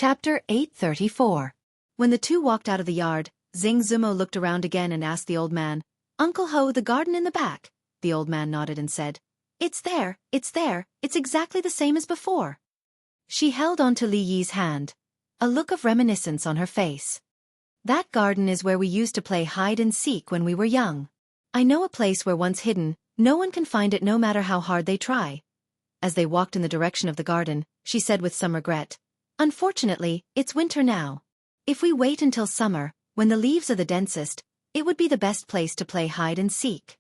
Chapter 834. When the two walked out of the yard, Zhang Zumo looked around again and asked the old man, "Uncle Ho, the garden in the back?" The old man nodded and said, "It's there, it's exactly the same as before." She held on to Li Yi's hand, a look of reminiscence on her face. "That garden is where we used to play hide and seek when we were young. I know a place where once hidden, no one can find it no matter how hard they try." As they walked in the direction of the garden, she said with some regret, "Unfortunately, it's winter now. If we wait until summer, when the leaves are the densest, it would be the best place to play hide and seek."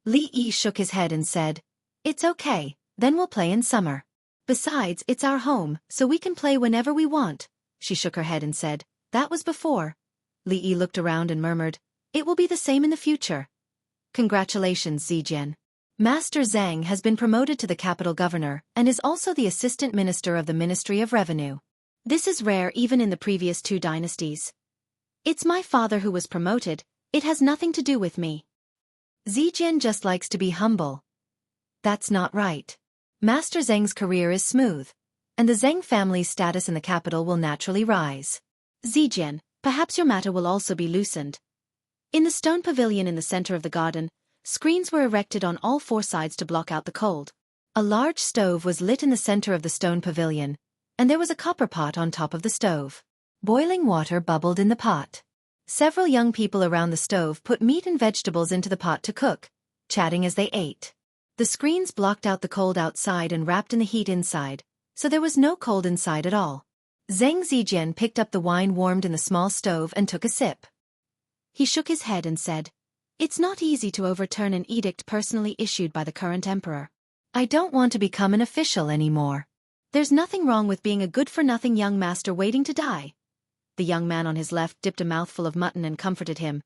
Li Yi shook his head and said, "It's okay, then we'll play in summer. Besides, it's our home, so we can play whenever we want." She shook her head and said, "That was before." Li Yi looked around and murmured, "It will be the same in the future." "Congratulations, Zijian. Master Zhang has been promoted to the capital governor and is also the assistant minister of the Ministry of Revenue. This is rare even in the previous two dynasties. It's my father who was promoted, it has nothing to do with me." Zijian just likes to be humble. That's not right. Master Zheng's career is smooth, and the Zheng family's status in the capital will naturally rise. "Zijian, perhaps your matter will also be loosened." In the stone pavilion in the center of the garden, screens were erected on all four sides to block out the cold. A large stove was lit in the center of the stone pavilion, and there was a copper pot on top of the stove. Boiling water bubbled in the pot. Several young people around the stove put meat and vegetables into the pot to cook, chatting as they ate. The screens blocked out the cold outside and wrapped in the heat inside, so there was no cold inside at all. Zhang Zijian picked up the wine warmed in the small stove and took a sip. He shook his head and said, "It's not easy to overturn an edict personally issued by the current emperor. I don't want to become an official anymore. There's nothing wrong with being a good-for-nothing young master waiting to die." The young man on his left dipped a mouthful of mutton and comforted him.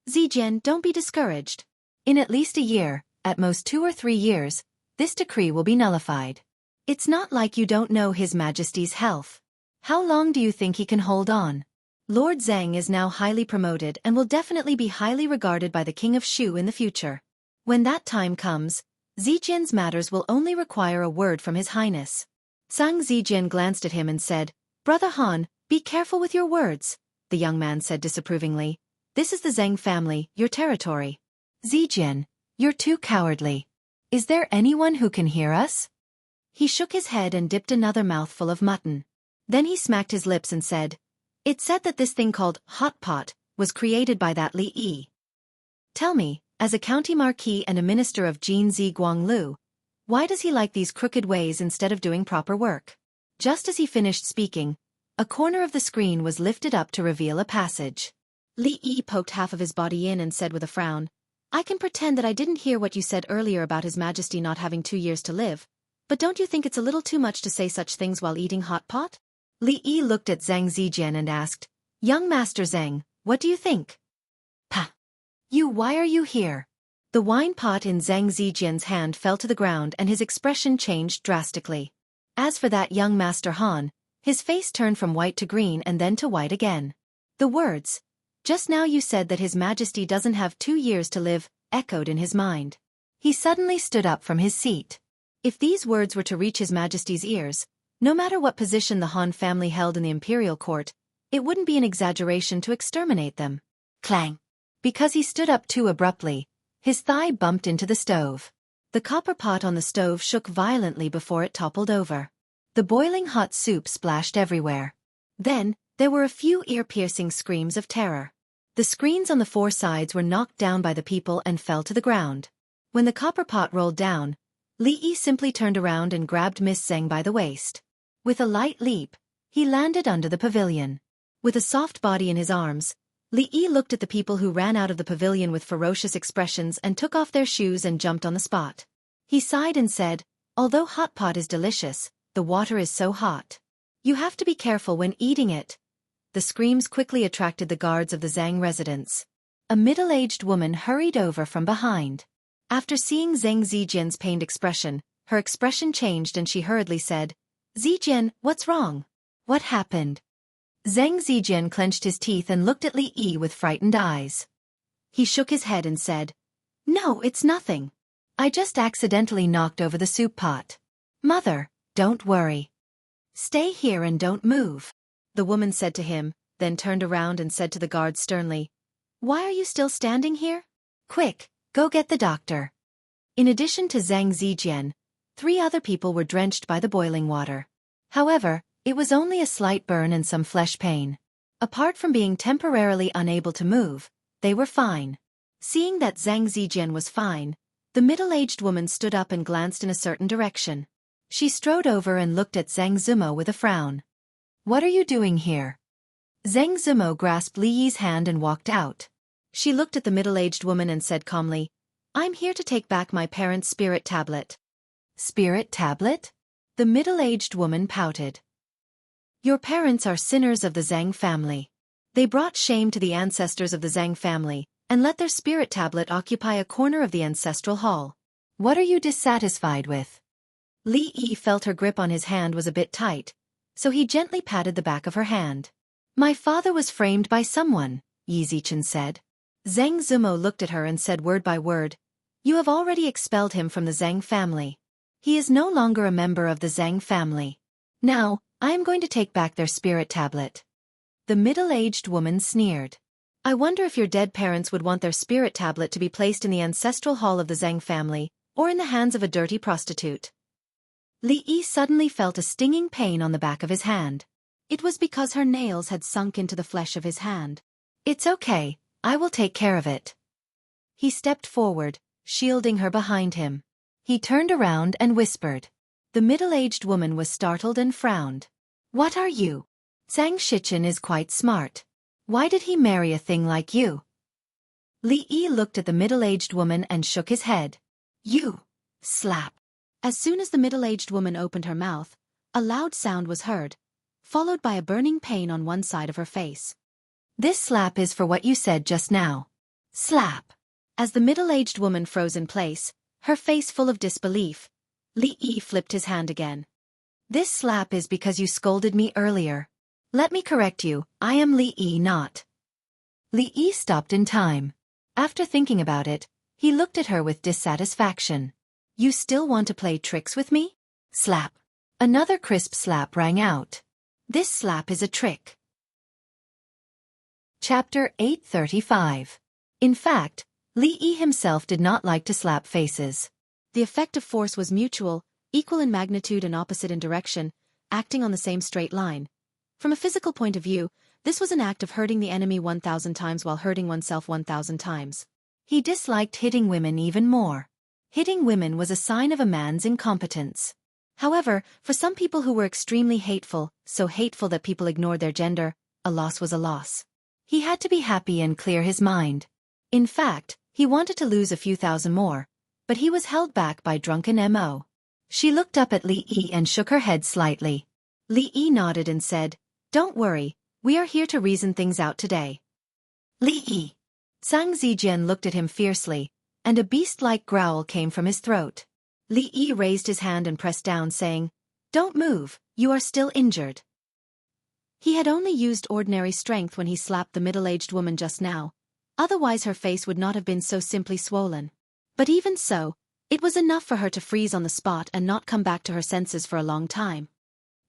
"Zijian, don't be discouraged. In at least a year, at most 2 or 3 years, this decree will be nullified. It's not like you don't know His Majesty's health. How long do you think he can hold on? Lord Zhang is now highly promoted and will definitely be highly regarded by the King of Shu in the future. When that time comes, Zijian's matters will only require a word from His Highness." Zhang Zijian glanced at him and said, "Brother Han, be careful with your words." The young man said disapprovingly, "This is the Zhang family, your territory." "Zijian, you're too cowardly. Is there anyone who can hear us?" He shook his head and dipped another mouthful of mutton. Then he smacked his lips and said, "It's said that this thing called hot pot was created by that Li Yi. Tell me, as a county marquis and a minister of Jinzi Guanglu, why does he like these crooked ways instead of doing proper work?" Just as he finished speaking, a corner of the screen was lifted up to reveal a passage. Li Yi poked half of his body in and said with a frown, "I can pretend that I didn't hear what you said earlier about His Majesty not having 2 years to live, but don't you think it's a little too much to say such things while eating hot pot?" Li Yi looked at Zhang Zijian and asked, "Young Master Zhang, what do you think?" "Pah! Why are you here?" The wine pot in Zhang Zijian's hand fell to the ground and his expression changed drastically. As for that young Master Han, his face turned from white to green and then to white again. The words, "Just now you said that His Majesty doesn't have 2 years to live," echoed in his mind. He suddenly stood up from his seat. If these words were to reach His Majesty's ears, no matter what position the Han family held in the imperial court, it wouldn't be an exaggeration to exterminate them. Clang! Because he stood up too abruptly, his thigh bumped into the stove. The copper pot on the stove shook violently before it toppled over. The boiling hot soup splashed everywhere. Then, there were a few ear-piercing screams of terror. The screens on the 4 sides were knocked down by the people and fell to the ground. When the copper pot rolled down, Li Yi simply turned around and grabbed Miss Zheng by the waist. With a light leap, he landed under the pavilion. With a soft body in his arms, Li Yi looked at the people who ran out of the pavilion with ferocious expressions and took off their shoes and jumped on the spot. He sighed and said, "Although hot pot is delicious, the water is so hot. You have to be careful when eating it." The screams quickly attracted the guards of the Zhang residence. A middle-aged woman hurried over from behind. After seeing Zhang Zijian's pained expression, her expression changed and she hurriedly said, "Zijian, what's wrong? What happened?" Zhang Zijian clenched his teeth and looked at Li Yi with frightened eyes. He shook his head and said, "No, it's nothing. I just accidentally knocked over the soup pot. Mother, don't worry. Stay here and don't move." the woman said to him, then turned around and said to the guards sternly, "Why are you still standing here? Quick, go get the doctor." In addition to Zhang Zijian, 3 other people were drenched by the boiling water. However, it was only a slight burn and some flesh pain. Apart from being temporarily unable to move, they were fine. Seeing that Zhang Zijian was fine, the middle-aged woman stood up and glanced in a certain direction. She strode over and looked at Zhang Zumo with a frown. "What are you doing here?" Zhang Zumo grasped Li Yi's hand and walked out. She looked at the middle-aged woman and said calmly, "I'm here to take back my parents' spirit tablet." "Spirit tablet?" The middle-aged woman pouted. "Your parents are sinners of the Zhang family. They brought shame to the ancestors of the Zhang family, and let their spirit tablet occupy a corner of the ancestral hall. What are you dissatisfied with?" Li Yi felt her grip on his hand was a bit tight, so he gently patted the back of her hand. "My father was framed by someone," Yi Zichen said. Zhang Zumo looked at her and said word by word, "You have already expelled him from the Zhang family. He is no longer a member of the Zhang family. Now, I am going to take back their spirit tablet." The middle-aged woman sneered. "I wonder if your dead parents would want their spirit tablet to be placed in the ancestral hall of the Zhang family, or in the hands of a dirty prostitute." Li Yi suddenly felt a stinging pain on the back of his hand. It was because her nails had sunk into the flesh of his hand. "It's okay, I will take care of it." He stepped forward, shielding her behind him. He turned around and whispered. The middle-aged woman was startled and frowned. "What are you? Zhang Shichen is quite smart. Why did he marry a thing like you?" Li Yi looked at the middle-aged woman and shook his head. "You!" Slap. As soon as the middle-aged woman opened her mouth, a loud sound was heard, followed by a burning pain on one side of her face. "This slap is for what you said just now." Slap. As the middle-aged woman froze in place, her face full of disbelief, Li Yi flipped his hand again. "This slap is because you scolded me earlier. Let me correct you, I am Li Yi not." Li Yi stopped in time. After thinking about it, he looked at her with dissatisfaction. "You still want to play tricks with me?" Slap. Another crisp slap rang out. "This slap is a trick." Chapter 835. In fact, Li Yi himself did not like to slap faces. The effect of force was mutual, equal in magnitude and opposite in direction, acting on the same straight line. From a physical point of view, this was an act of hurting the enemy 1,000 times while hurting oneself 1,000 times. He disliked hitting women even more. Hitting women was a sign of a man's incompetence. However, for some people who were extremely hateful, so hateful that people ignored their gender, a loss was a loss. He had to be happy and clear his mind. In fact, he wanted to lose a few thousand more, but he was held back by drunken Mo. She looked up at Li Yi and shook her head slightly. Li Yi nodded and said, "Don't worry, we are here to reason things out today." Li Yi. Zhang Zijian looked at him fiercely, and a beast-like growl came from his throat. Li Yi raised his hand and pressed down, saying, "Don't move, you are still injured." He had only used ordinary strength when he slapped the middle-aged woman just now, otherwise her face would not have been so simply swollen. But even so, it was enough for her to freeze on the spot and not come back to her senses for a long time.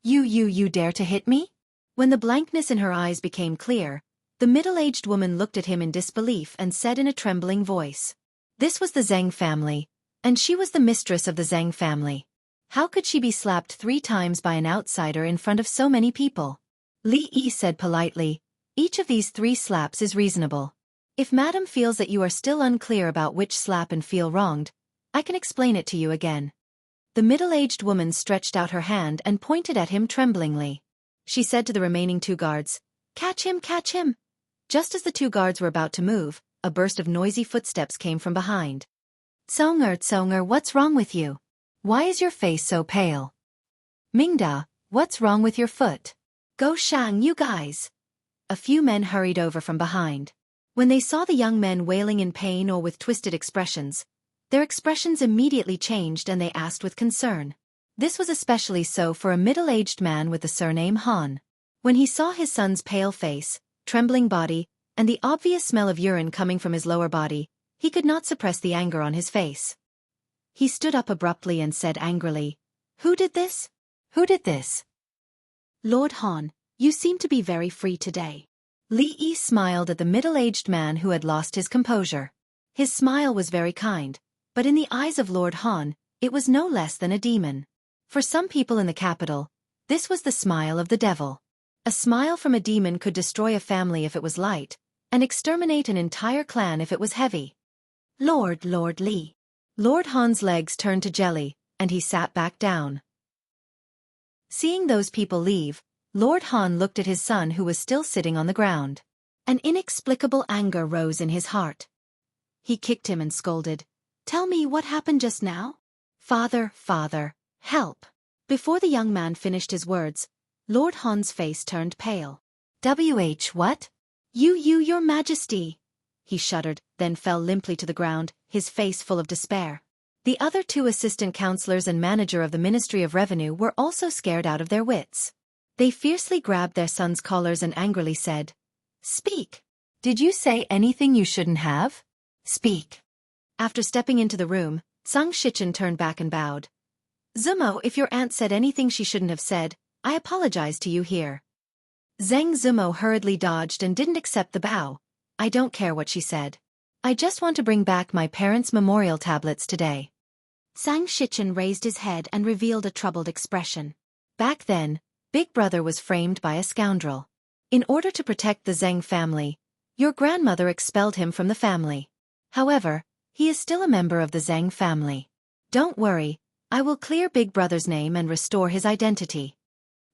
You dare to hit me?" When the blankness in her eyes became clear, the middle-aged woman looked at him in disbelief and said in a trembling voice. This was the Zhang family, and she was the mistress of the Zhang family. How could she be slapped 3 times by an outsider in front of so many people? Li Yi said politely, "Each of these 3 slaps is reasonable. If Madam feels that you are still unclear about which slap and feel wronged, I can explain it to you again." The middle-aged woman stretched out her hand and pointed at him tremblingly. She said to the remaining 2 guards, "Catch him, catch him!" Just as the 2 guards were about to move, a burst of noisy footsteps came from behind. Tsonger, what's wrong with you? Why is your face so pale?" "Mingda, what's wrong with your foot?" "Go Shang, you guys!" A few men hurried over from behind. When they saw the young men wailing in pain or with twisted expressions, their expressions immediately changed and they asked with concern. This was especially so for a middle-aged man with the surname Han. When he saw his son's pale face, trembling body, and the obvious smell of urine coming from his lower body, he could not suppress the anger on his face. He stood up abruptly and said angrily, "Who did this? Who did this?" "Lord Han, You seem to be very free today. Li Yi smiled at the middle-aged man who had lost his composure. His smile was very kind, but in the eyes of Lord Han, it was no less than a demon. For some people in the capital, this was the smile of the devil. A smile from a demon could destroy a family if it was light, and exterminate an entire clan if it was heavy. Lord Li. Lord Han's legs turned to jelly, and he sat back down. Seeing those people leave, Lord Han looked at his son who was still sitting on the ground. An inexplicable anger rose in his heart. He kicked him and scolded, "Tell me what happened just now?" Father, help." Before the young man finished his words, Lord Han's face turned pale. What? Your Majesty." He shuddered, then fell limply to the ground, his face full of despair. The other two assistant counselors and manager of the Ministry of Revenue were also scared out of their wits. They fiercely grabbed their sons' collars and angrily said, "Speak! Did you say anything you shouldn't have? Speak!" After stepping into the room, Zhang Shichen turned back and bowed. "Zumo, if your aunt said anything she shouldn't have said, I apologize to you here." Zhang Zumo hurriedly dodged and didn't accept the bow. "I don't care what she said. I just want to bring back my parents' memorial tablets today." Zhang Shichen raised his head and revealed a troubled expression. Back then, Big Brother was framed by a scoundrel. In order to protect the Zheng family, your grandmother expelled him from the family. However, he is still a member of the Zheng family. Don't worry, I will clear Big Brother's name and restore his identity.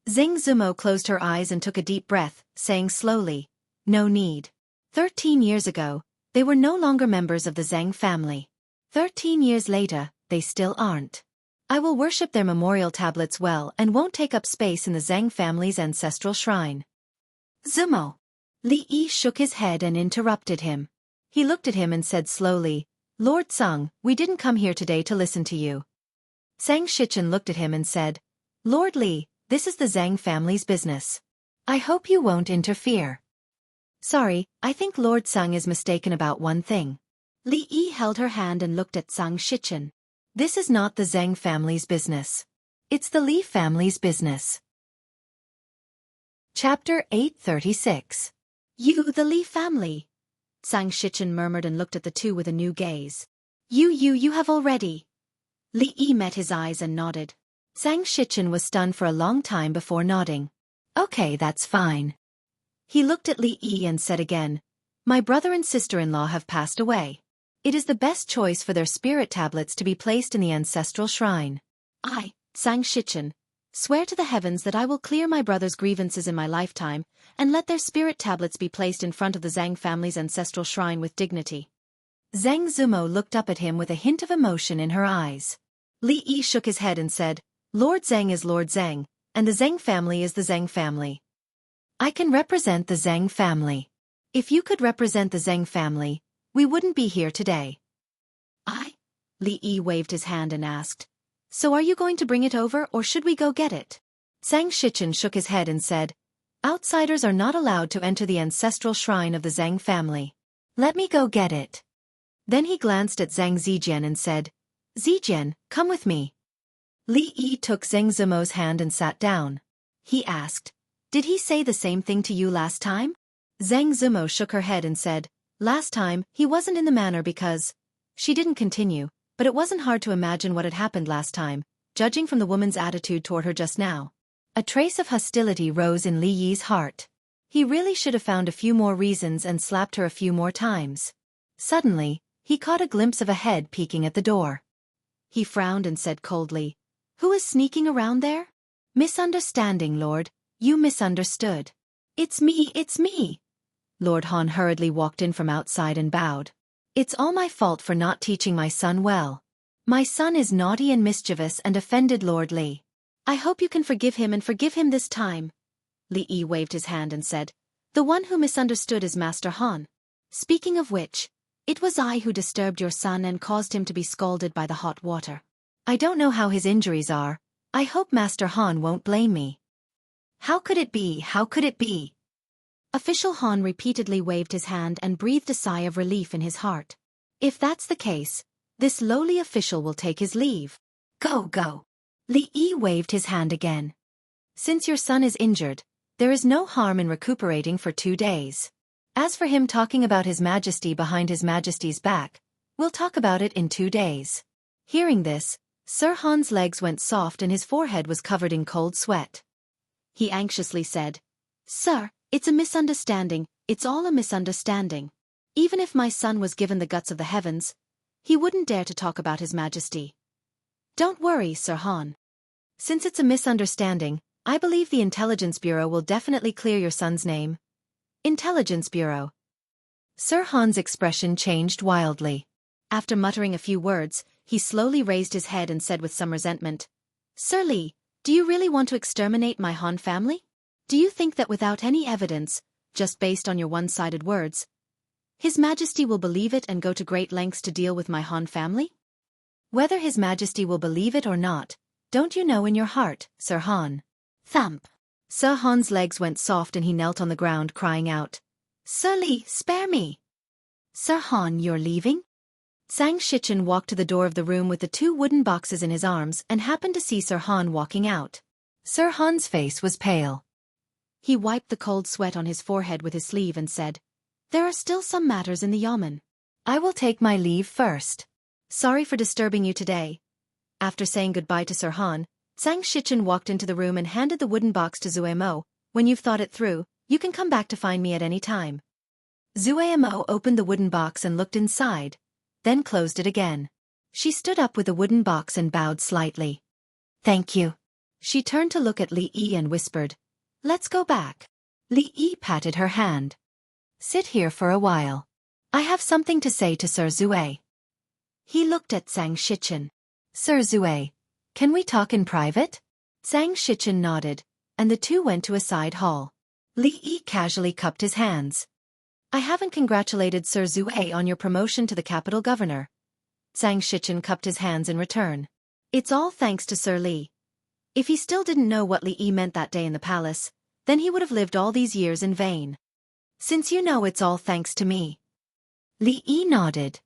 Zheng Zumo closed her eyes and took a deep breath, saying slowly, "No need." 13 years ago, they were no longer members of the Zheng family. 13 years later, they still aren't. I will worship their memorial tablets well and won't take up space in the Zheng family's ancestral shrine. Zumo. Li Yi shook his head and interrupted him. He looked at him and said slowly, "Lord Zheng, we didn't come here today to listen to you." Zhang Shichen looked at him and said, "Lord Li, this is the Zheng family's business. I hope you won't interfere." "Sorry, I think Lord Zheng is mistaken about one thing." Li Yi held her hand and looked at Zhang Shichen. "This is not the Zheng family's business. It's the Li family's business." Chapter 836. "You, the Li family." Zhang Shichen murmured and looked at the two with a new gaze. You have already." Li Yi met his eyes and nodded. Zhang Shichen was stunned for a long time before nodding. "Okay, that's fine." He looked at Li Yi and said again, "My brother and sister-in-law have passed away. It is the best choice for their spirit tablets to be placed in the ancestral shrine. I, Zhang Shichen, swear to the heavens that I will clear my brother's grievances in my lifetime and let their spirit tablets be placed in front of the Zhang family's ancestral shrine with dignity." Zheng Zumo looked up at him with a hint of emotion in her eyes. Li Yi shook his head and said, "Lord Zheng is Lord Zheng, and the Zheng family is the Zheng family. I can represent the Zheng family. If you could represent the Zheng family, we wouldn't be here today." Li Yi waved his hand and asked, "So are you going to bring it over or should we go get it?" Zhang Shichen shook his head and said, "Outsiders are not allowed to enter the ancestral shrine of the Zheng family. Let me go get it." Then he glanced at Zhang Zijian and said, "Zijian, come with me." Li Yi took Zheng Zumo's hand and sat down. He asked, "Did he say the same thing to you last time?" Zheng Zumo shook her head and said, "Last time, he wasn't in the manner because..." She didn't continue, but it wasn't hard to imagine what had happened last time, judging from the woman's attitude toward her just now. A trace of hostility rose in Li Yi's heart. He really should have found a few more reasons and slapped her a few more times. Suddenly, he caught a glimpse of a head peeking at the door. He frowned and said coldly, "Who is sneaking around there?" "Misunderstanding, Lord. You misunderstood." It's me." Lord Han hurriedly walked in from outside and bowed. "It's all my fault for not teaching my son well. My son is naughty and mischievous and offended Lord Li. I hope you can forgive him and forgive him this time." Li Yi waved his hand and said, "The one who misunderstood is Master Han. Speaking of which, it was I who disturbed your son and caused him to be scalded by the hot water. I don't know how his injuries are. I hope Master Han won't blame me." How could it be? How could it be?" Official Han repeatedly waved his hand and breathed a sigh of relief in his heart. "If that's the case, this lowly official will take his leave. Go. Li Yi waved his hand again. "Since your son is injured, There is no harm in recuperating for 2 days. As for him talking about His Majesty behind His Majesty's back, we'll talk about it in 2 days. Hearing this, Sir Han's legs went soft and his forehead was covered in cold sweat. He anxiously said, "Sir, it's a misunderstanding, it's all a misunderstanding. Even if my son was given the guts of the heavens, he wouldn't dare to talk about His Majesty." "Don't worry, Sir Han. Since it's a misunderstanding, I believe the Intelligence Bureau will definitely clear your son's name." Intelligence Bureau. Sir Han's expression changed wildly. After muttering a few words, he slowly raised his head and said with some resentment, "Sir Li, do you really want to exterminate my Han family? Do you think that without any evidence, just based on your one-sided words, His Majesty will believe it and go to great lengths to deal with my Han family? Whether His Majesty will believe it or not, don't you know in your heart, Sir Han?" Thump. Sir Han's legs went soft and he knelt on the ground crying out, "Sir Li, spare me!" "Sir Han, you're leaving?" Zhang Shichen walked to the door of the room with the 2 wooden boxes in his arms and happened to see Sir Han walking out. Sir Han's face was pale. He wiped the cold sweat on his forehead with his sleeve and said, "There are still some matters in the yamen. I will take my leave first. Sorry for disturbing you today." After saying goodbye to Sir Han, Zhang Shichen walked into the room and handed the wooden box to Zue Mo. "When you've thought it through, you can come back to find me at any time." Zue Mo opened the wooden box and looked inside, then closed it again. She stood up with the wooden box and bowed slightly. "Thank you." She turned to look at Li Yi and whispered, "Let's go back." Li Yi patted her hand. "Sit here for a while. I have something to say to Sir Zue." He looked at Zhang Shichen. "Sir Zue, can we talk in private?" Zhang Shichen nodded, and the 2 went to a side hall. Li Yi casually cupped his hands. "I haven't congratulated Sir Zue on your promotion to the capital governor." Zhang Shichen cupped his hands in return. "It's all thanks to Sir Li. If he still didn't know what Li Yi meant that day in the palace, then he would have lived all these years in vain. Since you know it's all thanks to me." Li Yi nodded.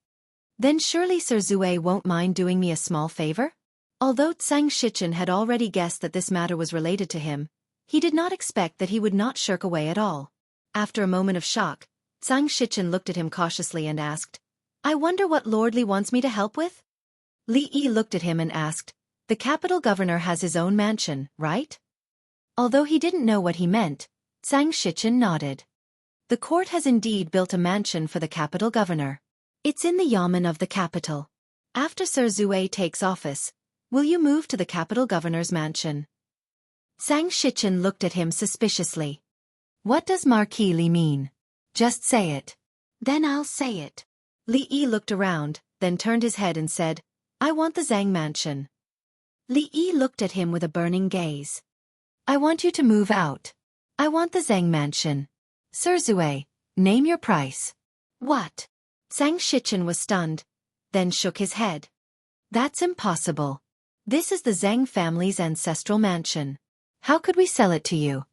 "Then surely Sir Zue won't mind doing me a small favor?" Although Zhang Shichen had already guessed that this matter was related to him, he did not expect that he would not shirk away at all. After a moment of shock, Zhang Shichen looked at him cautiously and asked, "I wonder what Lord Li wants me to help with?" Li Yi looked at him and asked, "The capital governor has his own mansion, right?" Although he didn't know what he meant, Zhang Shichen nodded. "The court has indeed built a mansion for the capital governor. It's in the yamen of the capital. After Sir Zue takes office, will you move to the capital governor's mansion?" Zhang Shichen looked at him suspiciously. "What does Marquis Li mean? Just say it." "Then I'll say it." Li Yi looked around, then turned his head and said, "I want the Zhang mansion." Li Yi looked at him with a burning gaze. "I want you to move out. I want the Zhang mansion. Sir Zue, name your price." "What?" Zhang Shichen was stunned, then shook his head. "That's impossible. This is the Zhang family's ancestral mansion. How could we sell it to you?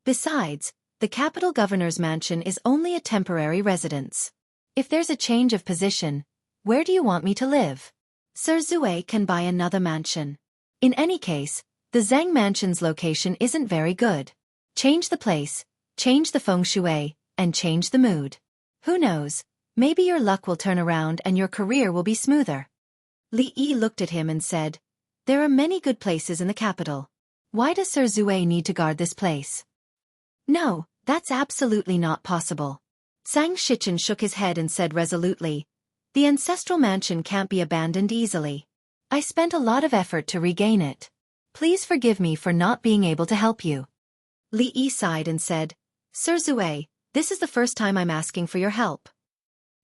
Besides, the capital governor's mansion is only a temporary residence. If there's a change of position, where do you want me to live? Sir Zue can buy another mansion. In any case, the Zhang mansion's location isn't very good. Change the place, change the feng shui, and change the mood. Who knows, maybe your luck will turn around and your career will be smoother." Li Yi looked at him and said, "There are many good places in the capital. Why does Sir Zue need to guard this place?" "No, that's absolutely not possible." Zhang Shichen shook his head and said resolutely, "The ancestral mansion can't be abandoned easily. I spent a lot of effort to regain it. Please forgive me for not being able to help you." Li Yi sighed and said, "Sir Zue, this is the first time I'm asking for your help.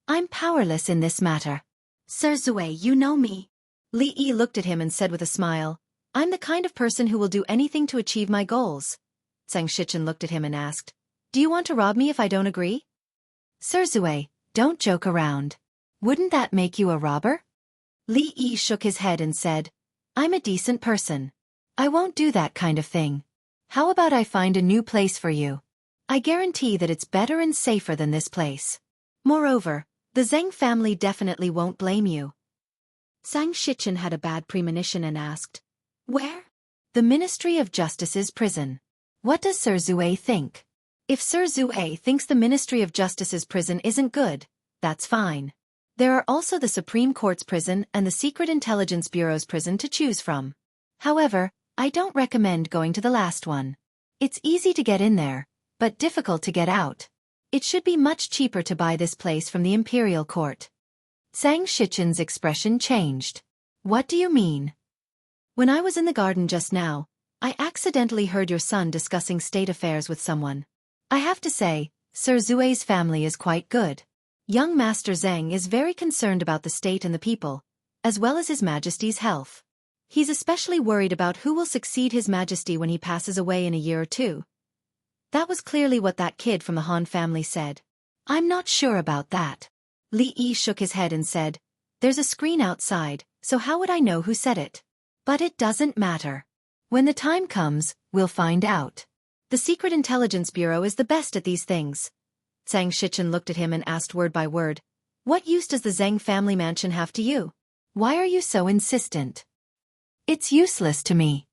I'm powerless in this matter." "Sir Zue, you know me." Li Yi looked at him and said with a smile, "I'm the kind of person who will do anything to achieve my goals." Zhang Shichen looked at him and asked, "Do you want to rob me if I don't agree?" "Sir Zue, don't joke around. Wouldn't that make you a robber?" Li Yi shook his head and said, "I'm a decent person. I won't do that kind of thing. How about I find a new place for you? I guarantee that it's better and safer than this place. Moreover, the Zhang family definitely won't blame you." Zhang Shichen had a bad premonition and asked, "Where?" "The Ministry of Justice's prison." What does Sir Zue think? If Sir Zue thinks the Ministry of Justice's prison isn't good, that's fine. There are also the Supreme Court's prison and the Secret Intelligence Bureau's prison to choose from. However, I don't recommend going to the last one. It's easy to get in there, but difficult to get out. It should be much cheaper to buy this place from the Imperial Court. Zhang Shichen's expression changed. What do you mean? When I was in the garden just now, I accidentally heard your son discussing state affairs with someone. I have to say, Sir Zue's family is quite good. Young Master Zhang is very concerned about the state and the people, as well as His Majesty's health. He's especially worried about who will succeed His Majesty when he passes away in a year or two. That was clearly what that kid from the Han family said. I'm not sure about that. Li Yi shook his head and said, there's a screen outside, so how would I know who said it? But it doesn't matter. When the time comes, we'll find out. The Secret Intelligence Bureau is the best at these things. Zhang Shichen looked at him and asked word by word, what use does the Zhang family mansion have to you? Why are you so insistent? It's useless to me.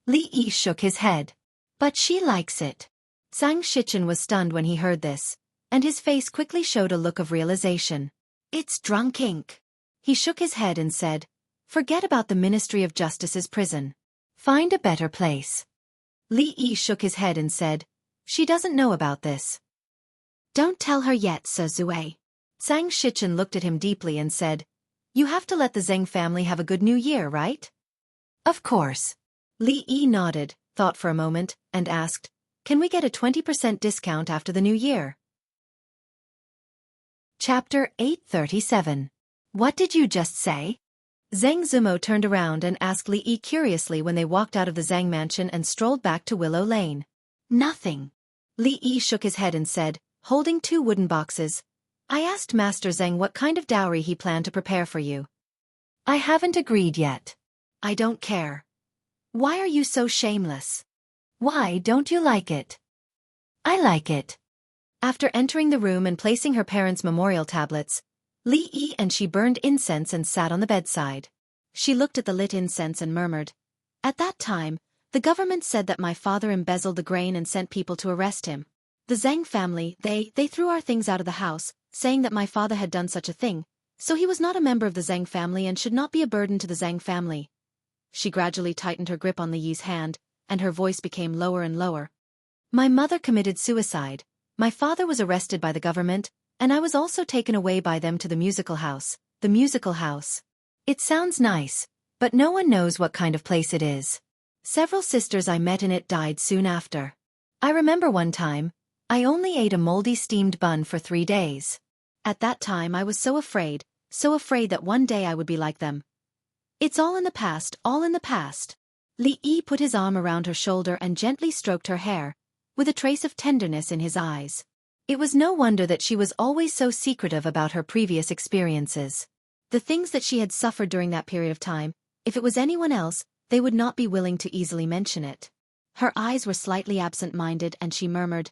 Li Yi shook his head. But she likes it. Zhang Shichen was stunned when he heard this, and his face quickly showed a look of realization. It's drunk ink. He shook his head and said, forget about the Ministry of Justice's prison. Find a better place. Li Yi shook his head and said, she doesn't know about this. Don't tell her yet, Sir Zue. Zhang Shichen looked at him deeply and said, you have to let the Zhang family have a good new year, right? Of course. Li Yi nodded, thought for a moment, and asked, can we get a 20% discount after the new year? Chapter 837. What did you just say? Zhang Zumo turned around and asked Li Yi curiously when they walked out of the Zhang mansion and strolled back to Willow Lane. Nothing. Li Yi shook his head and said, holding 2 wooden boxes, I asked Master Zhang what kind of dowry he planned to prepare for you. I haven't agreed yet. I don't care. Why are you so shameless? Why don't you like it? I like it. After entering the room and placing her parents' memorial tablets, Li Yi and she burned incense and sat on the bedside. She looked at the lit incense and murmured, at that time, the government said that my father embezzled the grain and sent people to arrest him. The Zhang family, they threw our things out of the house, saying that my father had done such a thing, so he was not a member of the Zhang family and should not be a burden to the Zhang family. She gradually tightened her grip on Li Yi's hand, and her voice became lower and lower. My mother committed suicide, my father was arrested by the government, and I was also taken away by them to the musical house. The musical house. It sounds nice, but no one knows what kind of place it is. Several sisters I met in it died soon after. I remember one time, I only ate a moldy steamed bun for 3 days. At that time I was so afraid that one day I would be like them. It's all in the past, all in the past. Li Yi put his arm around her shoulder and gently stroked her hair, with a trace of tenderness in his eyes. It was no wonder that she was always so secretive about her previous experiences. The things that she had suffered during that period of time, if it was anyone else, they would not be willing to easily mention it. Her eyes were slightly absent-minded and she murmured,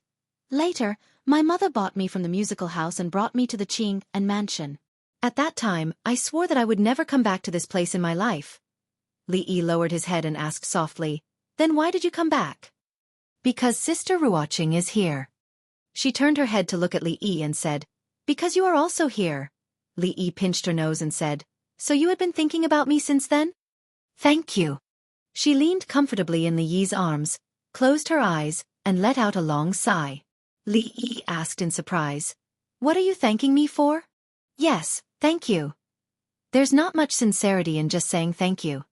later, my mother bought me from the musical house and brought me to the Qing and mansion. At that time, I swore that I would never come back to this place in my life. Li Yi lowered his head and asked softly, then why did you come back? Because Sister Ruoqing is here. She turned her head to look at Li Yi and said, because you are also here. Li Yi pinched her nose and said, so you had been thinking about me since then? Thank you. She leaned comfortably in Li Yi's arms, closed her eyes, and let out a long sigh. Li Yi asked in surprise, what are you thanking me for? Yes, thank you. There's not much sincerity in just saying thank you.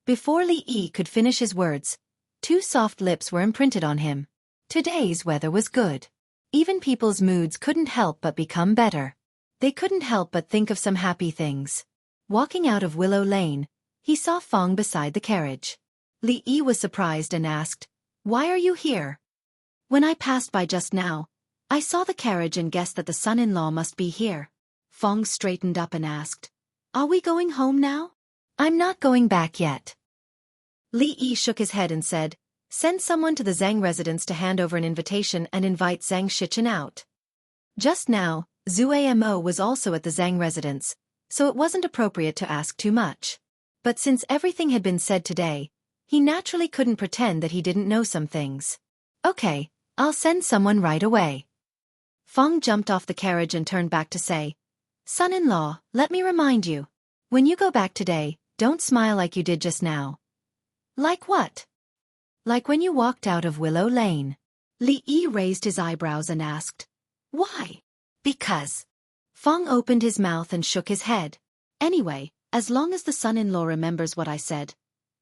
Before Li Yi could finish his words, 2 soft lips were imprinted on him. Today's weather was good. Even people's moods couldn't help but become better. They couldn't help but think of some happy things. Walking out of Willow Lane, he saw Fong beside the carriage. Li Yi was surprised and asked, why are you here? When I passed by just now, I saw the carriage and guessed that the son-in-law must be here. Fong straightened up and asked, are we going home now? I'm not going back yet. Li Yi shook his head and said, send someone to the Zhang residence to hand over an invitation and invite Zhang Shichen out. Just now, Zue Mo was also at the Zhang residence, so it wasn't appropriate to ask too much. But since everything had been said today, He naturally couldn't pretend that he didn't know some things. Okay, I'll send someone right away. Feng jumped off the carriage and turned back to say, Son-in-law, let me remind you. When you go back today, don't smile like you did just now. Like what? Like when you walked out of Willow Lane. Li Yi raised his eyebrows and asked, Why? Because. Feng opened his mouth and shook his head. Anyway, as long as the son-in-law remembers what I said.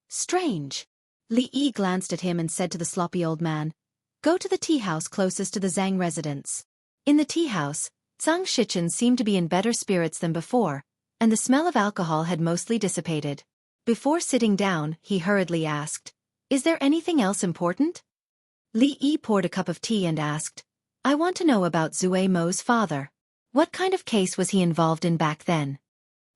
Strange. Li Yi glanced at him and said to the sloppy old man, Go to the tea house closest to the Zhang residence. In the tea house, Zhang Shichen seemed to be in better spirits than before, and the smell of alcohol had mostly dissipated. Before sitting down, he hurriedly asked, Is there anything else important? Li Yi poured a cup of tea and asked, I want to know about Zue Mo's father. What kind of case was he involved in back then?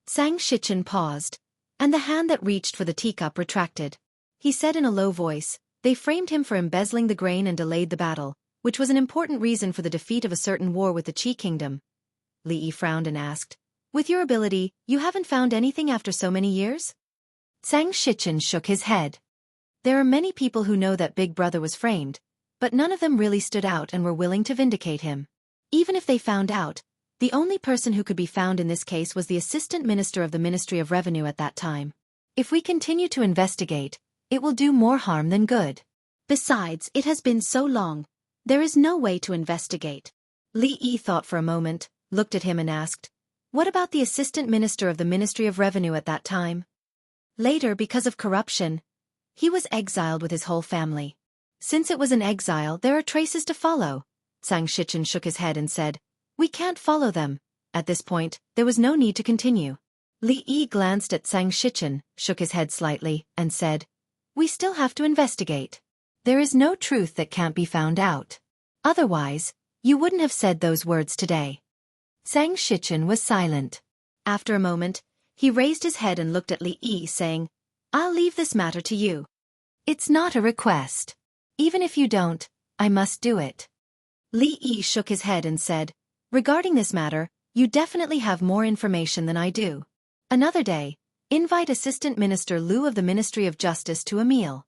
Zhang Shichen paused, and the hand that reached for the teacup retracted. He said in a low voice, They framed him for embezzling the grain and delayed the battle, which was an important reason for the defeat of a certain war with the Qi kingdom. Li Yi frowned and asked, With your ability, you haven't found anything after so many years? Zhang Shichen shook his head. There are many people who know that Big Brother was framed, but none of them really stood out and were willing to vindicate him. Even if they found out, the only person who could be found in this case was the Assistant Minister of the Ministry of Revenue at that time. If we continue to investigate, it will do more harm than good. Besides, it has been so long. There is no way to investigate. Li Yi thought for a moment, looked at him and asked, What about the Assistant Minister of the Ministry of Revenue at that time? Later, because of corruption, he was exiled with his whole family. Since it was an exile, there are traces to follow. Zhang Shichen shook his head and said, We can't follow them. At this point, there was no need to continue. Li Yi glanced at Zhang Shichen, shook his head slightly, and said, We still have to investigate. There is no truth that can't be found out. Otherwise, you wouldn't have said those words today. Zhang Shichen was silent. After a moment, he raised his head and looked at Li Yi, saying, I'll leave this matter to you. It's not a request. Even if you don't, I must do it. Li Yi shook his head and said, Regarding this matter, you definitely have more information than I do. Another day, invite Assistant Minister Liu of the Ministry of Justice to a meal.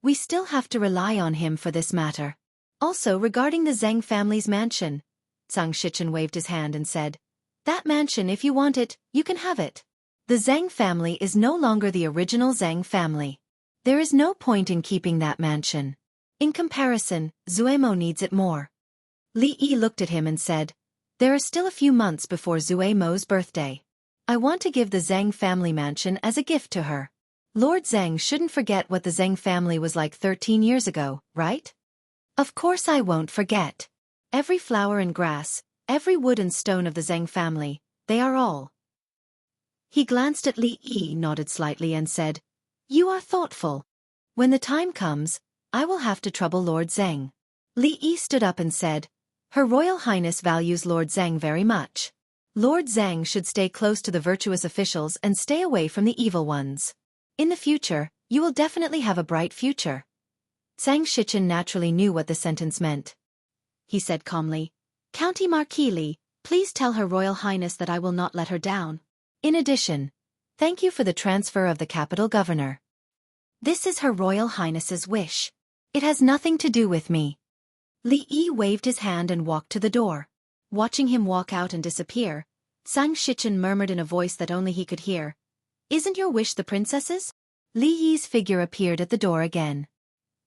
We still have to rely on him for this matter. Also regarding the Zhang family's mansion. Zhang Shichen waved his hand and said, That mansion, if you want it, you can have it. The Zhang family is no longer the original Zhang family. There is no point in keeping that mansion. In comparison, Zuemo needs it more. Li Yi looked at him and said, There are still a few months before Zuemo's birthday. I want to give the Zhang family mansion as a gift to her. Lord Zhang shouldn't forget what the Zhang family was like 13 years ago, right? Of course I won't forget. Every flower and grass, every wood and stone of the Zhang family, they are all. He glanced at Li Yi, nodded slightly and said, You are thoughtful. When the time comes, I will have to trouble Lord Zhang. Li Yi stood up and said, Her Royal Highness values Lord Zhang very much. Lord Zhang should stay close to the virtuous officials and stay away from the evil ones. In the future, you will definitely have a bright future. Zhang Shichen naturally knew what the sentence meant. He said calmly, County Marquis Li, please tell Her Royal Highness that I will not let her down. In addition, thank you for the transfer of the capital governor. This is Her Royal Highness's wish. It has nothing to do with me. Li Yi waved his hand and walked to the door. Watching him walk out and disappear, Zhang Shichen murmured in a voice that only he could hear, Isn't your wish the princess's? Li Yi's figure appeared at the door again.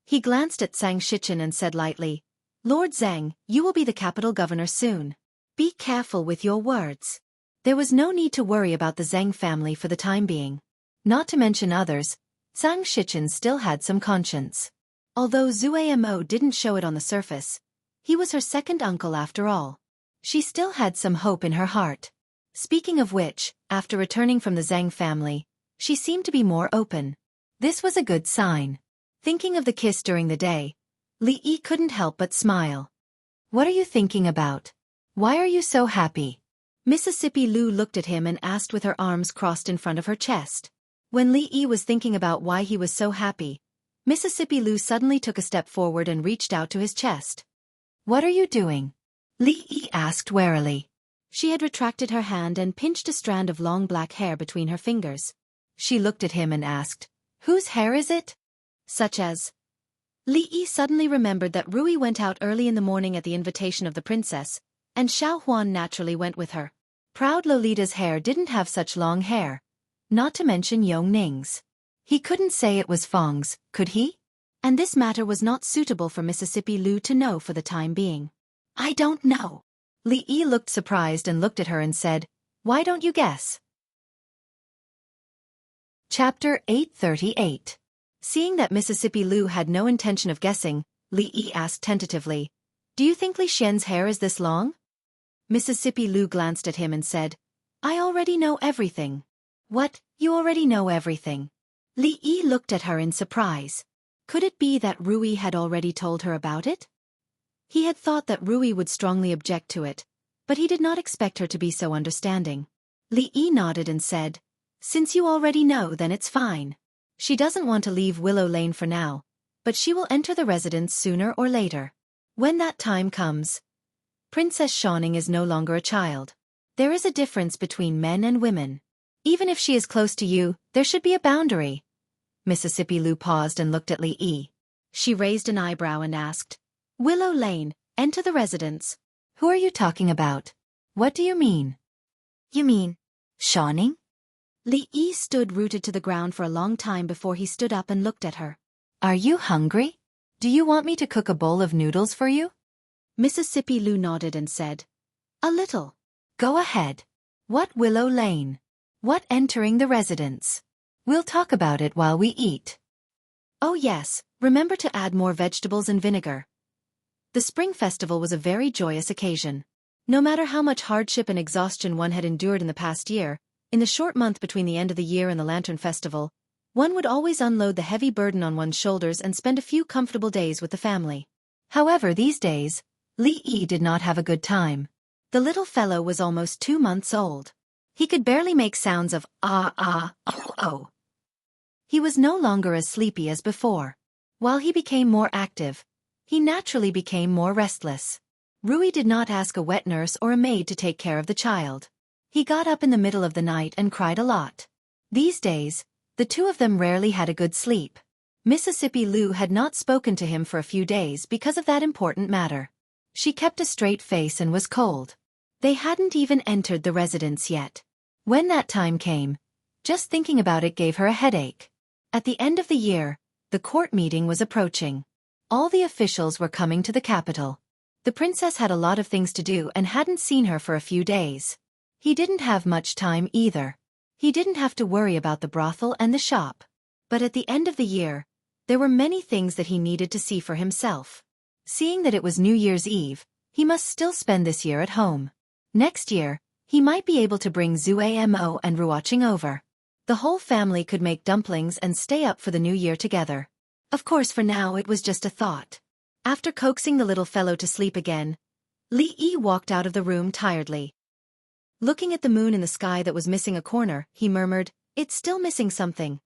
He glanced at Zhang Shichen and said lightly, Lord Zhang, you will be the capital governor soon. Be careful with your words. There was no need to worry about the Zhang family for the time being. Not to mention others, Zhang Shichen still had some conscience. Although Zuemo didn't show it on the surface, he was her second uncle after all. She still had some hope in her heart. Speaking of which, after returning from the Zhang family, she seemed to be more open. This was a good sign. Thinking of the kiss during the day, Li Yi couldn't help but smile. What are you thinking about? Why are you so happy? Mississippi Lu looked at him and asked with her arms crossed in front of her chest. When Li Yi was thinking about why he was so happy, Mississippi Lu suddenly took a step forward and reached out to his chest. What are you doing? Li Yi asked warily. She had retracted her hand and pinched a strand of long black hair between her fingers. She looked at him and asked, Whose hair is it? Such as. Li Yi suddenly remembered that Rui went out early in the morning at the invitation of the princess, and Xiaofan naturally went with her. Proud Lolita's hair didn't have such long hair, not to mention Yong Ning's. He couldn't say it was Feng's, could he? And this matter was not suitable for Mississippi Lu to know for the time being. I don't know. Li Yi looked surprised and looked at her and said, "Why don't you guess?" Chapter 838. Seeing that Mississippi Lu had no intention of guessing, Li Yi asked tentatively, "Do you think Li Xian's hair is this long?" Mississippi Lu glanced at him and said, "I already know everything." "What, you already know everything?" Li Yi looked at her in surprise. Could it be that Rui had already told her about it? He had thought that Rui would strongly object to it, but he did not expect her to be so understanding. Li Yi nodded and said, "Since you already know, then it's fine. She doesn't want to leave Willow Lane for now, but she will enter the residence sooner or later. When that time comes, Princess Xiaoning is no longer a child. There is a difference between men and women. Even if she is close to you, there should be a boundary." Mississippi Lu paused and looked at Li Yi. She raised an eyebrow and asked, "Willow Lane, enter the residence. Who are you talking about? What do you mean?" "You mean Xiaoning?" Li Yi stood rooted to the ground for a long time before he stood up and looked at her. "Are you hungry? Do you want me to cook a bowl of noodles for you?" Mississippi Lu nodded and said, "A little." "Go ahead. What Willow Lane? What entering the residence? We'll talk about it while we eat." "Oh yes, remember to add more vegetables and vinegar." The Spring Festival was a very joyous occasion. No matter how much hardship and exhaustion one had endured in the past year, in the short month between the end of the year and the Lantern Festival, one would always unload the heavy burden on one's shoulders and spend a few comfortable days with the family. However, these days, Li Yi did not have a good time. The little fellow was almost 2 months old. He could barely make sounds of oh. He was no longer as sleepy as before. While he became more active, he naturally became more restless. Rui did not ask a wet nurse or a maid to take care of the child. He got up in the middle of the night and cried a lot. These days, the two of them rarely had a good sleep. Mississippi Lu had not spoken to him for a few days because of that important matter. She kept a straight face and was cold. They hadn't even entered the residence yet. When that time came, just thinking about it gave her a headache. At the end of the year, the court meeting was approaching. All the officials were coming to the capital. The princess had a lot of things to do and hadn't seen her for a few days. He didn't have much time either. He didn't have to worry about the brothel and the shop. But at the end of the year, there were many things that he needed to see for himself. Seeing that it was New Year's Eve, he must still spend this year at home. Next year, he might be able to bring Zuamo and Ruoqing over. The whole family could make dumplings and stay up for the new year together. Of course, for now it was just a thought. After coaxing the little fellow to sleep again, Li Yi walked out of the room tiredly. Looking at the moon in the sky that was missing a corner, he murmured, "It's still missing something."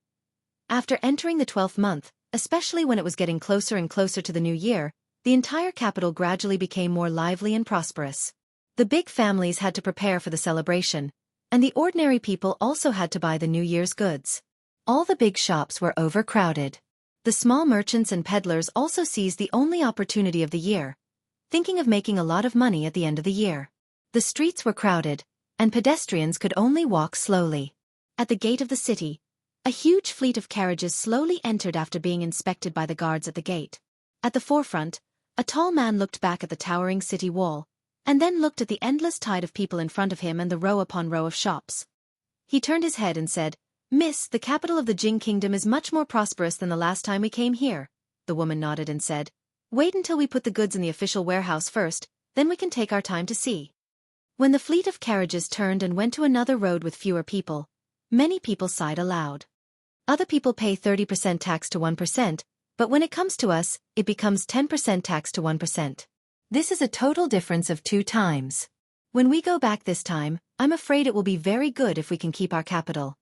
After entering the 12th month, especially when it was getting closer and closer to the new year, the entire capital gradually became more lively and prosperous. The big families had to prepare for the celebration, and the ordinary people also had to buy the New Year's goods. All the big shops were overcrowded. The small merchants and peddlers also seized the only opportunity of the year, thinking of making a lot of money at the end of the year. The streets were crowded, and pedestrians could only walk slowly. At the gate of the city, a huge fleet of carriages slowly entered after being inspected by the guards at the gate. At the forefront, a tall man looked back at the towering city wall, and then looked at the endless tide of people in front of him and the row upon row of shops. He turned his head and said, "Miss, the capital of the Jing Kingdom is much more prosperous than the last time we came here." The woman nodded and said, "Wait until we put the goods in the official warehouse first, then we can take our time to see." When the fleet of carriages turned and went to another road with fewer people, many people sighed aloud. Other people pay 30% tax to 1%, but when it comes to us, it becomes 10% tax to 1%. This is a total difference of 2 times. When we go back this time, I'm afraid it will be very good if we can keep our capital.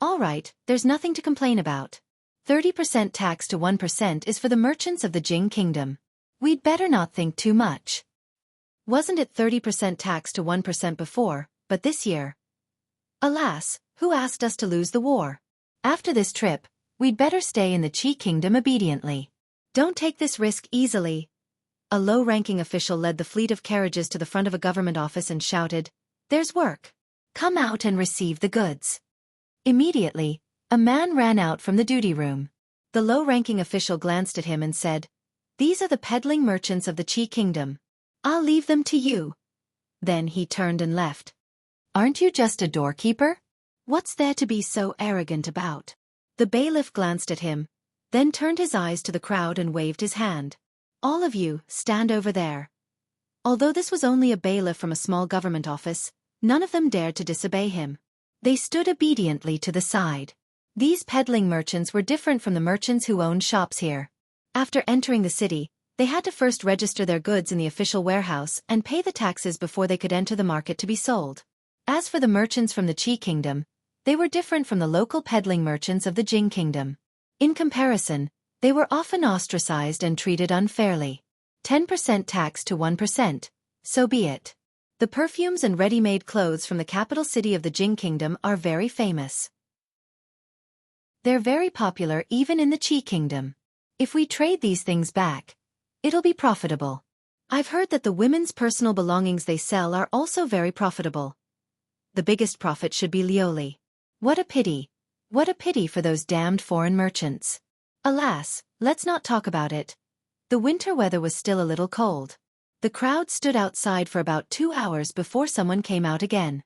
All right, there's nothing to complain about. 30% tax to 1% is for the merchants of the Jing Kingdom. We'd better not think too much. Wasn't it 30% tax to 1% before, but this year? Alas, who asked us to lose the war? After this trip, We'd better stay in the Qi Kingdom obediently. Don't take this risk easily. A low-ranking official led the fleet of carriages to the front of a government office and shouted, "There's work. Come out and receive the goods." Immediately, a man ran out from the duty room. The low-ranking official glanced at him and said, "These are the peddling merchants of the Qi Kingdom. I'll leave them to you." Then he turned and left. "Aren't you just a doorkeeper? What's there to be so arrogant about?" The bailiff glanced at him, then turned his eyes to the crowd and waved his hand. "All of you, stand over there." Although this was only a bailiff from a small government office, none of them dared to disobey him. They stood obediently to the side. These peddling merchants were different from the merchants who owned shops here. After entering the city, they had to first register their goods in the official warehouse and pay the taxes before they could enter the market to be sold. As for the merchants from the Qi Kingdom, they were different from the local peddling merchants of the Jing Kingdom. In comparison, they were often ostracized and treated unfairly. 10% tax to 1%, so be it. The perfumes and ready-made clothes from the capital city of the Jing Kingdom are very famous. They're very popular even in the Qi Kingdom. If we trade these things back, it'll be profitable. I've heard that the women's personal belongings they sell are also very profitable. The biggest profit should be Lioli. What a pity. What a pity for those damned foreign merchants. Alas, let's not talk about it. The winter weather was still a little cold. The crowd stood outside for about 2 hours before someone came out again.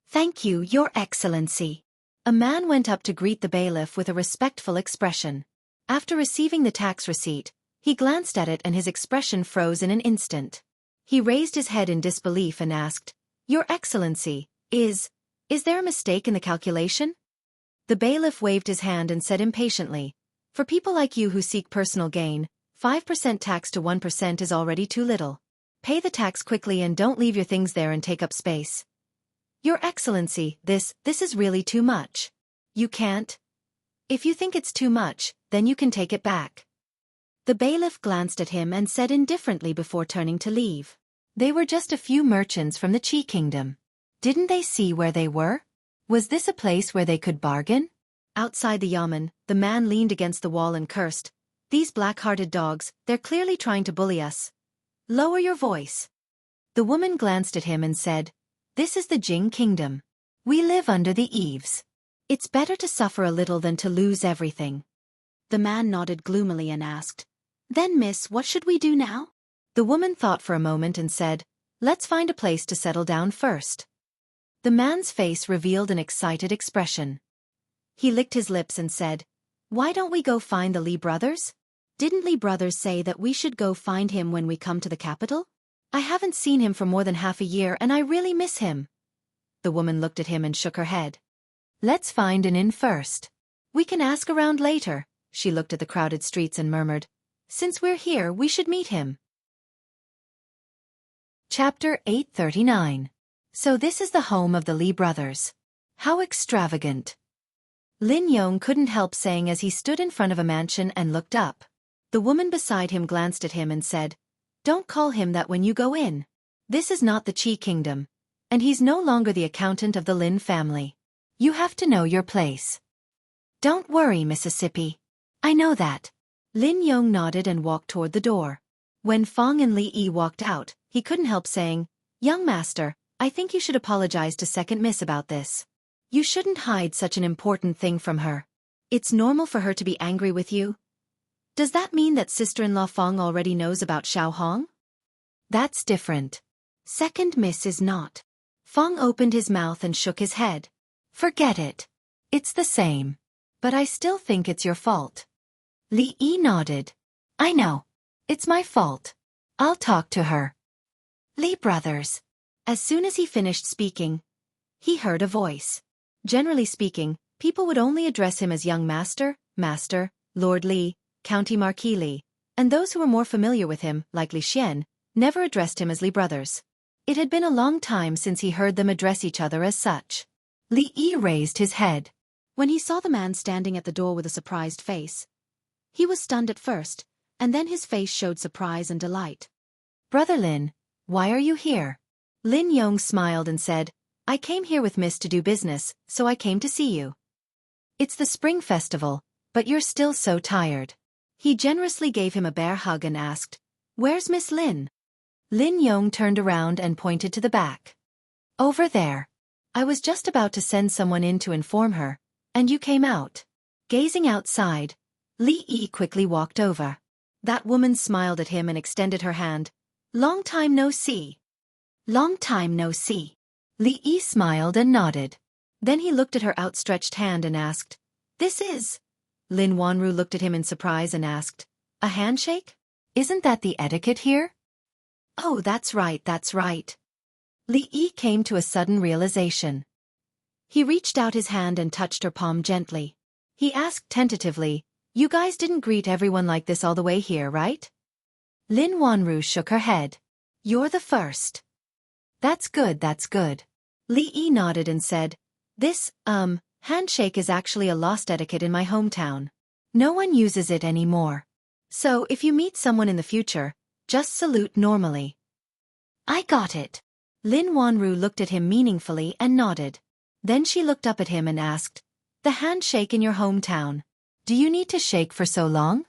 "Thank you, Your Excellency." A man went up to greet the bailiff with a respectful expression. After receiving the tax receipt, he glanced at it and his expression froze in an instant. He raised his head in disbelief and asked, "Your Excellency, is there a mistake in the calculation?" The bailiff waved his hand and said impatiently, "For people like you who seek personal gain, 5% tax to 1% is already too little. Pay the tax quickly and don't leave your things there and take up space." "Your Excellency, this is really too much. You can't. If you think it's too much, then you can take it back." The bailiff glanced at him and said indifferently before turning to leave, "They were just a few merchants from the Qi Kingdom. Didn't they see where they were? Was this a place where they could bargain?" Outside the yamen, the man leaned against the wall and cursed, "These black-hearted dogs, they're clearly trying to bully us. Lower your voice." The woman glanced at him and said, "This is the Jing Kingdom. We live under the eaves. It's better to suffer a little than to lose everything." The man nodded gloomily and asked, "Then miss, what should we do now?" The woman thought for a moment and said, "Let's find a place to settle down first." The man's face revealed an excited expression. He licked his lips and said, "Why don't we go find the Li brothers? Didn't Li brothers say that we should go find him when we come to the capital? I haven't seen him for more than half a year and I really miss him." The woman looked at him and shook her head. "Let's find an inn first. We can ask around later." She looked at the crowded streets and murmured, "Since we're here, we should meet him." Chapter 839. So this is the home of the Li brothers. How extravagant. Lin Yong couldn't help saying as he stood in front of a mansion and looked up. The woman beside him glanced at him and said, "Don't call him that when you go in. This is not the Qi Kingdom, and he's no longer the accountant of the Lin family. You have to know your place." "Don't worry, Mississippi. I know that." Lin Yong nodded and walked toward the door. When Fong and Li Yi walked out, he couldn't help saying, "Young master, I think you should apologize to Second Miss about this. You shouldn't hide such an important thing from her. It's normal for her to be angry with you." "Does that mean that sister-in-law Fong already knows about Xiaofan?" "That's different. Second Miss is not." Fong opened his mouth and shook his head. "Forget it. It's the same. But I still think it's your fault." Li Yi nodded. "I know. It's my fault. I'll talk to her." "Li brothers." As soon as he finished speaking, he heard a voice. Generally speaking, people would only address him as young master, Lord Li, County Marquis Li, and those who were more familiar with him, like Li Xian, never addressed him as Li brothers. It had been a long time since he heard them address each other as such. Li Yi raised his head. When he saw the man standing at the door with a surprised face, he was stunned at first, and then his face showed surprise and delight. "Brother Lin, why are you here?" Lin Yong smiled and said, "I came here with Miss to do business, so I came to see you. It's the Spring Festival, But you're still so tired. He generously gave him a bear hug and asked, "Where's Miss Lin?" Lin Yong turned around and pointed to the back. "Over there. I was just about to send someone in to inform her, and you came out." Gazing outside, Li Yi quickly walked over. That woman smiled at him and extended her hand. "Long time no see." "Long time no see." Li Yi smiled and nodded. Then he looked at her outstretched hand and asked, "This is?" Lin Wanru looked at him in surprise and asked, "A handshake? Isn't that the etiquette here?" "Oh, that's right, that's right." Li Yi came to a sudden realization. He reached out his hand and touched her palm gently. He asked tentatively, "You guys didn't greet everyone like this all the way here, right?" Lin Wanru shook her head. "You're the first." That's good, that's good." Li Yi nodded and said, "This, handshake is actually a lost etiquette in my hometown. No one uses it anymore. So if you meet someone in the future, just salute normally." "I got it." Lin Wanru looked at him meaningfully and nodded. Then she looked up at him and asked, "The handshake in your hometown. Do you need to shake for so long?"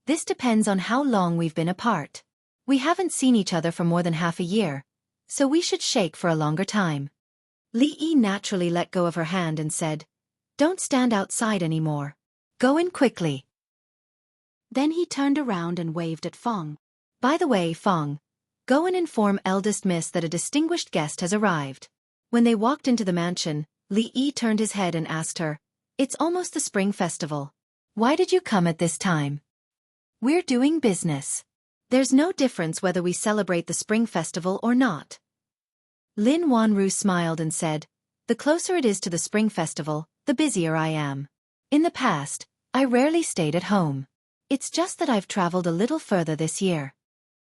This depends on how long we've been apart. We haven't seen each other for more than half a year, so we should shake for a longer time." Li Yi naturally let go of her hand and said, "Don't stand outside anymore. Go in quickly." Then he turned around and waved at Fong. "By the way, Fong, go and inform eldest miss that a distinguished guest has arrived." When they walked into the mansion, Li Yi turned his head and asked her, "It's almost the Spring Festival. Why did you come at this time?" "We're doing business. There's no difference whether we celebrate the Spring Festival or not." Lin Wanru smiled and said, "The closer it is to the Spring Festival, the busier I am. In the past, I rarely stayed at home. It's just that I've traveled a little further this year."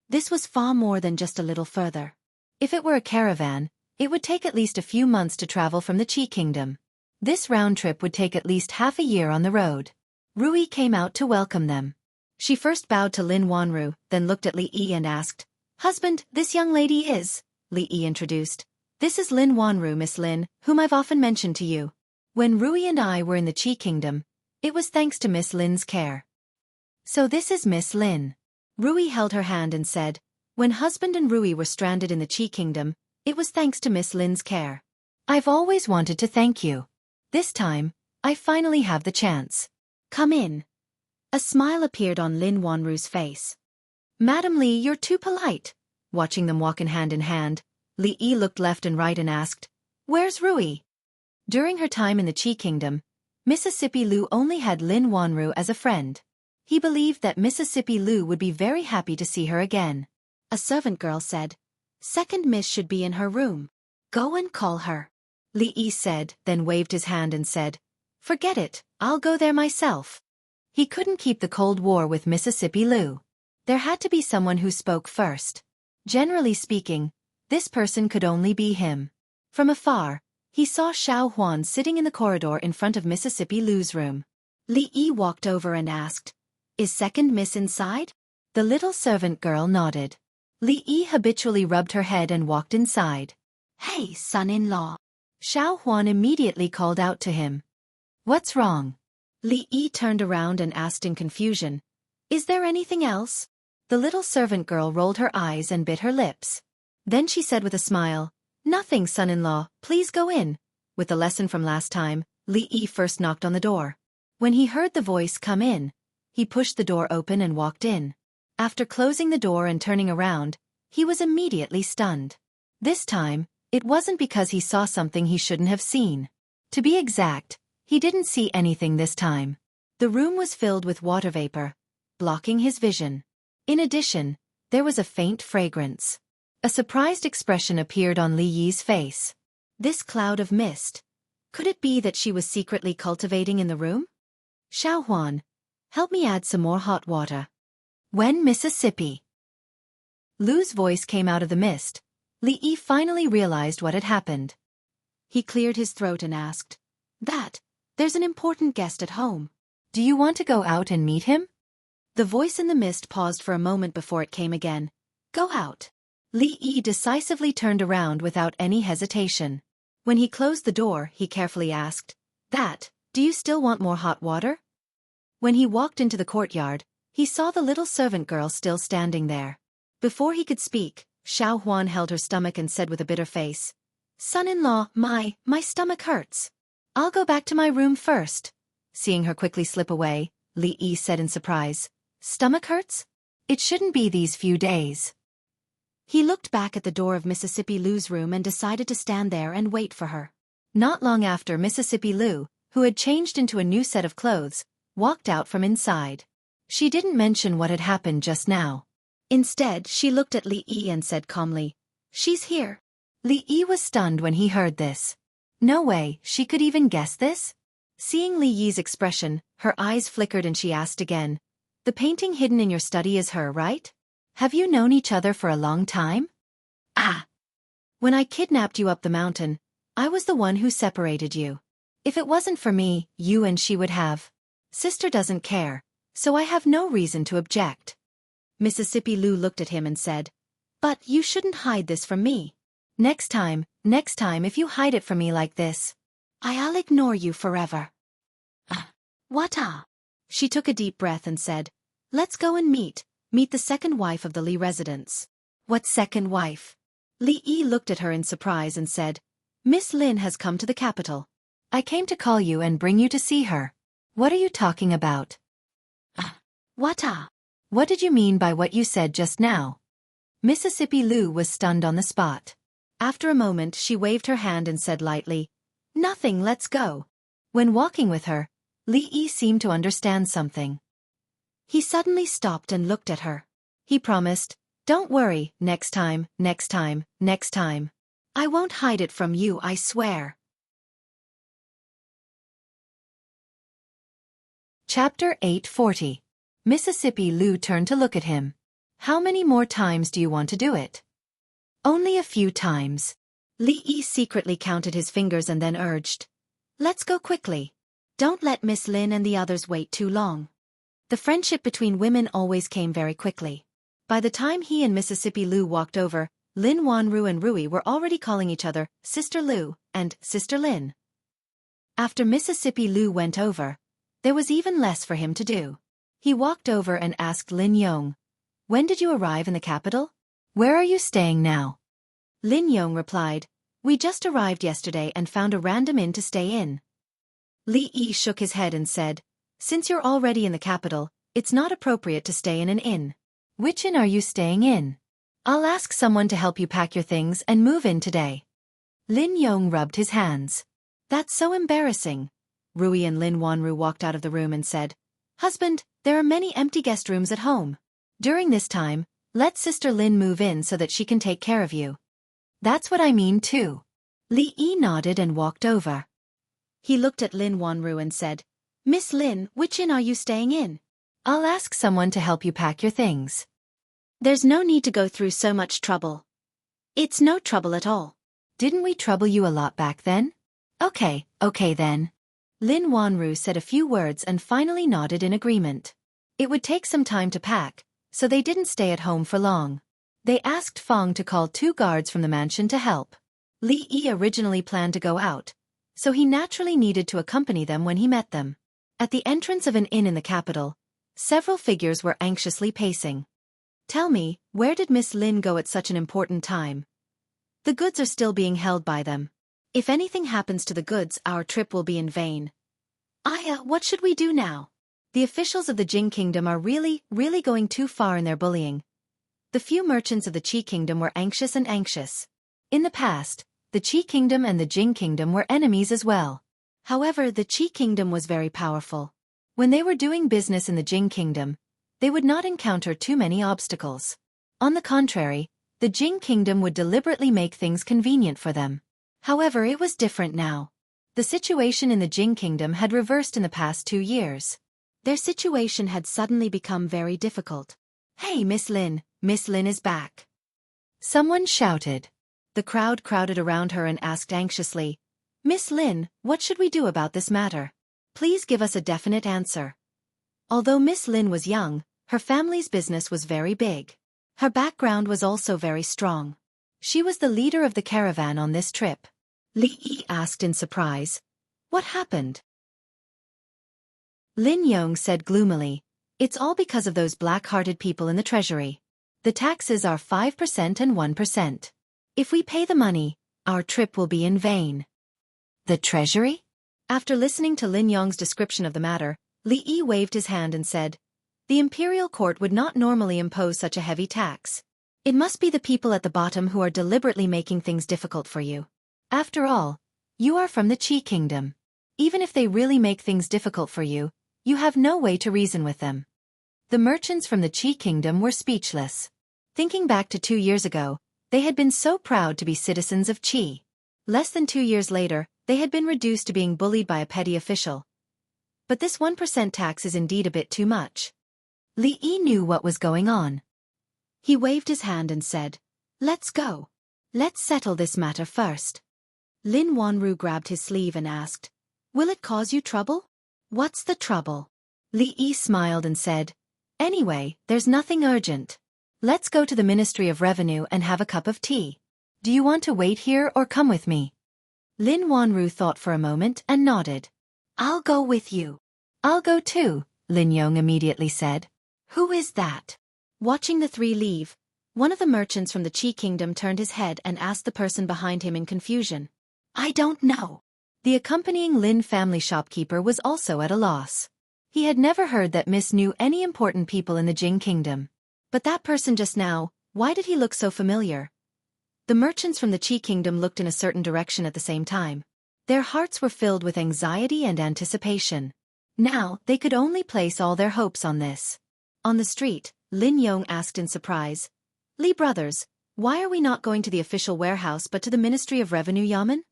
This was far more than just a little further. If it were a caravan, it would take at least a few months to travel from the Qi Kingdom. This round trip would take at least half a year on the road. Rui came out to welcome them. She first bowed to Lin Wanru, then looked at Li Yi and asked, "Husband, this young lady is?" Li Yi introduced. "This is Lin Wanru, Miss Lin, whom I've often mentioned to you. When Rui and I were in the Qi Kingdom, it was thanks to Miss Lin's care." "So this is Miss Lin." Rui held her hand and said, "When husband and Rui were stranded in the Qi Kingdom, it was thanks to Miss Lin's care. I've always wanted to thank you. This time, I finally have the chance. Come in." A smile appeared on Lin Wanru's face. "Madam Li, you're too polite." Watching them walk in hand, Li Yi looked left and right and asked, "Where's Rui?" During her time in the Qi Kingdom, Mississippi Lu only had Lin Wanru as a friend. He believed that Mississippi Lu would be very happy to see her again. A servant girl said, "Second miss should be in her room. Go and call her." Li Yi said, then waved his hand and said, "Forget it, I'll go there myself." He couldn't keep the Cold War with Mississippi Lu. There had to be someone who spoke first. Generally speaking, this person could only be him. From afar, he saw Xiaofan sitting in the corridor in front of Mississippi Lu's room. Li Yi walked over and asked, "Is second miss inside?" The little servant girl nodded. Li Yi habitually rubbed her head and walked inside. "Hey, son-in-law." Xiaofan immediately called out to him. "What's wrong?" Li Yi turned around and asked in confusion, "Is there anything else?" The little servant girl rolled her eyes and bit her lips. Then she said with a smile, "Nothing, son-in-law, please go in." With the lesson from last time, Li Yi first knocked on the door. When he heard the voice come in, he pushed the door open and walked in. After closing the door and turning around, he was immediately stunned. This time, it wasn't because he saw something he shouldn't have seen. To be exact, he didn't see anything this time. The room was filled with water vapor, blocking his vision. In addition, there was a faint fragrance. A surprised expression appeared on Li Yi's face. This cloud of mist. Could it be that she was secretly cultivating in the room? "Xiaohuan, help me add some more hot water." When Mississippi Lu's voice came out of the mist, Li Yi finally realized what had happened. He cleared his throat and asked, "There's an important guest at home. Do you want to go out and meet him?" The voice in the mist paused for a moment before it came again. "Go out." Li Yi decisively turned around without any hesitation. When he closed the door, he carefully asked, Do you still want more hot water? When he walked into the courtyard, he saw the little servant girl still standing there. Before he could speak, Xiaofan held her stomach and said with a bitter face, "Son-in-law, my stomach hurts. I'll go back to my room first." Seeing her quickly slip away, Li Yi said in surprise, "Stomach hurts? It shouldn't be these few days." He looked back at the door of Mississippi Lu's room and decided to stand there and wait for her. Not long after, Mississippi Lu, who had changed into a new set of clothes, walked out from inside. She didn't mention what had happened just now. Instead, she looked at Li Yi and said calmly, "She's here." Li Yi was stunned when he heard this. No way, she could even guess this? Seeing Li Yi's expression, her eyes flickered and she asked again, "The painting hidden in your study is her, right? Have you known each other for a long time?" "Ah. When I kidnapped you up the mountain, I was the one who separated you. If it wasn't for me, you and she would have. Sister doesn't care, so I have no reason to object." Mississippi Lu looked at him and said, "But you shouldn't hide this from me. Next time, if you hide it from me like this, I'll ignore you forever." What? She took a deep breath and said, "Let's go and meet the second wife of the Li residence." "What second wife?" Li Yi looked at her in surprise and said, "Miss Lin has come to the capital. I came to call you and bring you to see her." "What are you talking about?" What? What did you mean by what you said just now?" Mississippi Lu was stunned on the spot. After a moment she waved her hand and said lightly, "Nothing, let's go." When walking with her, Li Yi seemed to understand something. He suddenly stopped and looked at her. He promised, "Don't worry, next time. I won't hide it from you, I swear." Chapter 840. Mississippi Lu turned to look at him. "How many more times do you want to do it?" "Only a few times." Li Yi secretly counted his fingers and then urged, "Let's go quickly. Don't let Miss Lin and the others wait too long." The friendship between women always came very quickly. By the time he and Mississippi Lu walked over, Lin Wanru and Rui were already calling each other Sister Lu and Sister Lin. After Mississippi Lu went over, there was even less for him to do. He walked over and asked Lin Yong, "When did you arrive in the capital? Where are you staying now?" Lin Yong replied, "We just arrived yesterday and found a random inn to stay in." Li Yi shook his head and said, "Since you're already in the capital, it's not appropriate to stay in an inn." "Which inn are you staying in?" "I'll ask someone to help you pack your things and move in today." Lin Yong rubbed his hands. "That's so embarrassing." Rui and Lin Wanru walked out of the room and said, "Husband, there are many empty guest rooms at home. During this time, let Sister Lin move in so that she can take care of you." "That's what I mean too." Li Yi nodded and walked over. He looked at Lin Wanru and said, "Miss Lin, which inn are you staying in?" "I'll ask someone to help you pack your things." "There's no need to go through so much trouble." "It's no trouble at all." "Didn't we trouble you a lot back then?" Okay then." Lin Wanru said a few words and finally nodded in agreement. It would take some time to pack, so they didn't stay at home for long. They asked Fong to call 2 guards from the mansion to help. Li Yi originally planned to go out, so he naturally needed to accompany them when he met them. At the entrance of an inn in the capital, several figures were anxiously pacing. "Tell me, where did Miss Lin go at such an important time? The goods are still being held by them. If anything happens to the goods, our trip will be in vain." What should we do now? The officials of the Jing Kingdom are really going too far in their bullying." The few merchants of the Qi Kingdom were anxious. In the past, the Qi Kingdom and the Jing Kingdom were enemies as well. However, the Qi Kingdom was very powerful. When they were doing business in the Jing Kingdom, they would not encounter too many obstacles. On the contrary, the Jing Kingdom would deliberately make things convenient for them. However, it was different now. The situation in the Jing Kingdom had reversed in the past 2 years. Their situation had suddenly become very difficult. "Hey, Miss Lin is back!" someone shouted. The crowd crowded around her and asked anxiously, "Miss Lin, what should we do about this matter? Please give us a definite answer." Although Miss Lin was young, her family's business was very big. Her background was also very strong. She was the leader of the caravan on this trip. Li Yi asked in surprise, "What happened?" Lin Yong said gloomily. It's all because of those black-hearted people in the treasury. The taxes are 5% and 1%. If we pay the money, our trip will be in vain. The treasury? After listening to Lin Yong's description of the matter, Li Yi waved his hand and said, the imperial court would not normally impose such a heavy tax. It must be the people at the bottom who are deliberately making things difficult for you. After all, you are from the Qi kingdom. Even if they really make things difficult for you, you have no way to reason with them. The merchants from the Qi kingdom were speechless. Thinking back to 2 years ago, they had been so proud to be citizens of Qi. Less than 2 years later, they had been reduced to being bullied by a petty official. But this 1% tax is indeed a bit too much. Li Yi knew what was going on. He waved his hand and said, let's go. Let's settle this matter first. Lin Wanru grabbed his sleeve and asked, will it cause you trouble? What's the trouble? Li Yi smiled and said, anyway, there's nothing urgent. Let's go to the Ministry of Revenue and have a cup of tea. Do you want to wait here or come with me? Lin Wanru thought for a moment and nodded. I'll go with you. I'll go too, Lin Yong immediately said. Who is that? Watching the three leave, one of the merchants from the Qi kingdom turned his head and asked the person behind him in confusion. I don't know. The accompanying Lin family shopkeeper was also at a loss. He had never heard that Miss knew any important people in the Jing kingdom. But that person just now, why did he look so familiar? The merchants from the Qi kingdom looked in a certain direction at the same time. Their hearts were filled with anxiety and anticipation. Now, they could only place all their hopes on this. On the street, Lin Yong asked in surprise, Li brothers, why are we not going to the official warehouse but to the Ministry of Revenue Yamen?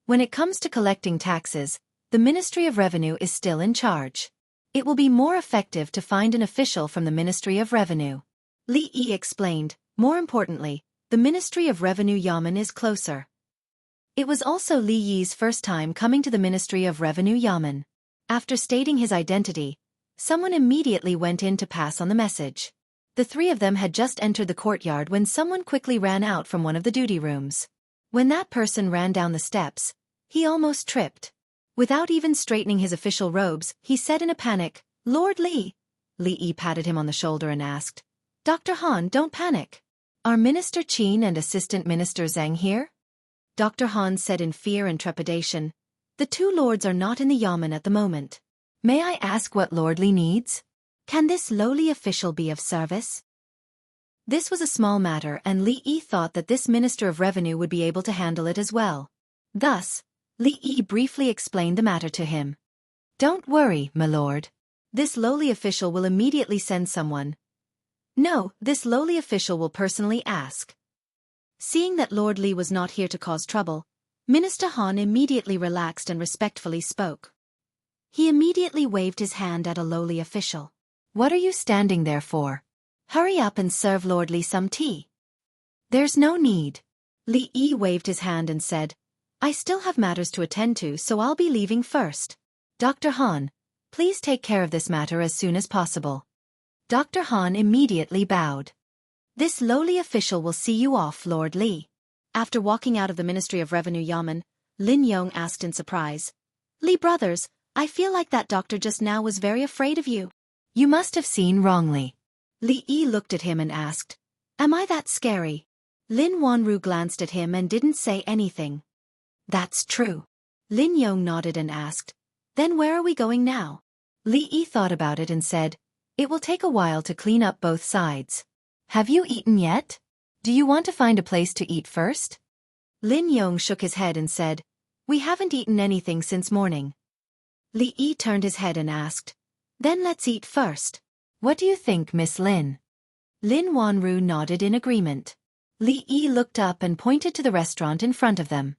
When it comes to collecting taxes, the Ministry of Revenue is still in charge. It will be more effective to find an official from the Ministry of Revenue. Li Yi explained, more importantly, the Ministry of Revenue Yamen is closer. It was also Li Yi's first time coming to the Ministry of Revenue Yamen. After stating his identity, someone immediately went in to pass on the message. The three of them had just entered the courtyard when someone quickly ran out from one of the duty rooms. When that person ran down the steps, he almost tripped. Without even straightening his official robes, he said in a panic, Lord Li. Li Yi patted him on the shoulder and asked, Dr. Han, don't panic. Are Minister Qin and Assistant Minister Zhang here? Dr. Han said in fear and trepidation, the two lords are not in the Yamen at the moment. May I ask what Lord Li needs? Can this lowly official be of service? This was a small matter and Li Yi thought that this Minister of Revenue would be able to handle it as well. Thus, Li Yi briefly explained the matter to him. Don't worry, my lord. This lowly official will immediately send someone. No, this lowly official will personally ask. Seeing that Lord Li was not here to cause trouble, Minister Han immediately relaxed and respectfully spoke. He immediately waved his hand at a lowly official. What are you standing there for? Hurry up and serve Lord Li some tea. There's no need. Li Yi waved his hand and said, I still have matters to attend to, so I'll be leaving first. Dr. Han, please take care of this matter as soon as possible. Dr. Han immediately bowed. This lowly official will see you off, Lord Li. After walking out of the Ministry of Revenue Yamen, Lin Yong asked in surprise, Li brothers, I feel like that doctor just now was very afraid of you. You must have seen wrongly. Li Yi looked at him and asked, Am I that scary? Lin Wanru glanced at him and didn't say anything. That's true. Lin Yong nodded and asked, Then where are we going now? Li Yi thought about it and said, It will take a while to clean up both sides. Have you eaten yet? Do you want to find a place to eat first? Lin Yong shook his head and said, We haven't eaten anything since morning. Li Yi turned his head and asked, Then let's eat first. What do you think, Miss Lin? Lin Wanru nodded in agreement. Li Yi looked up and pointed to the restaurant in front of them.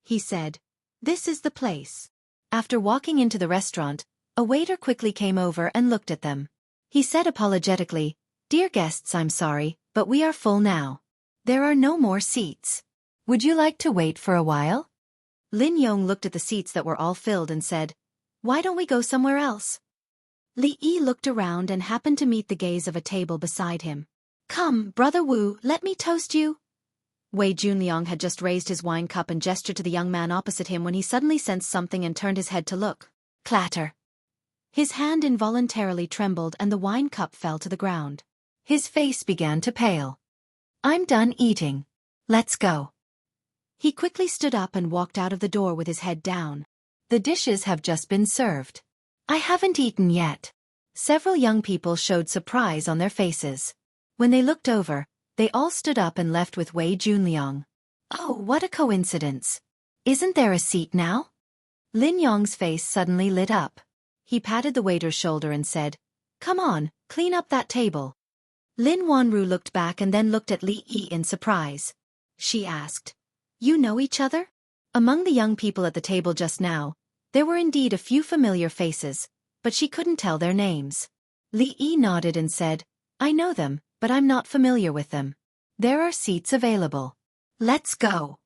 He said, This is the place. After walking into the restaurant, a waiter quickly came over and looked at them. He said apologetically, Dear guests, I'm sorry, but we are full now. There are no more seats. Would you like to wait for a while? Lin Yong looked at the seats that were all filled and said, Why don't we go somewhere else? Li Yi looked around and happened to meet the gaze of a table beside him. Come, Brother Wu, let me toast you. Wei Junliang had just raised his wine cup and gestured to the young man opposite him when he suddenly sensed something and turned his head to look. Clatter. His hand involuntarily trembled and the wine cup fell to the ground. His face began to pale. "I'm done eating. Let's go." He quickly stood up and walked out of the door with his head down. "The dishes have just been served. I haven't eaten yet." Several young people showed surprise on their faces. When they looked over, they all stood up and left with Wei Junliang. "Oh, what a coincidence. Isn't there a seat now?" Lin Yong's face suddenly lit up. He patted the waiter's shoulder and said, "Come on, clean up that table." Lin Wanru looked back and then looked at Li Yi in surprise. She asked, "You know each other?" Among the young people at the table just now, there were indeed a few familiar faces, but she couldn't tell their names. Li Yi nodded and said, "I know them, but I'm not familiar with them. There are seats available. Let's go."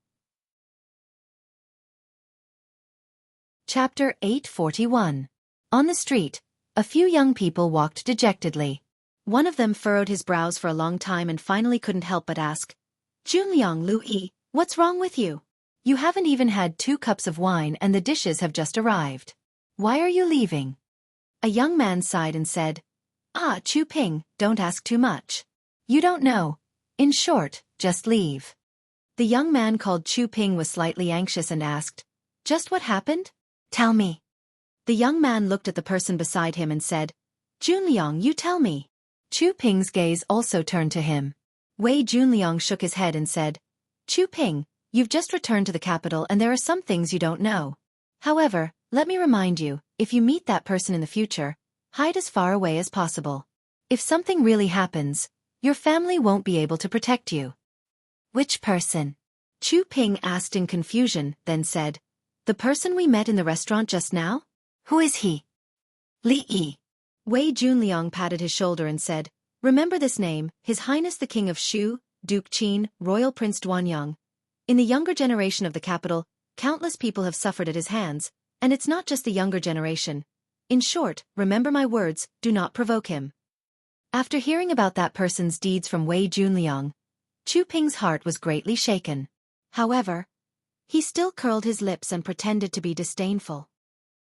Chapter 841. On the street, a few young people walked dejectedly. One of them furrowed his brows for a long time and finally couldn't help but ask, "Junliang Lu Yi, what's wrong with you? You haven't even had 2 cups of wine and the dishes have just arrived. Why are you leaving?" A young man sighed and said, "Ah, Chu Ping, don't ask too much. You don't know. In short, just leave." The young man called Chu Ping was slightly anxious and asked, "Just what happened? Tell me." The young man looked at the person beside him and said, "Junliang, you tell me." Chu Ping's gaze also turned to him. Wei Junliang shook his head and said, "Chu Ping, you've just returned to the capital and there are some things you don't know. However, let me remind you, if you meet that person in the future, hide as far away as possible. If something really happens, your family won't be able to protect you." "Which person?" Chu Ping asked in confusion, then said, "The person we met in the restaurant just now? Who is he?" "Li Yi." Wei Junliang patted his shoulder and said, "Remember this name, His Highness the King of Shu, Duke Qin, Royal Prince Duanyang. In the younger generation of the capital, countless people have suffered at his hands, and it's not just the younger generation. In short, remember my words, do not provoke him." After hearing about that person's deeds from Wei Junliang, Chu Ping's heart was greatly shaken. However, he still curled his lips and pretended to be disdainful.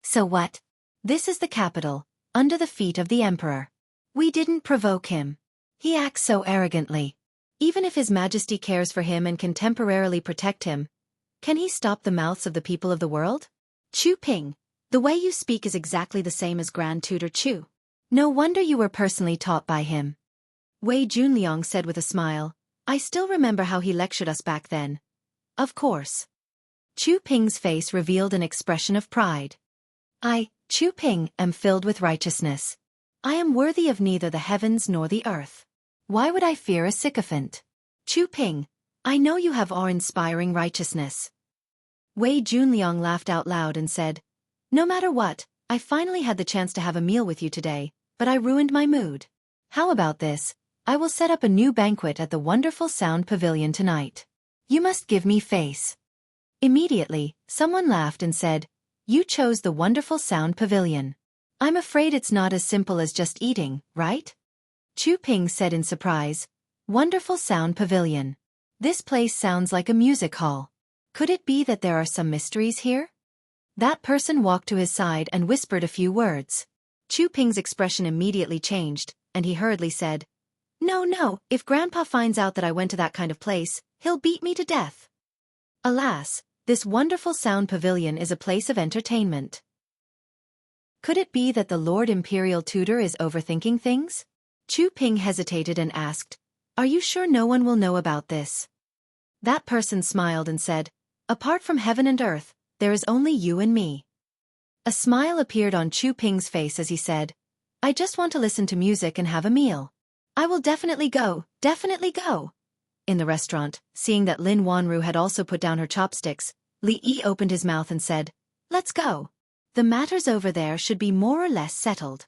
"So what? This is the capital, under the feet of the emperor. We didn't provoke him. He acts so arrogantly. Even if His Majesty cares for him and can temporarily protect him, can he stop the mouths of the people of the world? Chu Ping, the way you speak is exactly the same as Grand Tutor Chu. No wonder you were personally taught by him." Wei Junliang said with a smile, "I still remember how he lectured us back then. Of course." Chu Ping's face revealed an expression of pride. "I, Chu Ping, am filled with righteousness. I am worthy of neither the heavens nor the earth. Why would I fear a sycophant? Chu Ping, I know you have awe-inspiring righteousness." Wei Junliang laughed out loud and said, "No matter what, I finally had the chance to have a meal with you today, but I ruined my mood. How about this? I will set up a new banquet at the wonderful Sound Pavilion tonight. You must give me face." Immediately, someone laughed and said, "You chose the wonderful Sound Pavilion. I'm afraid it's not as simple as just eating, right?" Chu Ping said in surprise, "Wonderful Sound Pavilion. This place sounds like a music hall. Could it be that there are some mysteries here?" That person walked to his side and whispered a few words. Chu Ping's expression immediately changed, and he hurriedly said, No, if Grandpa finds out that I went to that kind of place, he'll beat me to death." Alas, this wonderful Sound Pavilion is a place of entertainment. Could it be that the Lord Imperial Tutor is overthinking things? Chu Ping hesitated and asked, "Are you sure no one will know about this?" That person smiled and said, "Apart from heaven and earth, there is only you and me." A smile appeared on Chu Ping's face as he said, "I just want to listen to music and have a meal. I will definitely go, definitely go." In the restaurant, seeing that Lin Wanru had also put down her chopsticks, Li Yi opened his mouth and said, "Let's go. The matters over there should be more or less settled."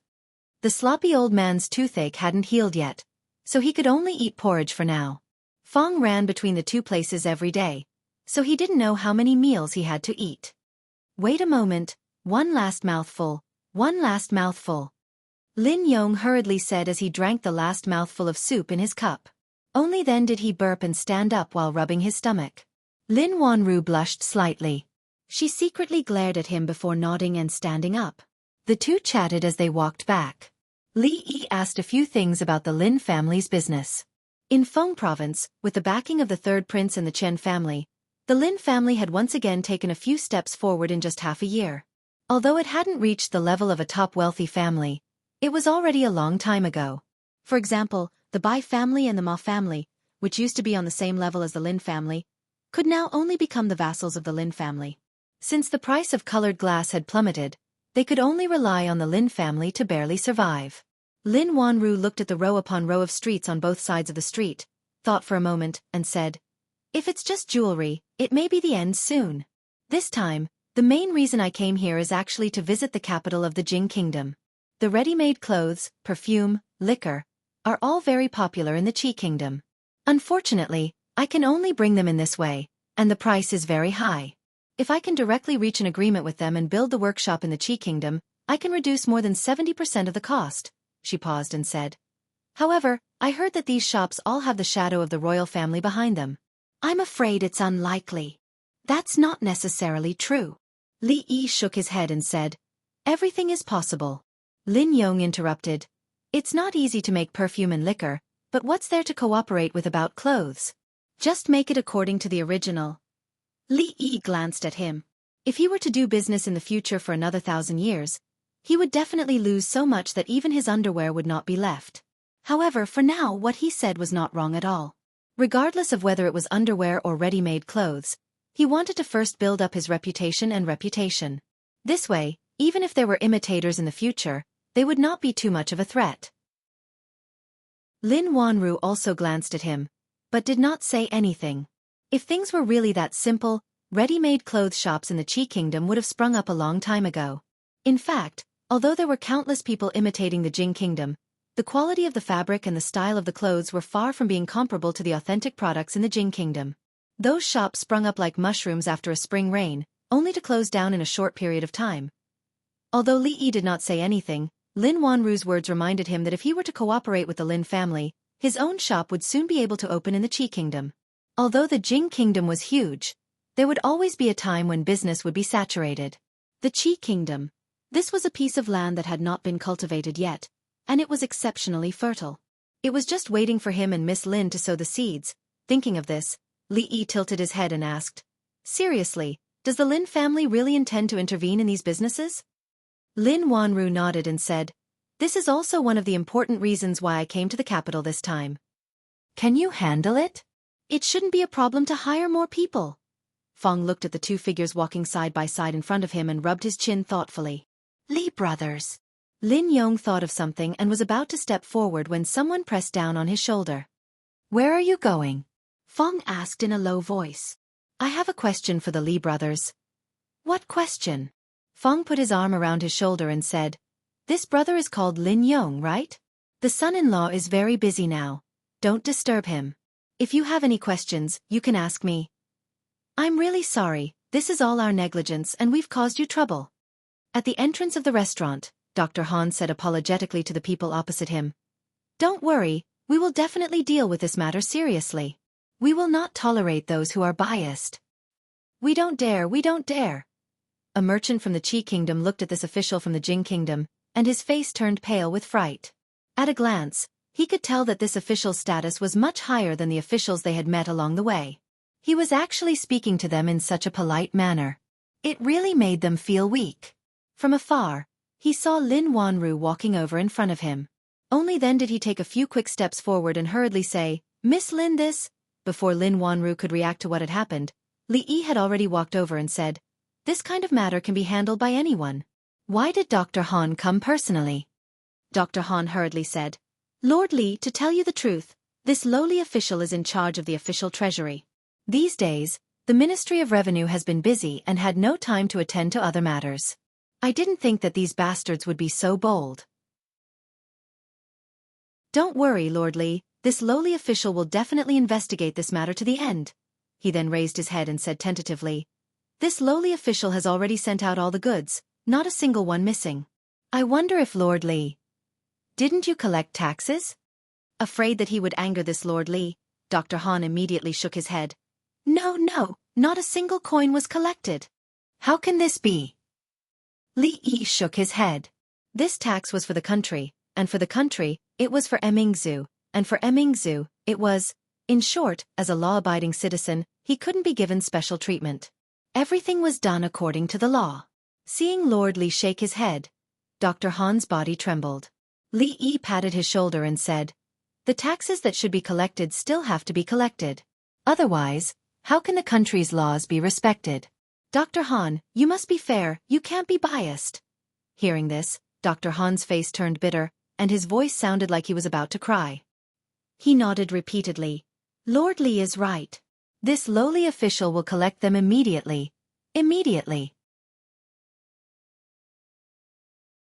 The sloppy old man's toothache hadn't healed yet, so he could only eat porridge for now. Fong ran between the two places every day, so he didn't know how many meals he had to eat. "Wait a moment, one last mouthful, one last mouthful." Lin Yong hurriedly said as he drank the last mouthful of soup in his cup. Only then did he burp and stand up while rubbing his stomach. Lin Wanru blushed slightly. She secretly glared at him before nodding and standing up. The two chatted as they walked back. Li Yi asked a few things about the Lin family's business. In Feng province, with the backing of the third prince and the Chen family, the Lin family had once again taken a few steps forward in just half a year. Although it hadn't reached the level of a top wealthy family, it was already a long time ago. For example, the Bai family and the Ma family, which used to be on the same level as the Lin family, could now only become the vassals of the Lin family. Since the price of colored glass had plummeted, they could only rely on the Lin family to barely survive. Lin Wanru looked at the row upon row of streets on both sides of the street, thought for a moment, and said, "If it's just jewelry, it may be the end soon. This time, the main reason I came here is actually to visit the capital of the Jing Kingdom. The ready-made clothes, perfume, liquor, are all very popular in the Qi Kingdom. Unfortunately, I can only bring them in this way, and the price is very high. If I can directly reach an agreement with them and build the workshop in the Qi Kingdom, I can reduce more than 70% of the cost." She paused and said, "However, I heard that these shops all have the shadow of the royal family behind them. I'm afraid it's unlikely." "That's not necessarily true." Li Yi shook his head and said, "Everything is possible." Lin Yong interrupted, "It's not easy to make perfume and liquor, but what's there to cooperate with about clothes? Just make it according to the original." Li Yi glanced at him. If he were to do business in the future for another 1,000 years, he would definitely lose so much that even his underwear would not be left. However, for now what he said was not wrong at all. Regardless of whether it was underwear or ready-made clothes, he wanted to first build up his reputation and reputation. This way, even if there were imitators in the future, they would not be too much of a threat. Lin Wanru also glanced at him, but did not say anything. If things were really that simple, ready-made clothes shops in the Qi Kingdom would have sprung up a long time ago. In fact, although there were countless people imitating the Jing Kingdom, the quality of the fabric and the style of the clothes were far from being comparable to the authentic products in the Jing Kingdom. Those shops sprung up like mushrooms after a spring rain, only to close down in a short period of time. Although Li Yi did not say anything, Lin Wanru's words reminded him that if he were to cooperate with the Lin family, his own shop would soon be able to open in the Qi Kingdom. Although the Jing Kingdom was huge, there would always be a time when business would be saturated. The Qi Kingdom. This was a piece of land that had not been cultivated yet, and it was exceptionally fertile. It was just waiting for him and Miss Lin to sow the seeds. Thinking of this, Li Yi tilted his head and asked, "Seriously, does the Lin family really intend to intervene in these businesses?" Lin Wanru nodded and said, "This is also one of the important reasons why I came to the capital this time." "Can you handle it?" "It shouldn't be a problem to hire more people." Feng looked at the two figures walking side by side in front of him and rubbed his chin thoughtfully. "Li brothers." Lin Yong thought of something and was about to step forward when someone pressed down on his shoulder. "Where are you going?" Feng asked in a low voice. "I have a question for the Li brothers." "What question?" Feng put his arm around his shoulder and said, "This brother is called Lin Yong, right? The son-in-law is very busy now. Don't disturb him. If you have any questions, you can ask me." "I'm really sorry, this is all our negligence and we've caused you trouble." At the entrance of the restaurant, Dr. Han said apologetically to the people opposite him, "Don't worry, we will definitely deal with this matter seriously. We will not tolerate those who are biased." We don't dare." A merchant from the Qi Kingdom looked at this official from the Jing Kingdom, and his face turned pale with fright. At a glance, he could tell that this official's status was much higher than the officials they had met along the way. He was actually speaking to them in such a polite manner. It really made them feel weak. From afar, he saw Lin Wanru walking over in front of him. Only then did he take a few quick steps forward and hurriedly say, "Miss Lin this?" Before Lin Wanru could react to what had happened, Li Yi had already walked over and said, "This kind of matter can be handled by anyone. Why did Dr. Han come personally?" Dr. Han hurriedly said, "Lord Li, to tell you the truth, this lowly official is in charge of the official treasury. These days, the Ministry of Revenue has been busy and had no time to attend to other matters. I didn't think that these bastards would be so bold." "Don't worry, Lord Li, this lowly official will definitely investigate this matter to the end." He then raised his head and said tentatively, "This lowly official has already sent out all the goods, not a single one missing. I wonder if Lord Li... Didn't you collect taxes?" Afraid that he would anger this Lord Li, Dr. Han immediately shook his head. No, not a single coin was collected." "How can this be?" Li Yi shook his head. This tax was for the country, and for the country, it was for Emingzu, and for Emingzu, it was, in short, as a law-abiding citizen, he couldn't be given special treatment. Everything was done according to the law. Seeing Lord Li shake his head, Dr. Han's body trembled. Li Yi patted his shoulder and said, "The taxes that should be collected still have to be collected. Otherwise, how can the country's laws be respected? Dr. Han, you must be fair, you can't be biased." Hearing this, Dr. Han's face turned bitter, and his voice sounded like he was about to cry. He nodded repeatedly. "Lord Li is right. This lowly official will collect them immediately. Immediately."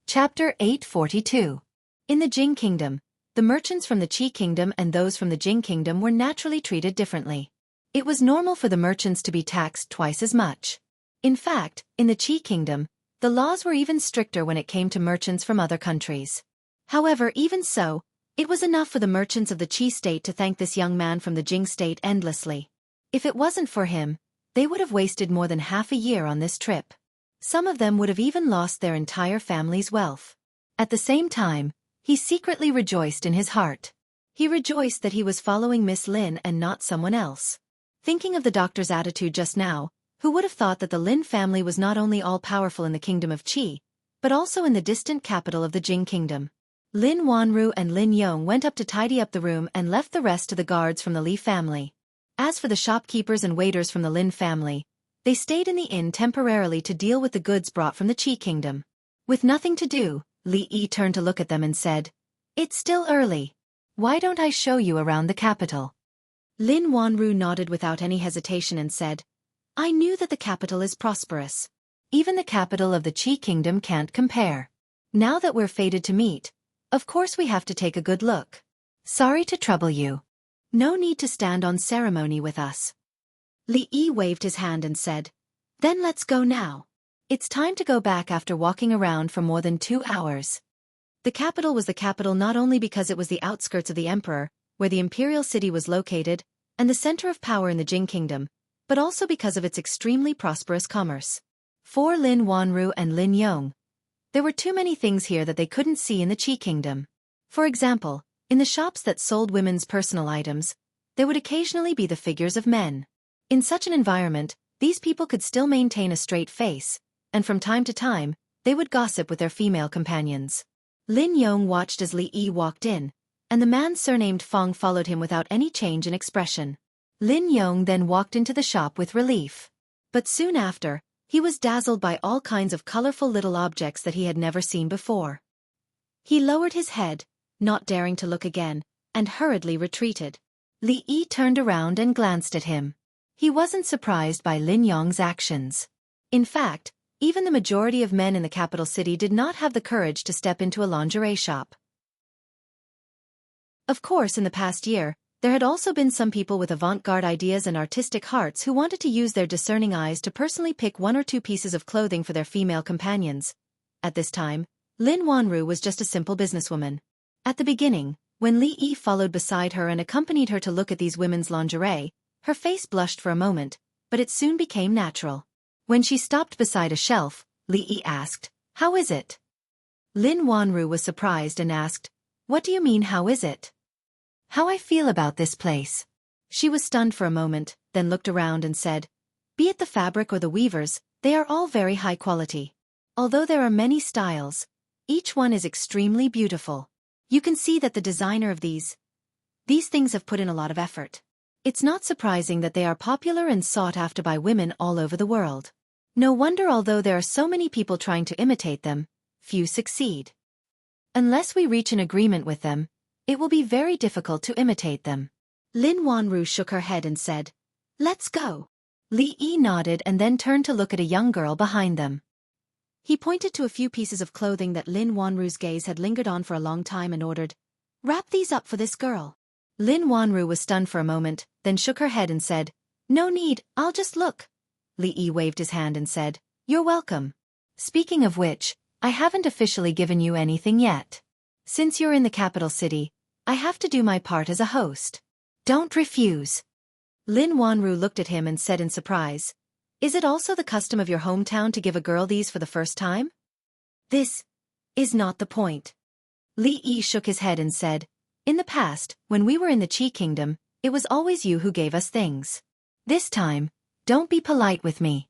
Chapter 842. In the Jing Kingdom, the merchants from the Qi Kingdom and those from the Jing Kingdom were naturally treated differently. It was normal for the merchants to be taxed twice as much. In fact, in the Qi Kingdom, the laws were even stricter when it came to merchants from other countries. However, even so, it was enough for the merchants of the Qi state to thank this young man from the Jing state endlessly. If it wasn't for him, they would have wasted more than half a year on this trip. Some of them would have even lost their entire family's wealth. At the same time, he secretly rejoiced in his heart. He rejoiced that he was following Miss Lin and not someone else. Thinking of the doctor's attitude just now, who would have thought that the Lin family was not only all-powerful in the kingdom of Qi, but also in the distant capital of the Jing Kingdom. Lin Wanru and Lin Yong went up to tidy up the room and left the rest to the guards from the Li family. As for the shopkeepers and waiters from the Lin family, they stayed in the inn temporarily to deal with the goods brought from the Qi Kingdom. With nothing to do, Li Yi turned to look at them and said, "It's still early. Why don't I show you around the capital?" Lin Wanru nodded without any hesitation and said, "I knew that the capital is prosperous. Even the capital of the Qi Kingdom can't compare. Now that we're fated to meet, of course we have to take a good look. Sorry to trouble you. No need to stand on ceremony with us." Li Yi waved his hand and said, "Then let's go now. It's time to go back after walking around for more than 2 hours." The capital was the capital not only because it was the outskirts of the emperor, where the imperial city was located, and the center of power in the Jing Kingdom, but also because of its extremely prosperous commerce. For Lin Wanru and Lin Yong, there were too many things here that they couldn't see in the Qi Kingdom. For example, in the shops that sold women's personal items, there would occasionally be the figures of men. In such an environment, these people could still maintain a straight face, and from time to time, they would gossip with their female companions. Lin Yong watched as Li Yi walked in, and the man surnamed Feng followed him without any change in expression. Lin Yong then walked into the shop with relief. But soon after, he was dazzled by all kinds of colorful little objects that he had never seen before. He lowered his head, not daring to look again, and hurriedly retreated. Li Yi turned around and glanced at him. He wasn't surprised by Lin Yong's actions. In fact, even the majority of men in the capital city did not have the courage to step into a lingerie shop. Of course, in the past year, there had also been some people with avant-garde ideas and artistic hearts who wanted to use their discerning eyes to personally pick 1 or 2 pieces of clothing for their female companions. At this time, Lin Wanru was just a simple businesswoman. At the beginning, when Li Yi followed beside her and accompanied her to look at these women's lingerie, her face blushed for a moment, but it soon became natural. When she stopped beside a shelf, Li Yi asked, "How is it?" Lin Wanru was surprised and asked, "What do you mean, how is it?" "How I feel about this place." She was stunned for a moment, then looked around and said, "Be it the fabric or the weavers, they are all very high quality. Although there are many styles, each one is extremely beautiful. You can see that the designer of these things have put in a lot of effort. It's not surprising that they are popular and sought after by women all over the world. No wonder although there are so many people trying to imitate them, few succeed. Unless we reach an agreement with them, it will be very difficult to imitate them." Lin Wanru shook her head and said, "Let's go." Li Yi nodded and then turned to look at a young girl behind them. He pointed to a few pieces of clothing that Lin Wanru's gaze had lingered on for a long time and ordered, "Wrap these up for this girl." Lin Wanru was stunned for a moment, then shook her head and said, "No need, I'll just look." Li Yi waved his hand and said, "You're welcome. Speaking of which, I haven't officially given you anything yet. Since you're in the capital city, I have to do my part as a host. Don't refuse." Lin Wanru looked at him and said in surprise, "Is it also the custom of your hometown to give a girl these for the first time?" "This is not the point. Li Yi shook his head and said, in the past, when we were in the Qi Kingdom, it was always you who gave us things. This time, don't be polite with me.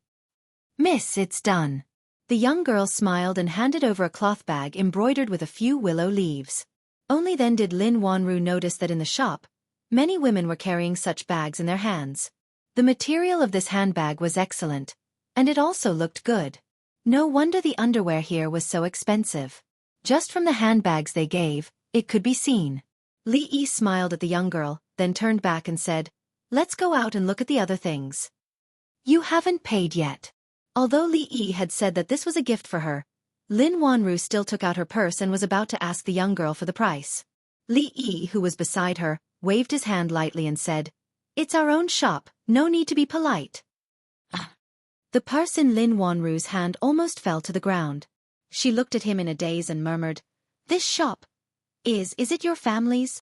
Miss, it's done. The young girl smiled and handed over a cloth bag embroidered with a few willow leaves. Only then did Lin Wanru notice that in the shop, many women were carrying such bags in their hands. The material of this handbag was excellent, and it also looked good. No wonder the underwear here was so expensive. Just from the handbags they gave, it could be seen. Li Yi smiled at the young girl, then turned back and said, let's go out and look at the other things. You haven't paid yet. Although Li Yi had said that this was a gift for her, Lin Wanru still took out her purse and was about to ask the young girl for the price. Li Yi, who was beside her, waved his hand lightly and said, it's our own shop, no need to be polite. The purse in Lin Wanru's hand almost fell to the ground. She looked at him in a daze and murmured, this shop. Is it your family's?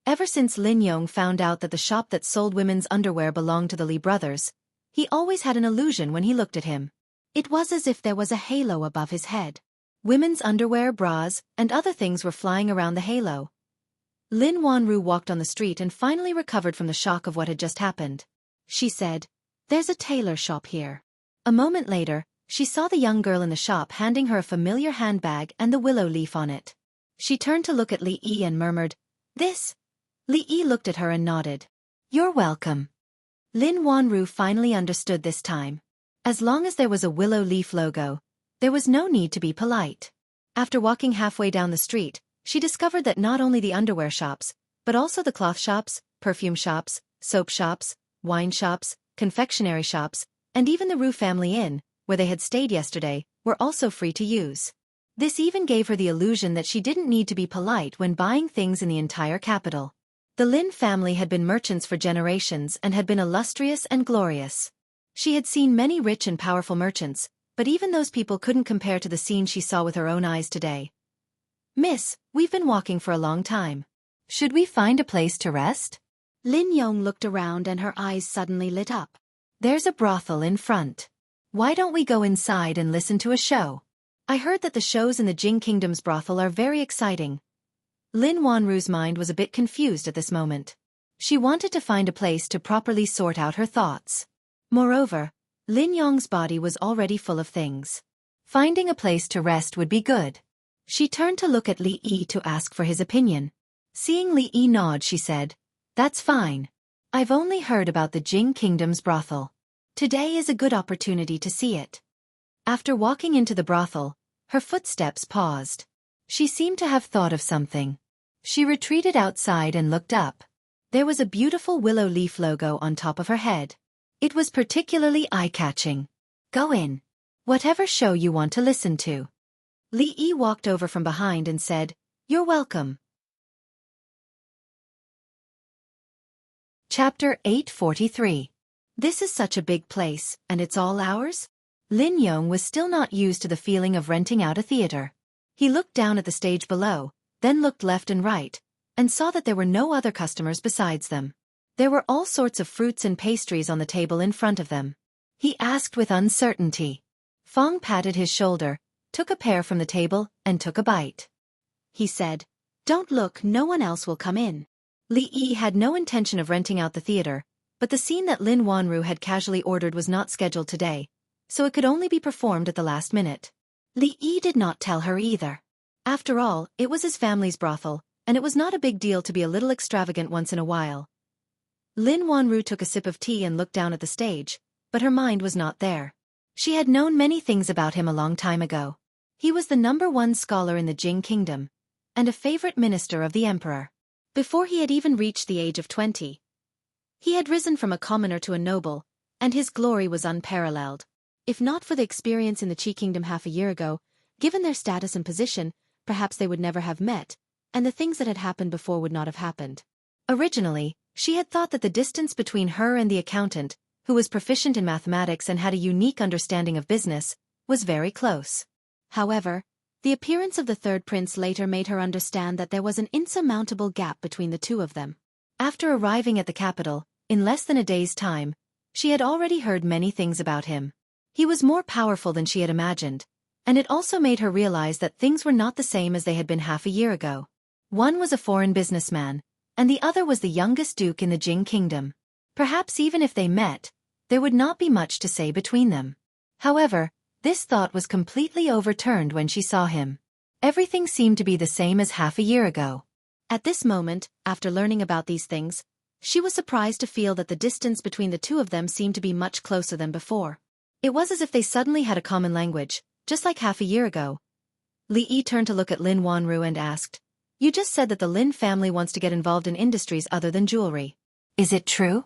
Ever since Lin Yong found out that the shop that sold women's underwear belonged to the Li brothers, he always had an illusion when he looked at him. It was as if there was a halo above his head. Women's underwear, bras, and other things were flying around the halo. Lin Wanru walked on the street and finally recovered from the shock of what had just happened. She said, there's a tailor shop here. A moment later, she saw the young girl in the shop handing her a familiar handbag and the willow leaf on it. She turned to look at Li Yi and murmured, this? Li Yi looked at her and nodded. You're welcome. Lin Wanru finally understood this time. As long as there was a willow leaf logo, there was no need to be polite. After walking halfway down the street, she discovered that not only the underwear shops, but also the cloth shops, perfume shops, soap shops, wine shops, confectionery shops, and even the Ru family inn, where they had stayed yesterday, were also free to use. This even gave her the illusion that she didn't need to be polite when buying things in the entire capital. The Lin family had been merchants for generations and had been illustrious and glorious. She had seen many rich and powerful merchants, but even those people couldn't compare to the scene she saw with her own eyes today. Miss, we've been walking for a long time. Should we find a place to rest? Lin Yong looked around and her eyes suddenly lit up. There's a brothel in front. Why don't we go inside and listen to a show? I heard that the shows in the Jing Kingdom's brothel are very exciting. Lin Wanru's mind was a bit confused at this moment. She wanted to find a place to properly sort out her thoughts. Moreover, Lin Yong's body was already full of things. Finding a place to rest would be good. She turned to look at Li Yi to ask for his opinion. Seeing Li Yi nod, she said, that's fine. I've only heard about the Jing Kingdom's brothel. Today is a good opportunity to see it. After walking into the brothel, her footsteps paused. She seemed to have thought of something. She retreated outside and looked up. There was a beautiful willow leaf logo on top of her head. It was particularly eye-catching. Go in. Whatever show you want to listen to. Li Yi walked over from behind and said, you're welcome. Chapter 843. This is such a big place, and it's all ours? Lin Yong was still not used to the feeling of renting out a theater. He looked down at the stage below, then looked left and right, and saw that there were no other customers besides them. There were all sorts of fruits and pastries on the table in front of them. He asked with uncertainty. Fong patted his shoulder, took a pear from the table, and took a bite. He said, don't look, no one else will come in. Li Yi had no intention of renting out the theater, but the scene that Lin Wanru had casually ordered was not scheduled today, so it could only be performed at the last minute. Li Yi did not tell her either. After all, it was his family's brothel, and it was not a big deal to be a little extravagant once in a while. Lin Wanru took a sip of tea and looked down at the stage, but her mind was not there. She had known many things about him a long time ago. He was the #1 scholar in the Jing Kingdom, and a favorite minister of the emperor. Before he had even reached the age of 20, he had risen from a commoner to a noble, and his glory was unparalleled. If not for the experience in the Qi Kingdom half a year ago, given their status and position, perhaps they would never have met, and the things that had happened before would not have happened. Originally, she had thought that the distance between her and the accountant, who was proficient in mathematics and had a unique understanding of business, was very close. However, the appearance of the third prince later made her understand that there was an insurmountable gap between the two of them. After arriving at the capital, in less than a day's time, she had already heard many things about him. He was more powerful than she had imagined, And it also made her realize that things were not the same as they had been half a year ago. One was a foreign businessman, and the other was the youngest duke in the Jing kingdom. Perhaps even if they met, there would not be much to say between them. However, this thought was completely overturned when she saw him. Everything seemed to be the same as half a year ago. At this moment, after learning about these things, she was surprised to feel that the distance between the two of them seemed to be much closer than before. It was as if they suddenly had a common language, just like half a year ago. Li Yi turned to look at Lin Wanru and asked, "You just said that the Lin family wants to get involved in industries other than jewelry. Is it true?"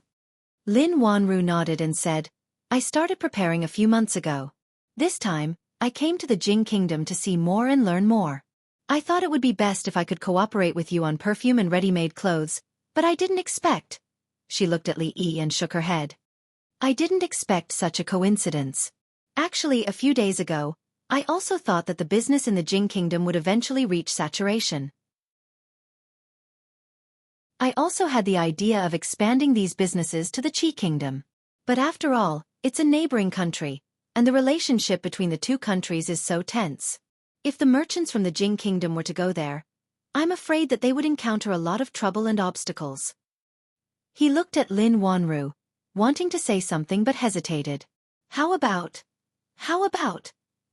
Lin Wanru nodded and said, "I started preparing a few months ago. This time, I came to the Jing kingdom to see more and learn more. I thought it would be best if I could cooperate with you on perfume and ready-made clothes, but I didn't expect." She looked at Li Yi and shook her head. "I didn't expect such a coincidence. Actually, a few days ago, I also thought that the business in the Jing kingdom would eventually reach saturation. I also had the idea of expanding these businesses to the Qi kingdom. But after all, it's a neighboring country, and the relationship between the two countries is so tense. If the merchants from the Jing kingdom were to go there, I'm afraid that they would encounter a lot of trouble and obstacles." He looked at Lin Wanru, wanting to say something but hesitated. How about?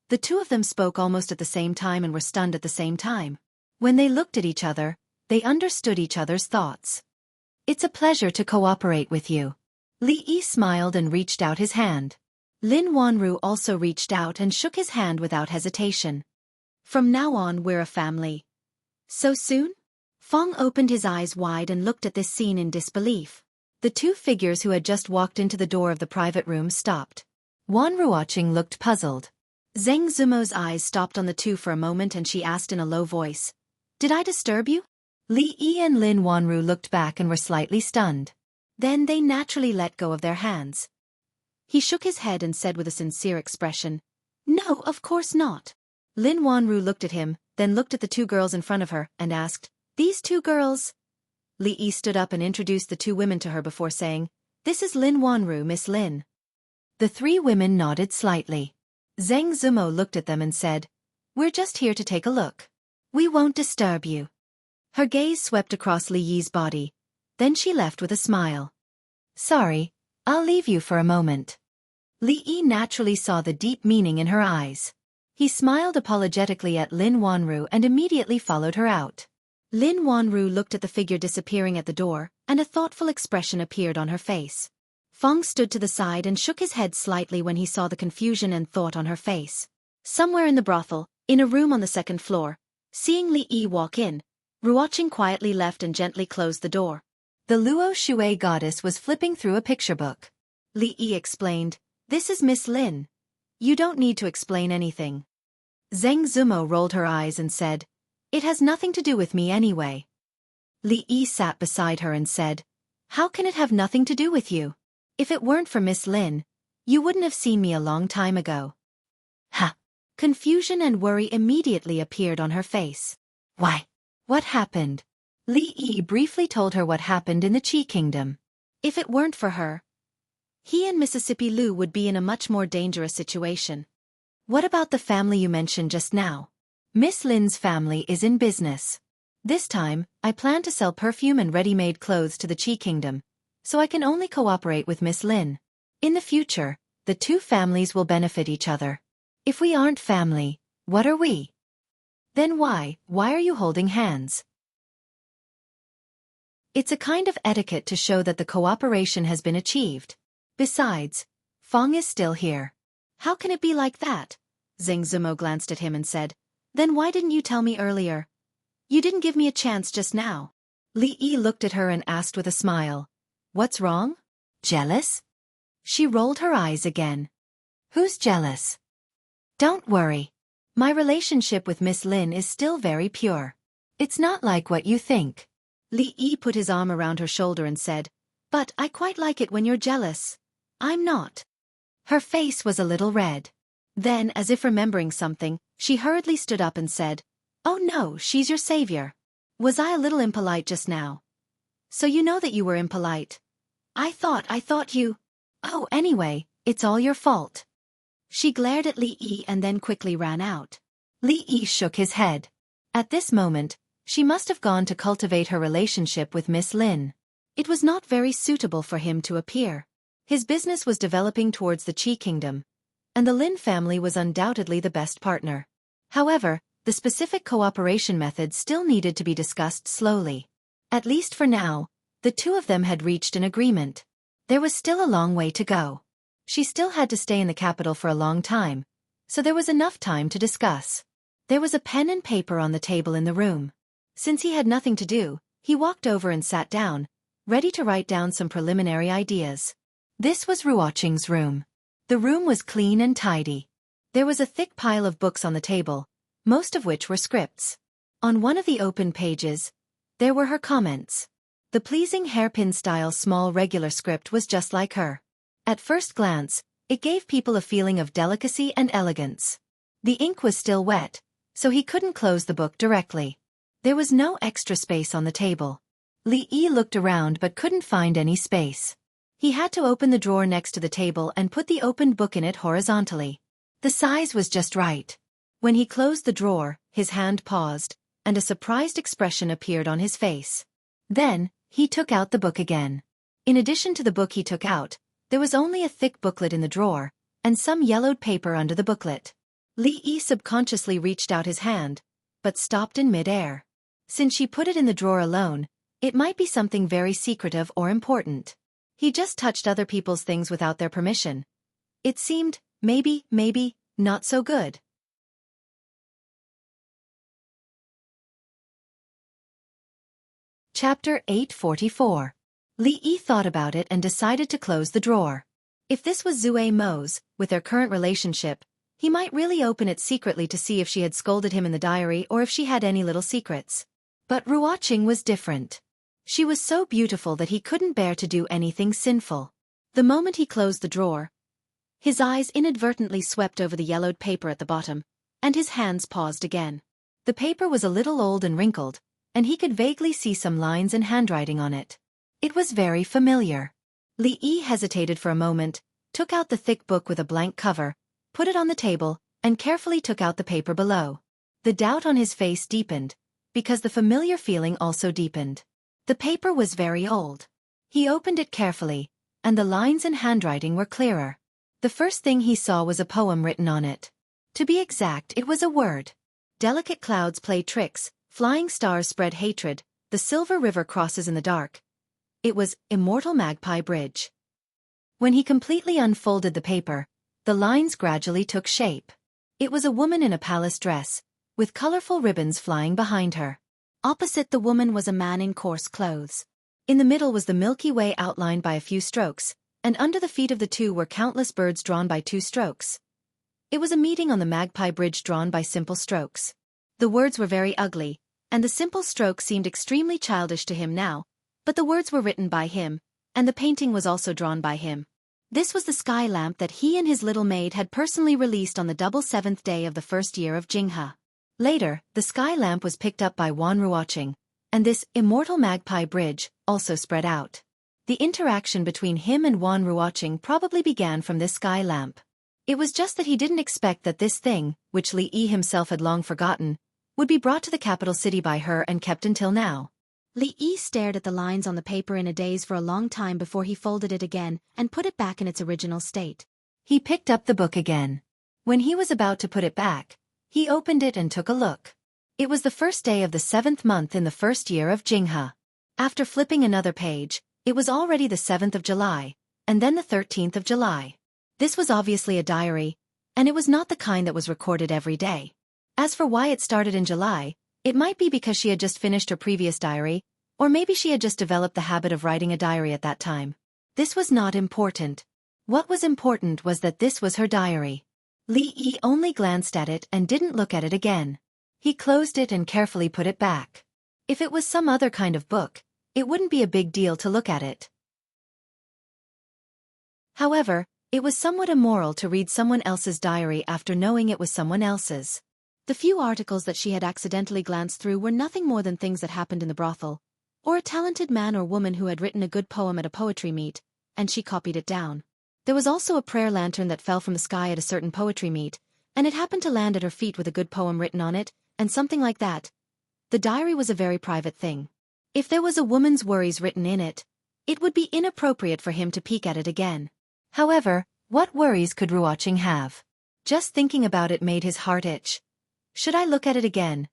The two of them spoke almost at the same time and were stunned at the same time. When they looked at each other, they understood each other's thoughts. "It's a pleasure to cooperate with you." Li Yi smiled and reached out his hand. Lin Wanru also reached out and shook his hand without hesitation. "From now on we're a family." "So soon?" Fong opened his eyes wide and looked at this scene in disbelief. The two figures who had just walked into the door of the private room stopped. Wanru watching looked puzzled. Zheng Zumo's eyes stopped on the two for a moment and she asked in a low voice, "Did I disturb you?" Li Yi and Lin Wanru looked back and were slightly stunned. Then they naturally let go of their hands. He shook his head and said with a sincere expression, "No, of course not." Lin Wanru looked at him, then looked at the two girls in front of her, and asked, "These two girls?" Li Yi stood up and introduced the two women to her before saying, "This is Lin Wanru, Miss Lin." The three women nodded slightly. Zheng Zumo looked at them and said, "We're just here to take a look. We won't disturb you." Her gaze swept across Li Yi's body. Then she left with a smile. "Sorry, I'll leave you for a moment." Li Yi naturally saw the deep meaning in her eyes. He smiled apologetically at Lin Wanru and immediately followed her out. Lin Wanru looked at the figure disappearing at the door, and a thoughtful expression appeared on her face. Fong stood to the side and shook his head slightly when he saw the confusion and thought on her face. Somewhere in the brothel, in a room on the second floor, seeing Li Yi walk in, Ruoqing quietly left and gently closed the door. The Luo Shui goddess was flipping through a picture book. Li Yi explained, "This is Miss Lin. You don't need to explain anything." Zheng Zumo rolled her eyes and said, "It has nothing to do with me anyway." Li Yi sat beside her and said, "How can it have nothing to do with you? If it weren't for Miss Lin, you wouldn't have seen me a long time ago." Ha! Confusion and worry immediately appeared on her face. "Why? What happened?" Li Yi briefly told her what happened in the Qi kingdom. If it weren't for her, he and Mississippi Lu would be in a much more dangerous situation. "What about the family you mentioned just now?" "Miss Lin's family is in business. This time, I plan to sell perfume and ready-made clothes to the Qi kingdom, so I can only cooperate with Miss Lin. In the future, the two families will benefit each other. If we aren't family, what are we? Then why are you holding hands?" It's a kind of etiquette to show that the cooperation has been achieved. Besides, Fong is still here. "How can it be like that?" Zheng Zumo glanced at him and said, "Then why didn't you tell me earlier? You didn't give me a chance just now." Li Yi looked at her and asked with a smile, "What's wrong? Jealous?" She rolled her eyes again. "Who's jealous?" "Don't worry. My relationship with Miss Lin is still very pure. It's not like what you think." Li Yi put his arm around her shoulder and said, "But I quite like it when you're jealous. I'm not." Her face was a little red. Then, as if remembering something, she hurriedly stood up and said, "Oh no, she's your savior. Was I a little impolite just now?" "So you know that you were impolite." I thought you... Oh, anyway, it's all your fault." She glared at Li Yi and then quickly ran out. Li Yi shook his head. At this moment, she must have gone to cultivate her relationship with Miss Lin. It was not very suitable for him to appear. His business was developing towards the Qi kingdom, and the Lin family was undoubtedly the best partner. However, the specific cooperation methods still needed to be discussed slowly. At least for now, the two of them had reached an agreement. There was still a long way to go. She still had to stay in the capital for a long time, so there was enough time to discuss. There was a pen and paper on the table in the room. Since he had nothing to do, he walked over and sat down, ready to write down some preliminary ideas. This was Ruoqing's room. The room was clean and tidy. There was a thick pile of books on the table, most of which were scripts. On one of the open pages, there were her comments. The pleasing hairpin-style small regular script was just like her. At first glance, it gave people a feeling of delicacy and elegance. The ink was still wet, so he couldn't close the book directly. There was no extra space on the table. Li Yi looked around but couldn't find any space. He had to open the drawer next to the table and put the opened book in it horizontally. The size was just right. When he closed the drawer, his hand paused, and a surprised expression appeared on his face. Then, he took out the book again. In addition to the book he took out, there was only a thick booklet in the drawer, and some yellowed paper under the booklet. Li Yi subconsciously reached out his hand, but stopped in mid-air. Since she put it in the drawer alone, it might be something very secretive or important. He just touched other people's things without their permission. It seemed, maybe, not so good. Chapter 844. Li Yi thought about it and decided to close the drawer. If this was Zue Mo's, with their current relationship, he might really open it secretly to see if she had scolded him in the diary or if she had any little secrets. But Ruoqing was different. She was so beautiful that he couldn't bear to do anything sinful. The moment he closed the drawer, his eyes inadvertently swept over the yellowed paper at the bottom, and his hands paused again. The paper was a little old and wrinkled, and he could vaguely see some lines and handwriting on it. It was very familiar. Li Yi hesitated for a moment, took out the thick book with a blank cover, put it on the table, and carefully took out the paper below. The doubt on his face deepened, because the familiar feeling also deepened. The paper was very old. He opened it carefully, and the lines and handwriting were clearer. The first thing he saw was a poem written on it. To be exact, it was a word. Delicate clouds play tricks, flying stars spread hatred, the silver river crosses in the dark. It was Immortal Magpie Bridge. When he completely unfolded the paper, the lines gradually took shape. It was a woman in a palace dress, with colorful ribbons flying behind her. Opposite the woman was a man in coarse clothes. In the middle was the Milky Way outlined by a few strokes, and under the feet of the two were countless birds drawn by 2 strokes. It was a meeting on the Magpie Bridge drawn by simple strokes. The words were very ugly, and the simple strokes seemed extremely childish to him now, but the words were written by him, and the painting was also drawn by him. This was the sky lamp that he and his little maid had personally released on the 7th day of the first year of Jinghe. Later, the sky lamp was picked up by Wan Ruoqing, and this Immortal Magpie Bridge also spread out. The interaction between him and Wan Ruoqing probably began from this sky lamp. It was just that he didn't expect that this thing, which Li Yi himself had long forgotten, would be brought to the capital city by her and kept until now. Li Yi stared at the lines on the paper in a daze for a long time before he folded it again and put it back in its original state. He picked up the book again. When he was about to put it back, he opened it and took a look. It was the first day of the 7th month in the first year of Jinghe. After flipping another page, it was already the 7th of July, and then the 13th of July. This was obviously a diary, and it was not the kind that was recorded every day. As for why it started in July, it might be because she had just finished her previous diary, or maybe she had just developed the habit of writing a diary at that time. This was not important. What was important was that this was her diary. Li Yi only glanced at it and didn't look at it again. He closed it and carefully put it back. If it was some other kind of book, it wouldn't be a big deal to look at it. However, it was somewhat immoral to read someone else's diary after knowing it was someone else's. The few articles that she had accidentally glanced through were nothing more than things that happened in the brothel, or a talented man or woman who had written a good poem at a poetry meet, and she copied it down. There was also a prayer lantern that fell from the sky at a certain poetry meet, and it happened to land at her feet with a good poem written on it, and something like that. The diary was a very private thing. If there was a woman's worries written in it, it would be inappropriate for him to peek at it again. However, what worries could Ruoqing have? Just thinking about it made his heart itch. Should I look at it again?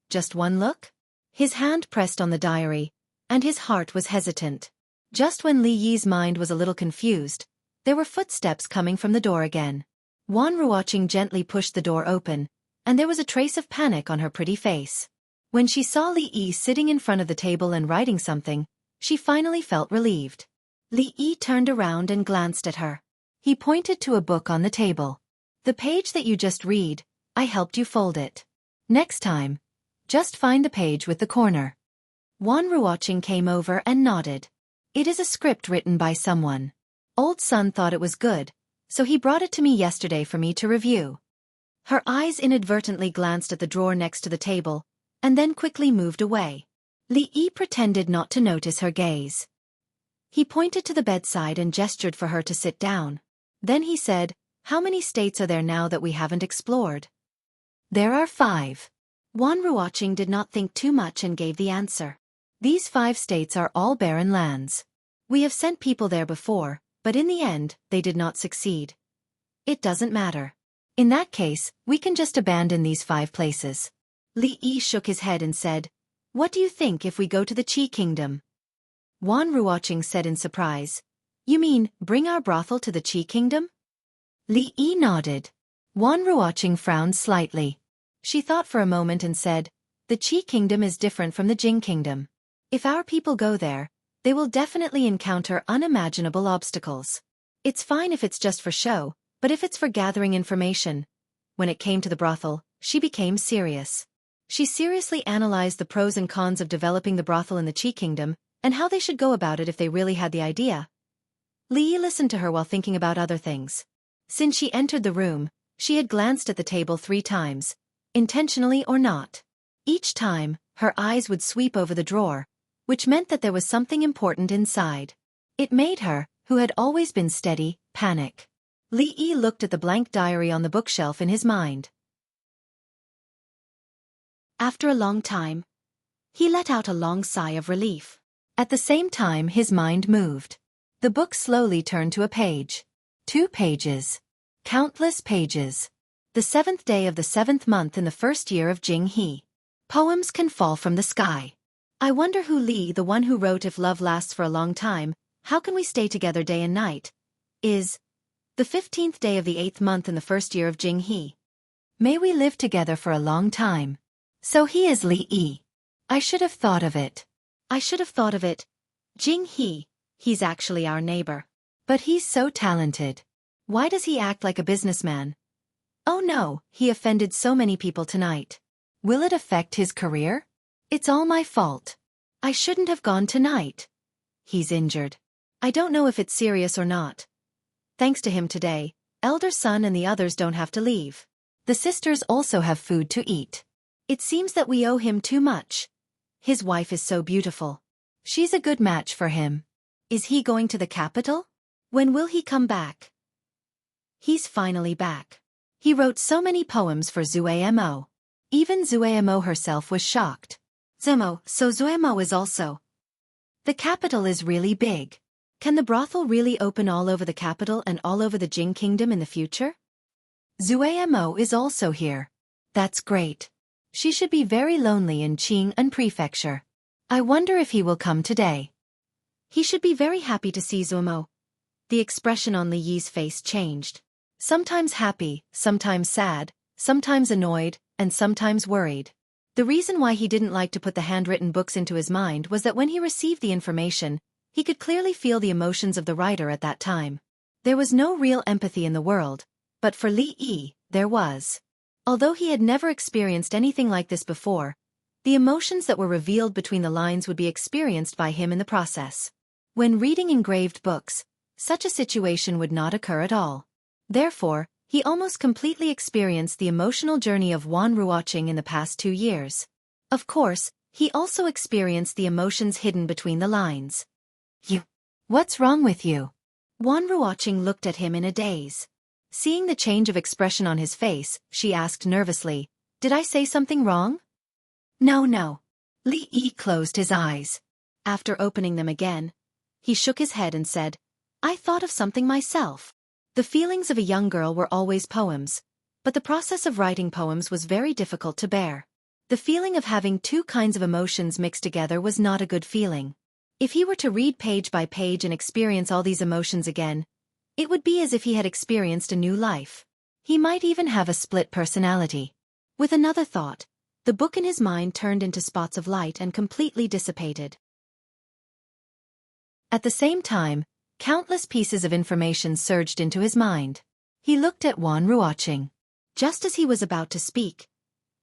Just one look? His hand pressed on the diary, and his heart was hesitant. Just when Li Yi's mind was a little confused, there were footsteps coming from the door again. Wan Ruoqing gently pushed the door open, and there was a trace of panic on her pretty face. When she saw Li Yi sitting in front of the table and writing something, she finally felt relieved. Li Yi turned around and glanced at her. He pointed to a book on the table. The page that you just read, I helped you fold it. Next time, just find the page with the corner. Wan Ruoqing came over and nodded. It is a script written by someone. Old Sun thought it was good, so he brought it to me yesterday for me to review. Her eyes inadvertently glanced at the drawer next to the table, and then quickly moved away. Li Yi pretended not to notice her gaze. He pointed to the bedside and gestured for her to sit down. Then he said, "How many states are there now that we haven't explored?" "There are 5. Wan Ruoqing did not think too much and gave the answer. "These 5 states are all barren lands. We have sent people there before, but in the end, they did not succeed. It doesn't matter. In that case, we can just abandon these 5 places." Li Yi shook his head and said, "What do you think if we go to the Qi Kingdom?" Wan Ruoqing said in surprise, "You mean, bring our brothel to the Qi Kingdom?" Li Yi nodded. Wan Ruoqing frowned slightly. She thought for a moment and said, "The Qi Kingdom is different from the Jing Kingdom. If our people go there, they will definitely encounter unimaginable obstacles. It's fine if it's just for show, but if it's for gathering information." When it came to the brothel, she became serious. She seriously analyzed the pros and cons of developing the brothel in the Qi Kingdom, and how they should go about it if they really had the idea. Li Yi listened to her while thinking about other things. Since she entered the room, she had glanced at the table 3 times, intentionally or not. Each time, her eyes would sweep over the drawer, which meant that there was something important inside. It made her, who had always been steady, panic. Li Yi looked at the blank diary on the bookshelf in his mind. After a long time, he let out a long sigh of relief. At the same time his mind moved. The book slowly turned to a page. 2 pages. Countless pages. The 7th day of the 7th month in the 1st year of Jing He. Poems can fall from the sky. I wonder who Li, the one who wrote "If love lasts for a long time, how can we stay together day and night?" is. The 15th day of the 8th month in the 1st year of Jing He. May we live together for a long time. So he is Li Yi. I should have thought of it. I should have thought of it. Jing He, he's actually our neighbor. But he's so talented. Why does he act like a businessman? Oh no, he offended so many people tonight. Will it affect his career? It's all my fault. I shouldn't have gone tonight. He's injured. I don't know if it's serious or not. Thanks to him today, elder son and the others don't have to leave. The sisters also have food to eat. It seems that we owe him too much. His wife is so beautiful. She's a good match for him. Is he going to the capital? When will he come back? He's finally back. He wrote so many poems for Zuamo. Even Zuamo herself was shocked. Zuamo is also. The capital is really big. Can the brothel really open all over the capital and all over the Jing Kingdom in the future? Zuamo is also here. That's great. She should be very lonely in Qing'an Prefecture. I wonder if he will come today. He should be very happy to see Zuamo. The expression on Li Yi's face changed. Sometimes happy, sometimes sad, sometimes annoyed, and sometimes worried. The reason why he didn't like to put the handwritten books into his mind was that when he received the information, he could clearly feel the emotions of the writer at that time. There was no real empathy in the world, but for Li Yi, there was. Although he had never experienced anything like this before, the emotions that were revealed between the lines would be experienced by him in the process. When reading engraved books, such a situation would not occur at all. Therefore, he almost completely experienced the emotional journey of Wan Ruoqing in the past 2 years. Of course, he also experienced the emotions hidden between the lines. What's wrong with you? Wan Ruoqing looked at him in a daze. Seeing the change of expression on his face, she asked nervously, "Did I say something wrong?" "No, no." Li Yi closed his eyes. After opening them again, he shook his head and said, "I thought of something myself." The feelings of a young girl were always poems, but the process of writing poems was very difficult to bear. The feeling of having two kinds of emotions mixed together was not a good feeling. If he were to read page by page and experience all these emotions again, it would be as if he had experienced a new life. He might even have a split personality. With another thought, the book in his mind turned into spots of light and completely dissipated. At the same time, countless pieces of information surged into his mind. He looked at Wan Ruoqing. Just as he was about to speak,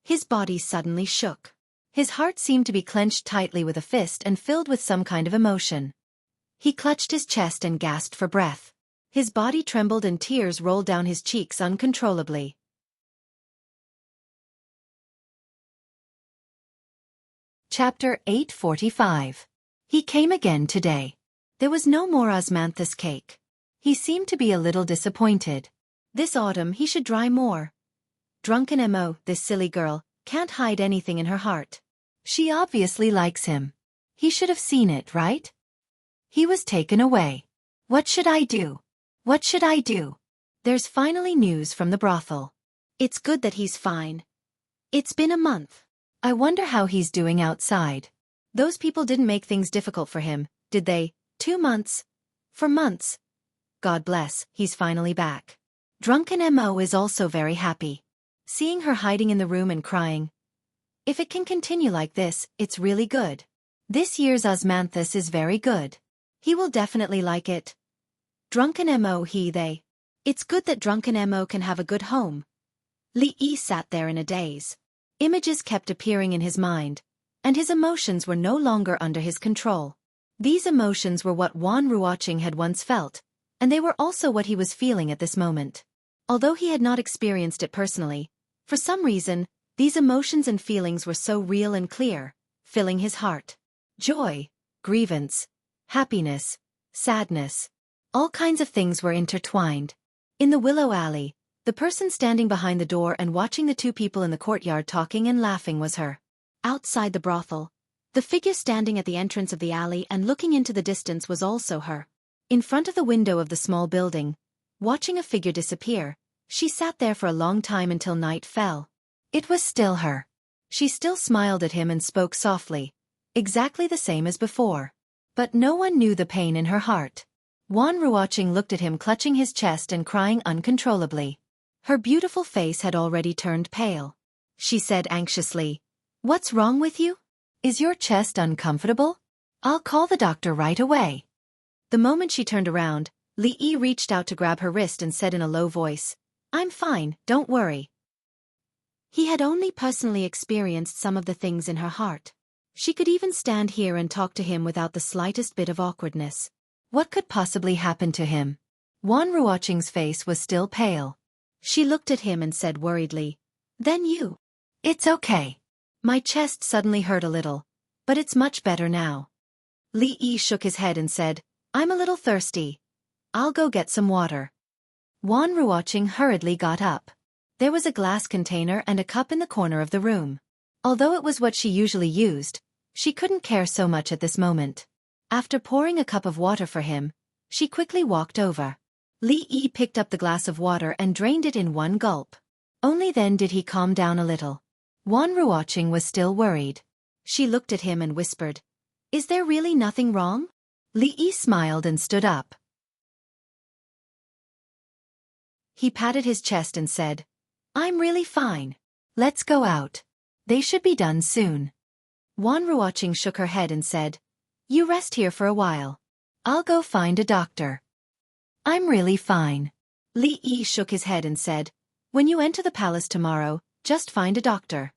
his body suddenly shook. His heart seemed to be clenched tightly with a fist and filled with some kind of emotion. He clutched his chest and gasped for breath. His body trembled and tears rolled down his cheeks uncontrollably. Chapter 845. He came again today. There was no more osmanthus cake. He seemed to be a little disappointed. This autumn he should dry more. Drunken Mo, this silly girl, can't hide anything in her heart. She obviously likes him. He should have seen it, right? He was taken away. What should I do? What should I do? There's finally news from the brothel. It's good that he's fine. It's been a month. I wonder how he's doing outside. Those people didn't make things difficult for him, did they? 2 months. For months. God bless, he's finally back. Drunken Mo is also very happy. Seeing her hiding in the room and crying. If it can continue like this, it's really good. This year's osmanthus is very good. He will definitely like it. Drunken Mo they. It's good that Drunken Mo can have a good home. Li Yi sat there in a daze. Images kept appearing in his mind, and his emotions were no longer under his control. These emotions were what Wan Ruoqing had once felt, and they were also what he was feeling at this moment. Although he had not experienced it personally, for some reason, these emotions and feelings were so real and clear, filling his heart. Joy, grievance, happiness, sadness. All kinds of things were intertwined. In the willow alley, the person standing behind the door and watching the two people in the courtyard talking and laughing was her. Outside the brothel, the figure standing at the entrance of the alley and looking into the distance was also her. In front of the window of the small building, watching a figure disappear, she sat there for a long time until night fell. It was still her. She still smiled at him and spoke softly, exactly the same as before. But no one knew the pain in her heart. Wan Ruoqing looked at him clutching his chest and crying uncontrollably. Her beautiful face had already turned pale. She said anxiously, "What's wrong with you? Is your chest uncomfortable? I'll call the doctor right away." The moment she turned around, Li Yi reached out to grab her wrist and said in a low voice, "I'm fine, don't worry." He had only personally experienced some of the things in her heart. She could even stand here and talk to him without the slightest bit of awkwardness. What could possibly happen to him? Wan Ruoqing's face was still pale. She looked at him and said worriedly, "Then you." "It's okay. My chest suddenly hurt a little, but it's much better now." Li Yi shook his head and said, "I'm a little thirsty. I'll go get some water." Wan Ruoqing hurriedly got up. There was a glass container and a cup in the corner of the room. Although it was what she usually used, she couldn't care so much at this moment. After pouring a cup of water for him, she quickly walked over. Li Yi picked up the glass of water and drained it in one gulp. Only then did he calm down a little. Wan Ruoqing was still worried. She looked at him and whispered, "Is there really nothing wrong?" Li Yi smiled and stood up. He patted his chest and said, "I'm really fine. Let's go out. They should be done soon." Wan Ruoqing shook her head and said, "You rest here for a while. I'll go find a doctor." "I'm really fine." Li Yi shook his head and said, "When you enter the palace tomorrow, just find a doctor."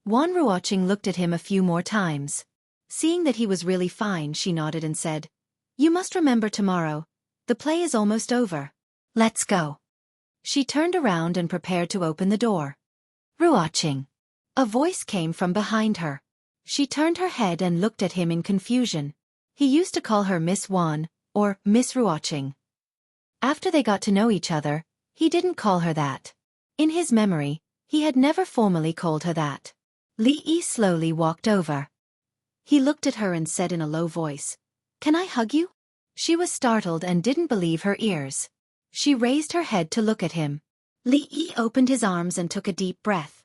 Wan Ruoqing looked at him a few more times. Seeing that he was really fine, she nodded and said, "You must remember tomorrow. The play is almost over. Let's go." She turned around and prepared to open the door. "Ruoqing." A voice came from behind her. She turned her head and looked at him in confusion. He used to call her Miss Wan, or Miss Ruoqing. After they got to know each other, he didn't call her that. In his memory, he had never formally called her that. Li Yi slowly walked over. He looked at her and said in a low voice, "Can I hug you?" She was startled and didn't believe her ears. She raised her head to look at him. Li Yi opened his arms and took a deep breath.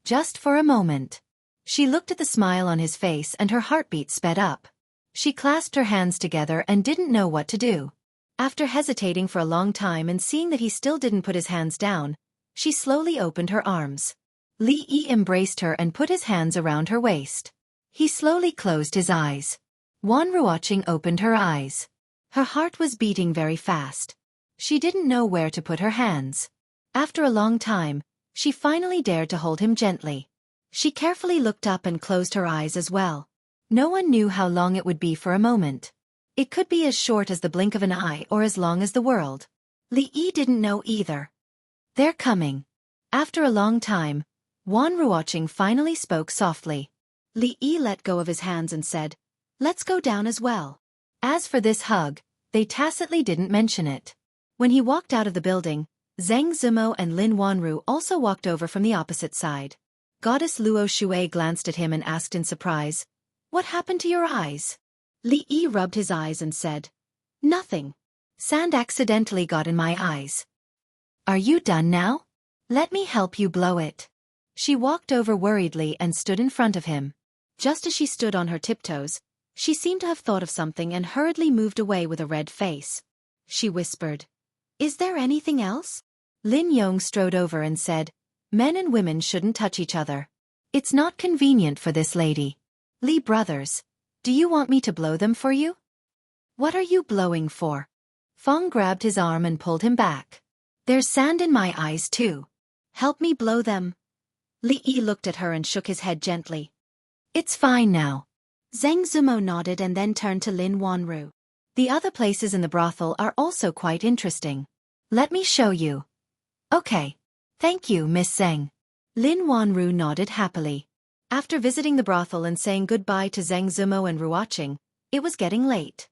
Just for a moment. She looked at the smile on his face and her heartbeat sped up. She clasped her hands together and didn't know what to do. After hesitating for a long time and seeing that he still didn't put his hands down, she slowly opened her arms. Li Yi embraced her and put his hands around her waist. He slowly closed his eyes. Wan Ruoqing opened her eyes. Her heart was beating very fast. She didn't know where to put her hands. After a long time, she finally dared to hold him gently. She carefully looked up and closed her eyes as well. No one knew how long it would be for a moment. It could be as short as the blink of an eye or as long as the world. Li Yi didn't know either. "They're coming." After a long time, Wan Ruoqing finally spoke softly. Li Yi let go of his hands and said, "Let's go down as well." As for this hug, they tacitly didn't mention it. When he walked out of the building, Zheng Zimo and Lin Wanru also walked over from the opposite side. Goddess Luo Shui glanced at him and asked in surprise, "What happened to your eyes?" Li Yi rubbed his eyes and said, "Nothing. Sand accidentally got in my eyes." "Are you done now? Let me help you blow it." She walked over worriedly and stood in front of him. Just as she stood on her tiptoes, she seemed to have thought of something and hurriedly moved away with a red face. She whispered, "Is there anything else?" Lin Yong strode over and said, "Men and women shouldn't touch each other. It's not convenient for this lady. Li brothers, do you want me to blow them for you?" "What are you blowing for?" Fong grabbed his arm and pulled him back. "There's sand in my eyes too. Help me blow them." Li Yi looked at her and shook his head gently. "It's fine now." Zheng Zumo nodded and then turned to Lin Wanru. "The other places in the brothel are also quite interesting. Let me show you." "Okay. Thank you, Miss Zheng." Lin Wanru nodded happily. After visiting the brothel and saying goodbye to Zheng Zumo and Ruoqing, it was getting late.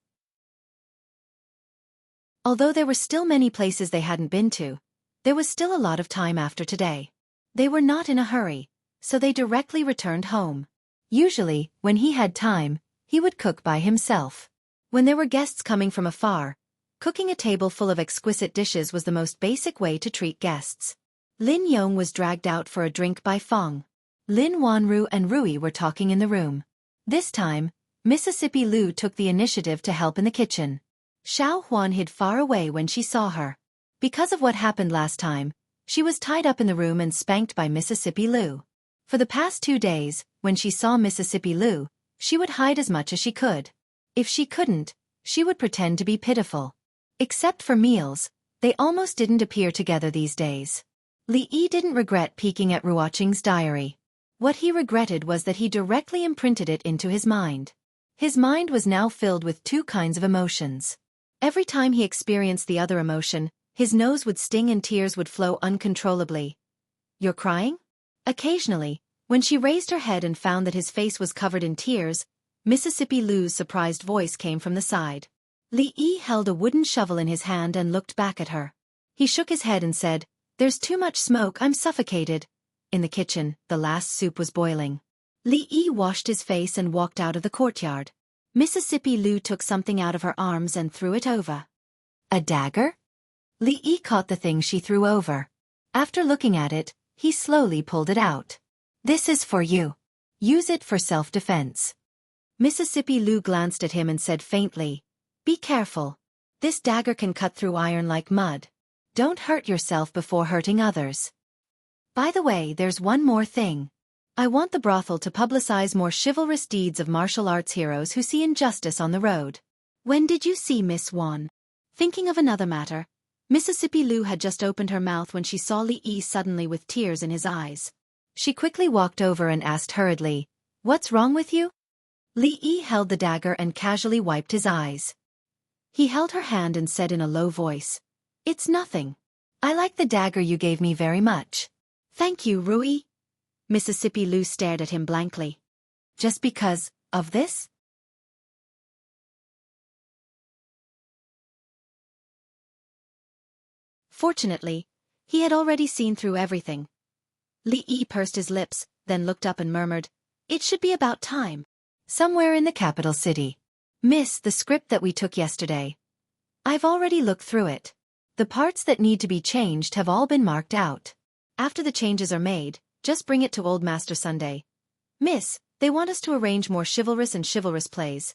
Although there were still many places they hadn't been to, there was still a lot of time after today. They were not in a hurry, so they directly returned home. Usually, when he had time, he would cook by himself. When there were guests coming from afar, cooking a table full of exquisite dishes was the most basic way to treat guests. Lin Yong was dragged out for a drink by Fong. Lin Wanru and Rui were talking in the room. This time, Mississippi Lu took the initiative to help in the kitchen. Xiao Huan hid far away when she saw her. Because of what happened last time, she was tied up in the room and spanked by Mississippi Lu. For the past 2 days, when she saw Mississippi Lu, she would hide as much as she could. If she couldn't, she would pretend to be pitiful. Except for meals, they almost didn't appear together these days. Li Yi didn't regret peeking at Ruoqing's diary. What he regretted was that he directly imprinted it into his mind. His mind was now filled with 2 kinds of emotions. Every time he experienced the other emotion, his nose would sting and tears would flow uncontrollably. "You're crying?" Occasionally, when she raised her head and found that his face was covered in tears, Mississippi Lu's surprised voice came from the side. Li Yi held a wooden shovel in his hand and looked back at her. He shook his head and said, "There's too much smoke, I'm suffocated." In the kitchen, the last soup was boiling. Li Yi washed his face and walked out of the courtyard. Mississippi Lu took something out of her arms and threw it over. "A dagger?" Li Yi caught the thing she threw over. After looking at it, he slowly pulled it out. "This is for you. Use it for self-defense." Mississippi Lu glanced at him and said faintly, "Be careful. This dagger can cut through iron like mud. Don't hurt yourself before hurting others. By the way, there's one more thing. I want the brothel to publicize more chivalrous deeds of martial arts heroes who see injustice on the road." "When did you see Miss Wan?" Thinking of another matter, Mississippi Lu had just opened her mouth when she saw Li Yi suddenly with tears in his eyes. She quickly walked over and asked hurriedly, "What's wrong with you?" Li Yi held the dagger and casually wiped his eyes. He held her hand and said in a low voice, "It's nothing. I like the dagger you gave me very much." "Thank you, Rui." Mississippi Lu stared at him blankly. "Just because of this?" Fortunately, he had already seen through everything. Li Yi pursed his lips, then looked up and murmured, "It should be about time." "Somewhere in the capital city. Miss, the script that we took yesterday. I've already looked through it. The parts that need to be changed have all been marked out. After the changes are made, just bring it to Old Master Sunday. Miss, they want us to arrange more chivalrous plays.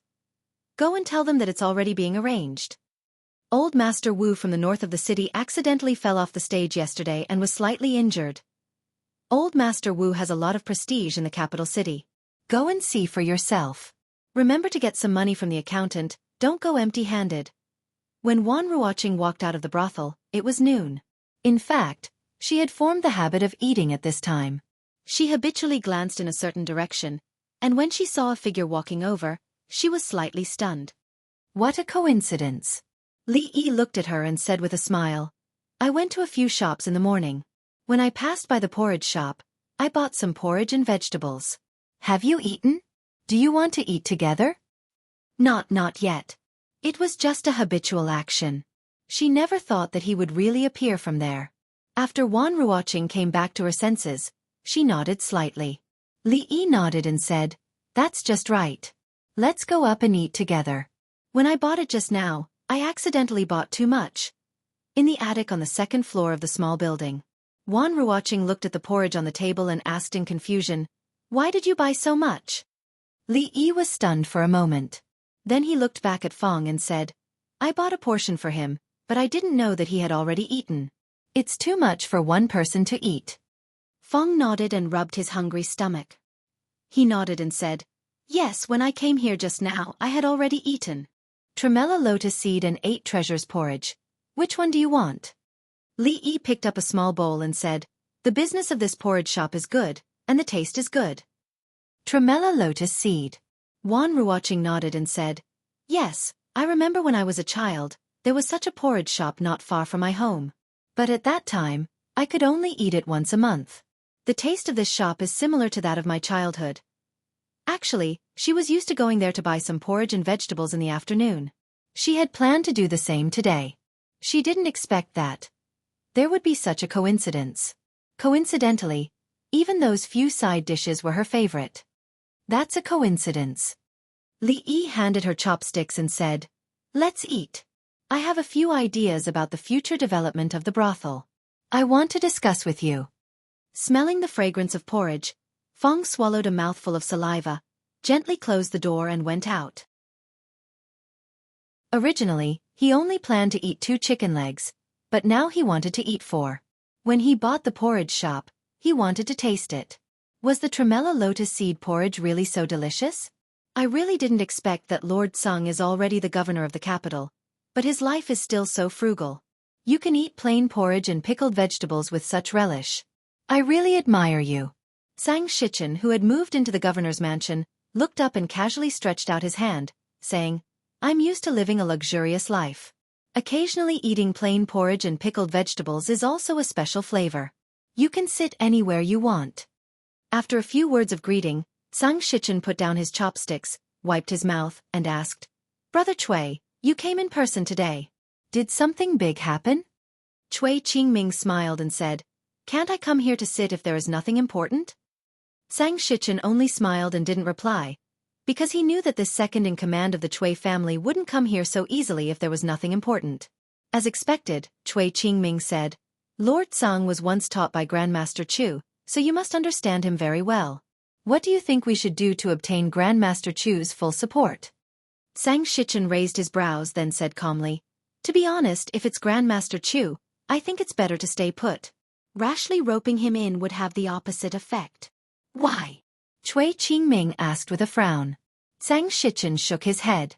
Go and tell them that it's already being arranged." Old Master Wu from the north of the city accidentally fell off the stage yesterday and was slightly injured. Old Master Wu has a lot of prestige in the capital city. Go and see for yourself. Remember to get some money from the accountant, don't go empty-handed. When Wan Ruoqing walked out of the brothel, it was noon. In fact, she had formed the habit of eating at this time. She habitually glanced in a certain direction, and when she saw a figure walking over, she was slightly stunned. What a coincidence. Li Yi looked at her and said with a smile, "I went to a few shops in the morning. When I passed by the porridge shop, I bought some porridge and vegetables. Have you eaten? Do you want to eat together?" Not yet. It was just a habitual action. She never thought that he would really appear from there. After Wan Ruoqing came back to her senses, she nodded slightly. Li Yi nodded and said, "That's just right. Let's go up and eat together. When I bought it just now, I accidentally bought too much." In the attic on the second floor of the small building, Wan Ruoqing looked at the porridge on the table and asked in confusion, "Why did you buy so much?" Li Yi was stunned for a moment. Then he looked back at Fong and said, "I bought a portion for him, but I didn't know that he had already eaten. It's too much for one person to eat." Fong nodded and rubbed his hungry stomach. He nodded and said, "Yes, when I came here just now, I had already eaten. Tremella lotus seed and 8 treasures porridge. Which one do you want?" Li Yi picked up a small bowl and said, "The business of this porridge shop is good, and the taste is good." Tremella lotus seed. Wan Ruoqing nodded and said, "Yes, I remember when I was a child, there was such a porridge shop not far from my home. But at that time, I could only eat it once a month. The taste of this shop is similar to that of my childhood." Actually, she was used to going there to buy some porridge and vegetables in the afternoon. She had planned to do the same today. She didn't expect that there would be such a coincidence. Coincidentally, even those few side dishes were her favorite. That's a coincidence. Li Yi handed her chopsticks and said, "Let's eat. I have a few ideas about the future development of the brothel. I want to discuss with you." Smelling the fragrance of porridge, Fong swallowed a mouthful of saliva, gently closed the door and went out. Originally, he only planned to eat 2 chicken legs, but now he wanted to eat 4. When he bought the porridge shop, he wanted to taste it. Was the tremella lotus seed porridge really so delicious? I really didn't expect that Lord Sung is already the governor of the capital, but his life is still so frugal. You can eat plain porridge and pickled vegetables with such relish. I really admire you. Sang Shichen, who had moved into the governor's mansion, looked up and casually stretched out his hand, saying, "I'm used to living a luxurious life. Occasionally eating plain porridge and pickled vegetables is also a special flavor. You can sit anywhere you want." After a few words of greeting, Sang Shichen put down his chopsticks, wiped his mouth, and asked, "Brother Cui, you came in person today. Did something big happen?" Cui Qingming smiled and said, "Can't I come here to sit if there is nothing important?" Sang Shichen only smiled and didn't reply, because he knew that this second in command of the Cui family wouldn't come here so easily if there was nothing important. As expected, Cui Qingming said, "Lord Sung was once taught by Grandmaster Chu, so you must understand him very well. What do you think we should do to obtain Grandmaster Chu's full support?" Sang Shichen raised his brows then said calmly, "To be honest, if it's Grandmaster Chu, I think it's better to stay put. Rashly roping him in would have the opposite effect." "Why?" Cui Qingming asked with a frown. Sang Shichen shook his head.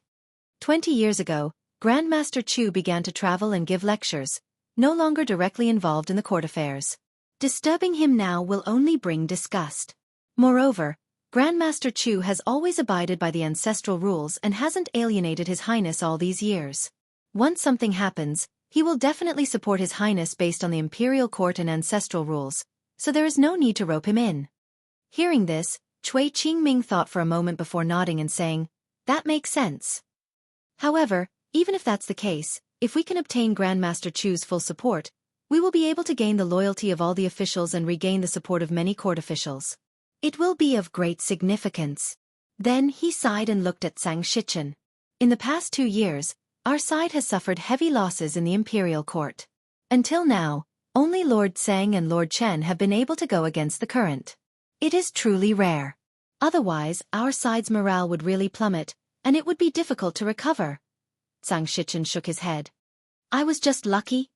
20 years ago, Grandmaster Chu began to travel and give lectures, no longer directly involved in the court affairs. Disturbing him now will only bring disgust. Moreover, Grandmaster Chu has always abided by the ancestral rules and hasn't alienated His Highness all these years. Once something happens, he will definitely support His Highness based on the imperial court and ancestral rules, so there is no need to rope him in. Hearing this, Cui Qingming thought for a moment before nodding and saying, "That makes sense. However, even if that's the case, if we can obtain Grandmaster Chu's full support, We will be able to gain the loyalty of all the officials and regain the support of many court officials. It will be of great significance. Then he sighed and looked at Zhang Shichen. In the past 2 years, our side has suffered heavy losses in the imperial court. Until now, only Lord Zhang and Lord Chen have been able to go against the current. It is truly rare. Otherwise, our side's morale would really plummet, and it would be difficult to recover. Zhang Shichen shook his head. I was just lucky.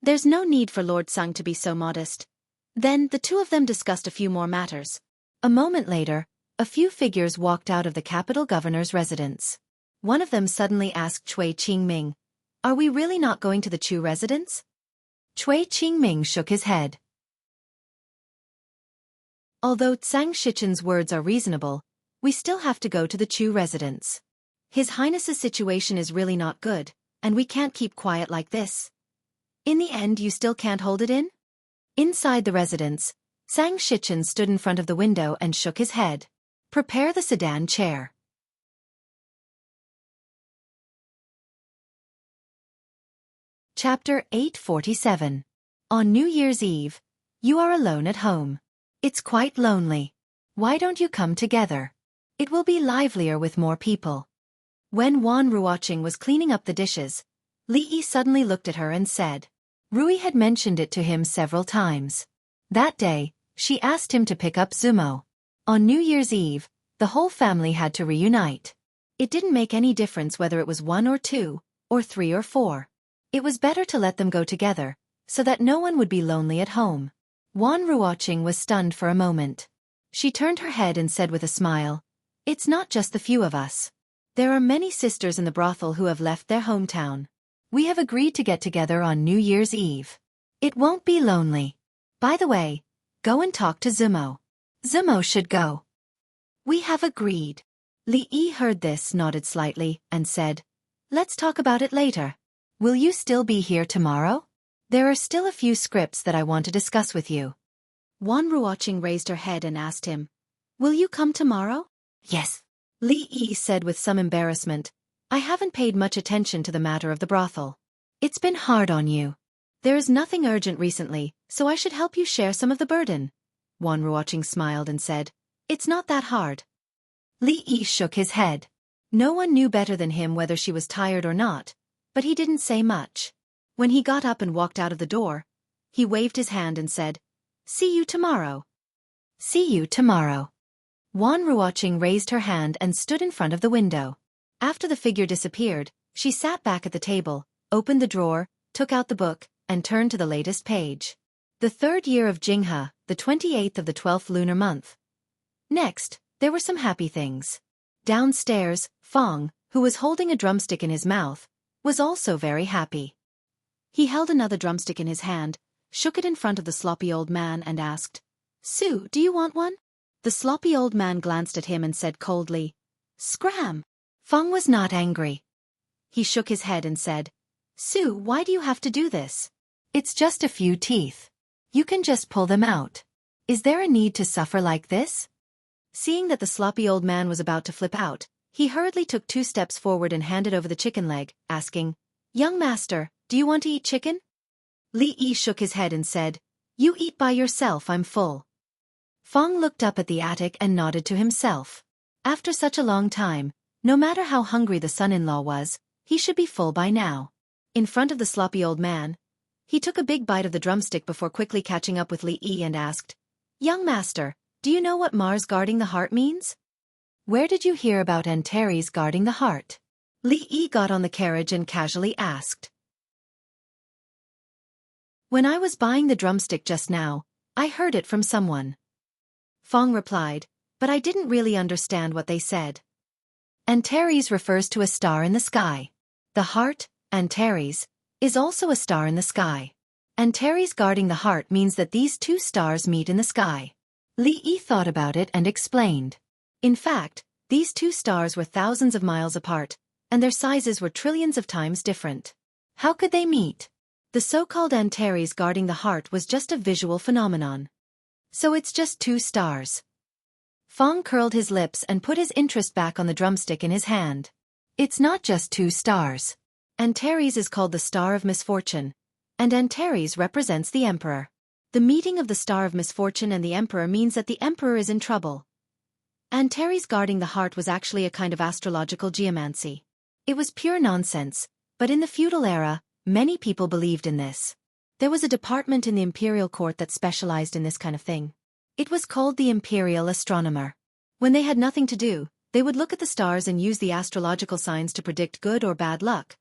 There's no need for Lord Zhang to be so modest. Then the two of them discussed a few more matters. A moment later, a few figures walked out of the capital governor's residence. One of them suddenly asked Cui Qingming, "Are we really not going to the Chu residence?" Cui Qingming shook his head. Although Zhang Shichen's words are reasonable, we still have to go to the Chu residence. His Highness's situation is really not good, and we can't keep quiet like this. In the end, you still can't hold it in? Inside the residence, Zhang Shichen stood in front of the window and shook his head. Prepare the sedan chair. Chapter 847. On New Year's Eve, you are alone at home. It's quite lonely. Why don't you come together? It will be livelier with more people. When Wan Ruoqing was cleaning up the dishes, Li Yi suddenly looked at her and said. Rui had mentioned it to him several times. That day, she asked him to pick up Zumo. On New Year's Eve, the whole family had to reunite. It didn't make any difference whether it was 1 or 2, or 3 or 4. It was better to let them go together, so that no one would be lonely at home. Wan Ruoqing was stunned for a moment. She turned her head and said with a smile, It's not just the few of us. There are many sisters in the brothel who have left their hometown. We have agreed to get together on New Year's Eve. It won't be lonely. By the way, go and talk to Zumo. Zumo should go. We have agreed. Li Yi heard this, nodded slightly, and said, Let's talk about it later. Will you still be here tomorrow? There are still a few scripts that I want to discuss with you. Wan Ruoqing raised her head and asked him, Will you come tomorrow? Yes. Li Yi said with some embarrassment, I haven't paid much attention to the matter of the brothel. It's been hard on you. There is nothing urgent recently, so I should help you share some of the burden. Wan Ruoqing smiled and said, It's not that hard. Li Yi shook his head. No one knew better than him whether she was tired or not, but he didn't say much. When he got up and walked out of the door, he waved his hand and said, See you tomorrow. See you tomorrow. Wan Ruoqing raised her hand and stood in front of the window. After the figure disappeared, she sat back at the table, opened the drawer, took out the book, and turned to the latest page. The 3rd year of Jinghe, the 28th of the 12th lunar month. Next, there were some happy things. Downstairs, Fong, who was holding a drumstick in his mouth, was also very happy. He held another drumstick in his hand, shook it in front of the sloppy old man and asked, Sue, do you want one? The sloppy old man glanced at him and said coldly, Scram! Fong was not angry. He shook his head and said, Sue, why do you have to do this? It's just a few teeth. You can just pull them out. Is there a need to suffer like this? Seeing that the sloppy old man was about to flip out, he hurriedly took 2 steps forward and handed over the chicken leg, asking, Young master, do you want to eat chicken? Li Yi shook his head and said, You eat by yourself, I'm full. Fong looked up at the attic and nodded to himself. After such a long time, no matter how hungry the son-in-law was, he should be full by now. In front of the sloppy old man, he took a big bite of the drumstick before quickly catching up with Li Yi and asked, Young master, do you know what Mars guarding the heart means? Where did you hear about Antares guarding the heart? Li Yi got on the carriage and casually asked. When I was buying the drumstick just now, I heard it from someone. Fong replied, but I didn't really understand what they said. Antares refers to a star in the sky. The heart, Antares, is also a star in the sky. Antares guarding the heart means that these 2 stars meet in the sky. Li Yi thought about it and explained. In fact, these 2 stars were thousands of miles apart, and their sizes were trillions of times different. How could they meet? The so-called Antares guarding the heart was just a visual phenomenon. So it's just 2 stars. Fong curled his lips and put his interest back on the drumstick in his hand. It's not just 2 stars. Antares is called the star of misfortune, and Antares represents the emperor. The meeting of the star of misfortune and the emperor means that the emperor is in trouble. Antares guarding the heart was actually a kind of astrological geomancy. It was pure nonsense, but in the feudal era, many people believed in this. There was a department in the imperial court that specialized in this kind of thing. It was called the imperial astronomer. When they had nothing to do, they would look at the stars and use the astrological signs to predict good or bad luck.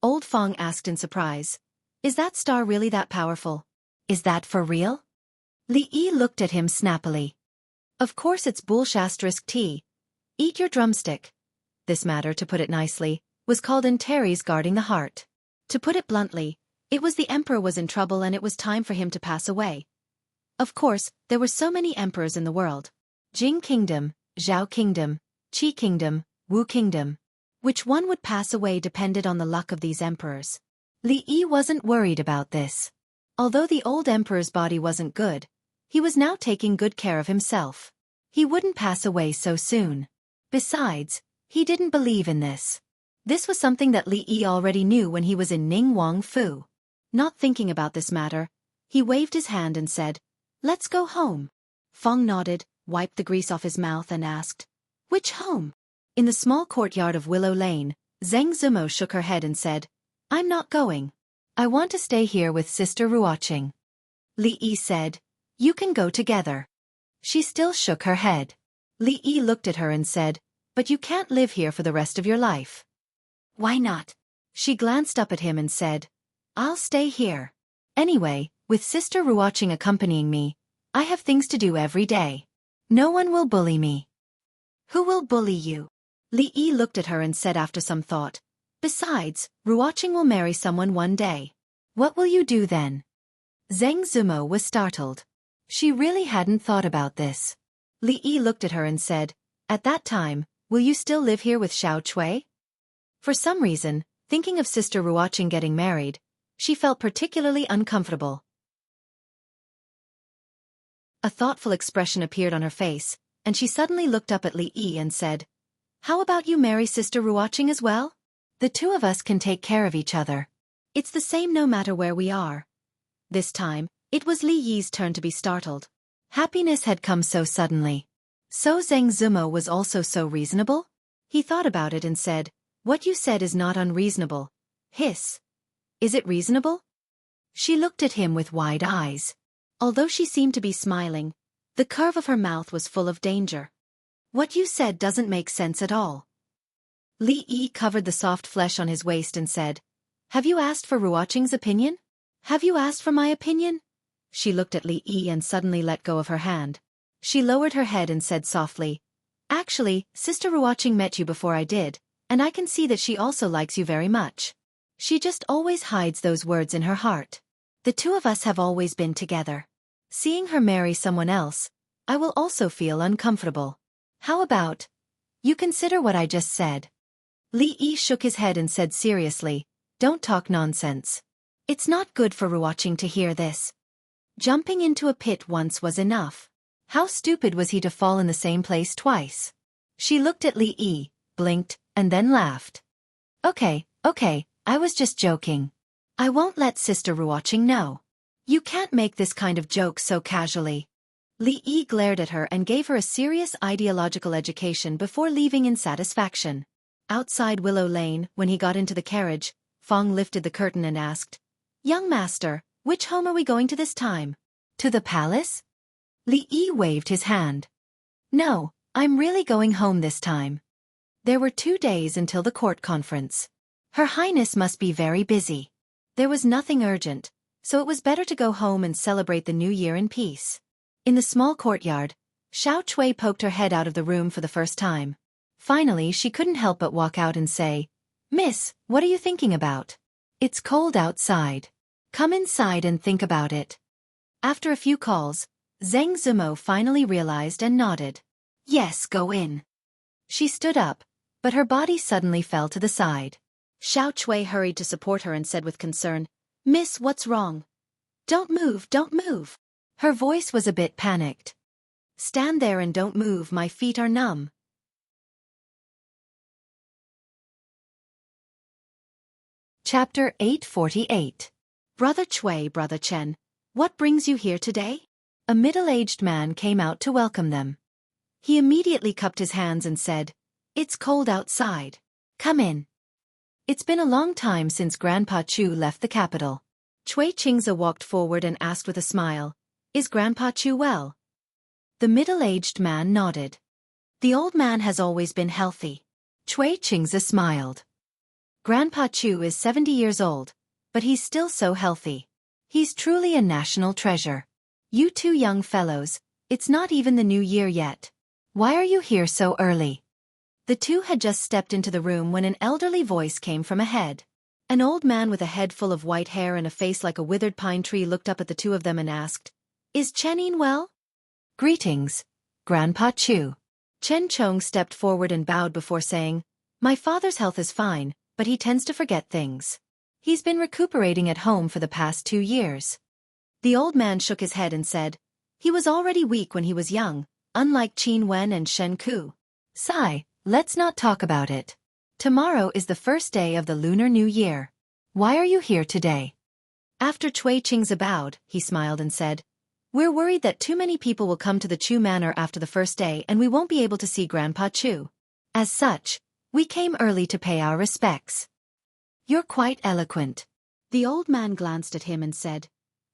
Old Fong asked in surprise, "Is that star really that powerful? Is that for real?" Li Yi looked at him snappily. "Of course it's bullshit. Eat your drumstick." This matter, to put it nicely, was called Antares guarding the heart. To put it bluntly, it was the emperor was in trouble and it was time for him to pass away. Of course, there were so many emperors in the world. Jing Kingdom, Zhao Kingdom, Qi Kingdom, Wu Kingdom. Which one would pass away depended on the luck of these emperors. Li Yi wasn't worried about this. Although the old emperor's body wasn't good, he was now taking good care of himself. He wouldn't pass away so soon. Besides, he didn't believe in this. This was something that Li Yi already knew when he was in Ningguang Fu. Not thinking about this matter, he waved his hand and said, "Let's go home." Fong nodded, wiped the grease off his mouth and asked, "Which home?" In the small courtyard of Willow Lane, Zheng Zumo shook her head and said, "I'm not going. I want to stay here with Sister Ruoqing." Li Yi said, "You can go together." She still shook her head. Li Yi looked at her and said, "But you can't live here for the rest of your life." "Why not?" She glanced up at him and said, "I'll stay here. Anyway, with Sister Ruoqing accompanying me, I have things to do every day. No one will bully me." "Who will bully you?" Li Yi looked at her and said after some thought, "Besides, Ruoqing will marry someone one day. What will you do then?" Zheng Zumo was startled. She really hadn't thought about this. Li Yi looked at her and said, "At that time, will you still live here with Xiao Cui?" For some reason, thinking of Sister Ruoqing getting married, she felt particularly uncomfortable. A thoughtful expression appeared on her face, and she suddenly looked up at Li Yi and said, "How about you marry Sister Ruoqing as well? The two of us can take care of each other. It's the same no matter where we are." This time, it was Li Yi's turn to be startled. Happiness had come so suddenly. So Zheng Zumo was also so reasonable? He thought about it and said, "What you said is not unreasonable." Hiss. "Is it reasonable?" She looked at him with wide eyes. Although she seemed to be smiling, the curve of her mouth was full of danger. "What you said doesn't make sense at all." Li Yi covered the soft flesh on his waist and said, "Have you asked for Ruoqing's opinion? Have you asked for my opinion?" She looked at Li Yi and suddenly let go of her hand. She lowered her head and said softly, "Actually, Sister Ruoqing met you before I did, and I can see that she also likes you very much. She just always hides those words in her heart. The two of us have always been together. Seeing her marry someone else, I will also feel uncomfortable. How about you consider what I just said?" Li Yi shook his head and said seriously, "Don't talk nonsense. It's not good for Ruoqing to hear this. Jumping into a pit once was enough. How stupid was he to fall in the same place twice?" She looked at Li Yi, blinked, and then laughed. Okay, I was just joking. I won't let Sister Ruoqing know. You can't make this kind of joke so casually." Li Yi glared at her and gave her a serious ideological education before leaving in satisfaction. Outside Willow Lane, when he got into the carriage, Fong lifted the curtain and asked, "Young master, which home are we going to this time? To the palace?" Li Yi waved his hand. "No, I'm really going home this time." There were 2 days until the court conference. Her Highness must be very busy. There was nothing urgent, so it was better to go home and celebrate the new year in peace. In the small courtyard, Xiao Cui poked her head out of the room for the first time. Finally, she couldn't help but walk out and say, "Miss, what are you thinking about? It's cold outside. Come inside and think about it." After a few calls, Zheng Zumo finally realized and nodded. "Yes, go in." She stood up, but her body suddenly fell to the side. Xiao Cui hurried to support her and said with concern, "Miss, what's wrong? Don't move, don't move." Her voice was a bit panicked. "Stand there and don't move, my feet are numb." Chapter 848. Brother Chui, Brother Chen, what brings you here today? A middle-aged man came out to welcome them. He immediately cupped his hands and said, "It's cold outside. Come in." It's been a long time since Grandpa Chu left the capital. Chui Qingze walked forward and asked with a smile, "Is Grandpa Chu well?" The middle-aged man nodded. "The old man has always been healthy." Chui Qingze smiled. "Grandpa Chu is 70 years old, but he's still so healthy. He's truly a national treasure. You two young fellows, it's not even the new year yet. Why are you here so early?" The two had just stepped into the room when an elderly voice came from ahead. An old man with a head full of white hair and a face like a withered pine tree looked up at the two of them and asked, "Is Chenin well?" "Greetings, Grandpa Chu." Chen Chong stepped forward and bowed before saying, "My father's health is fine, but he tends to forget things. He's been recuperating at home for the past 2 years." The old man shook his head and said, "He was already weak when he was young, unlike Qin Wen and Shen Ku. Sigh, let's not talk about it. Tomorrow is the first day of the Lunar New Year. Why are you here today?" After Chui Qingze bowed, he smiled and said, "We're worried that too many people will come to the Chu Manor after the first day and we won't be able to see Grandpa Chu. As such, we came early to pay our respects." "You're quite eloquent." The old man glanced at him and said,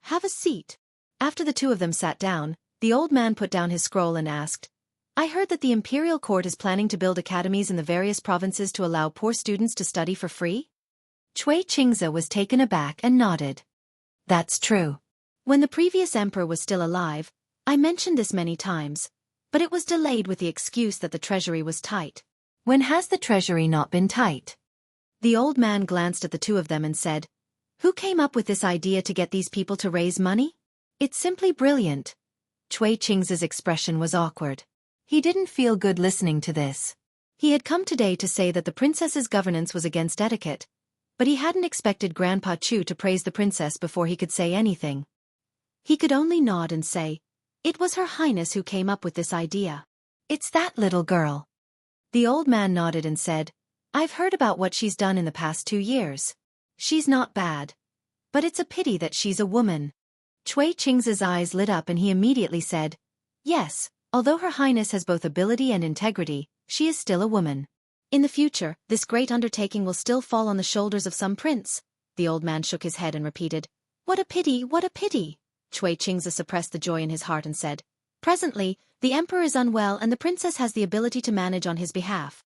"Have a seat." After the two of them sat down, the old man put down his scroll and asked, "I heard that the imperial court is planning to build academies in the various provinces to allow poor students to study for free?" Chui Qingze was taken aback and nodded. "That's true. When the previous emperor was still alive, I mentioned this many times, but it was delayed with the excuse that the treasury was tight." "When has the treasury not been tight?" The old man glanced at the two of them and said, "Who came up with this idea to get these people to raise money? It's simply brilliant." Chui Qingze's expression was awkward. He didn't feel good listening to this. He had come today to say that the princess's governance was against etiquette, but he hadn't expected Grandpa Chu to praise the princess before he could say anything. He could only nod and say, "It was Her Highness who came up with this idea. It's that little girl." The old man nodded and said, "I've heard about what she's done in the past 2 years. She's not bad. But it's a pity that she's a woman." Chui Qingze's eyes lit up and he immediately said, "Yes, although Her Highness has both ability and integrity, she is still a woman. In the future, this great undertaking will still fall on the shoulders of some prince." The old man shook his head and repeated, "What a pity, what a pity." Chui Qingze suppressed the joy in his heart and said, "Presently, the emperor is unwell and the princess has the ability to manage on his behalf.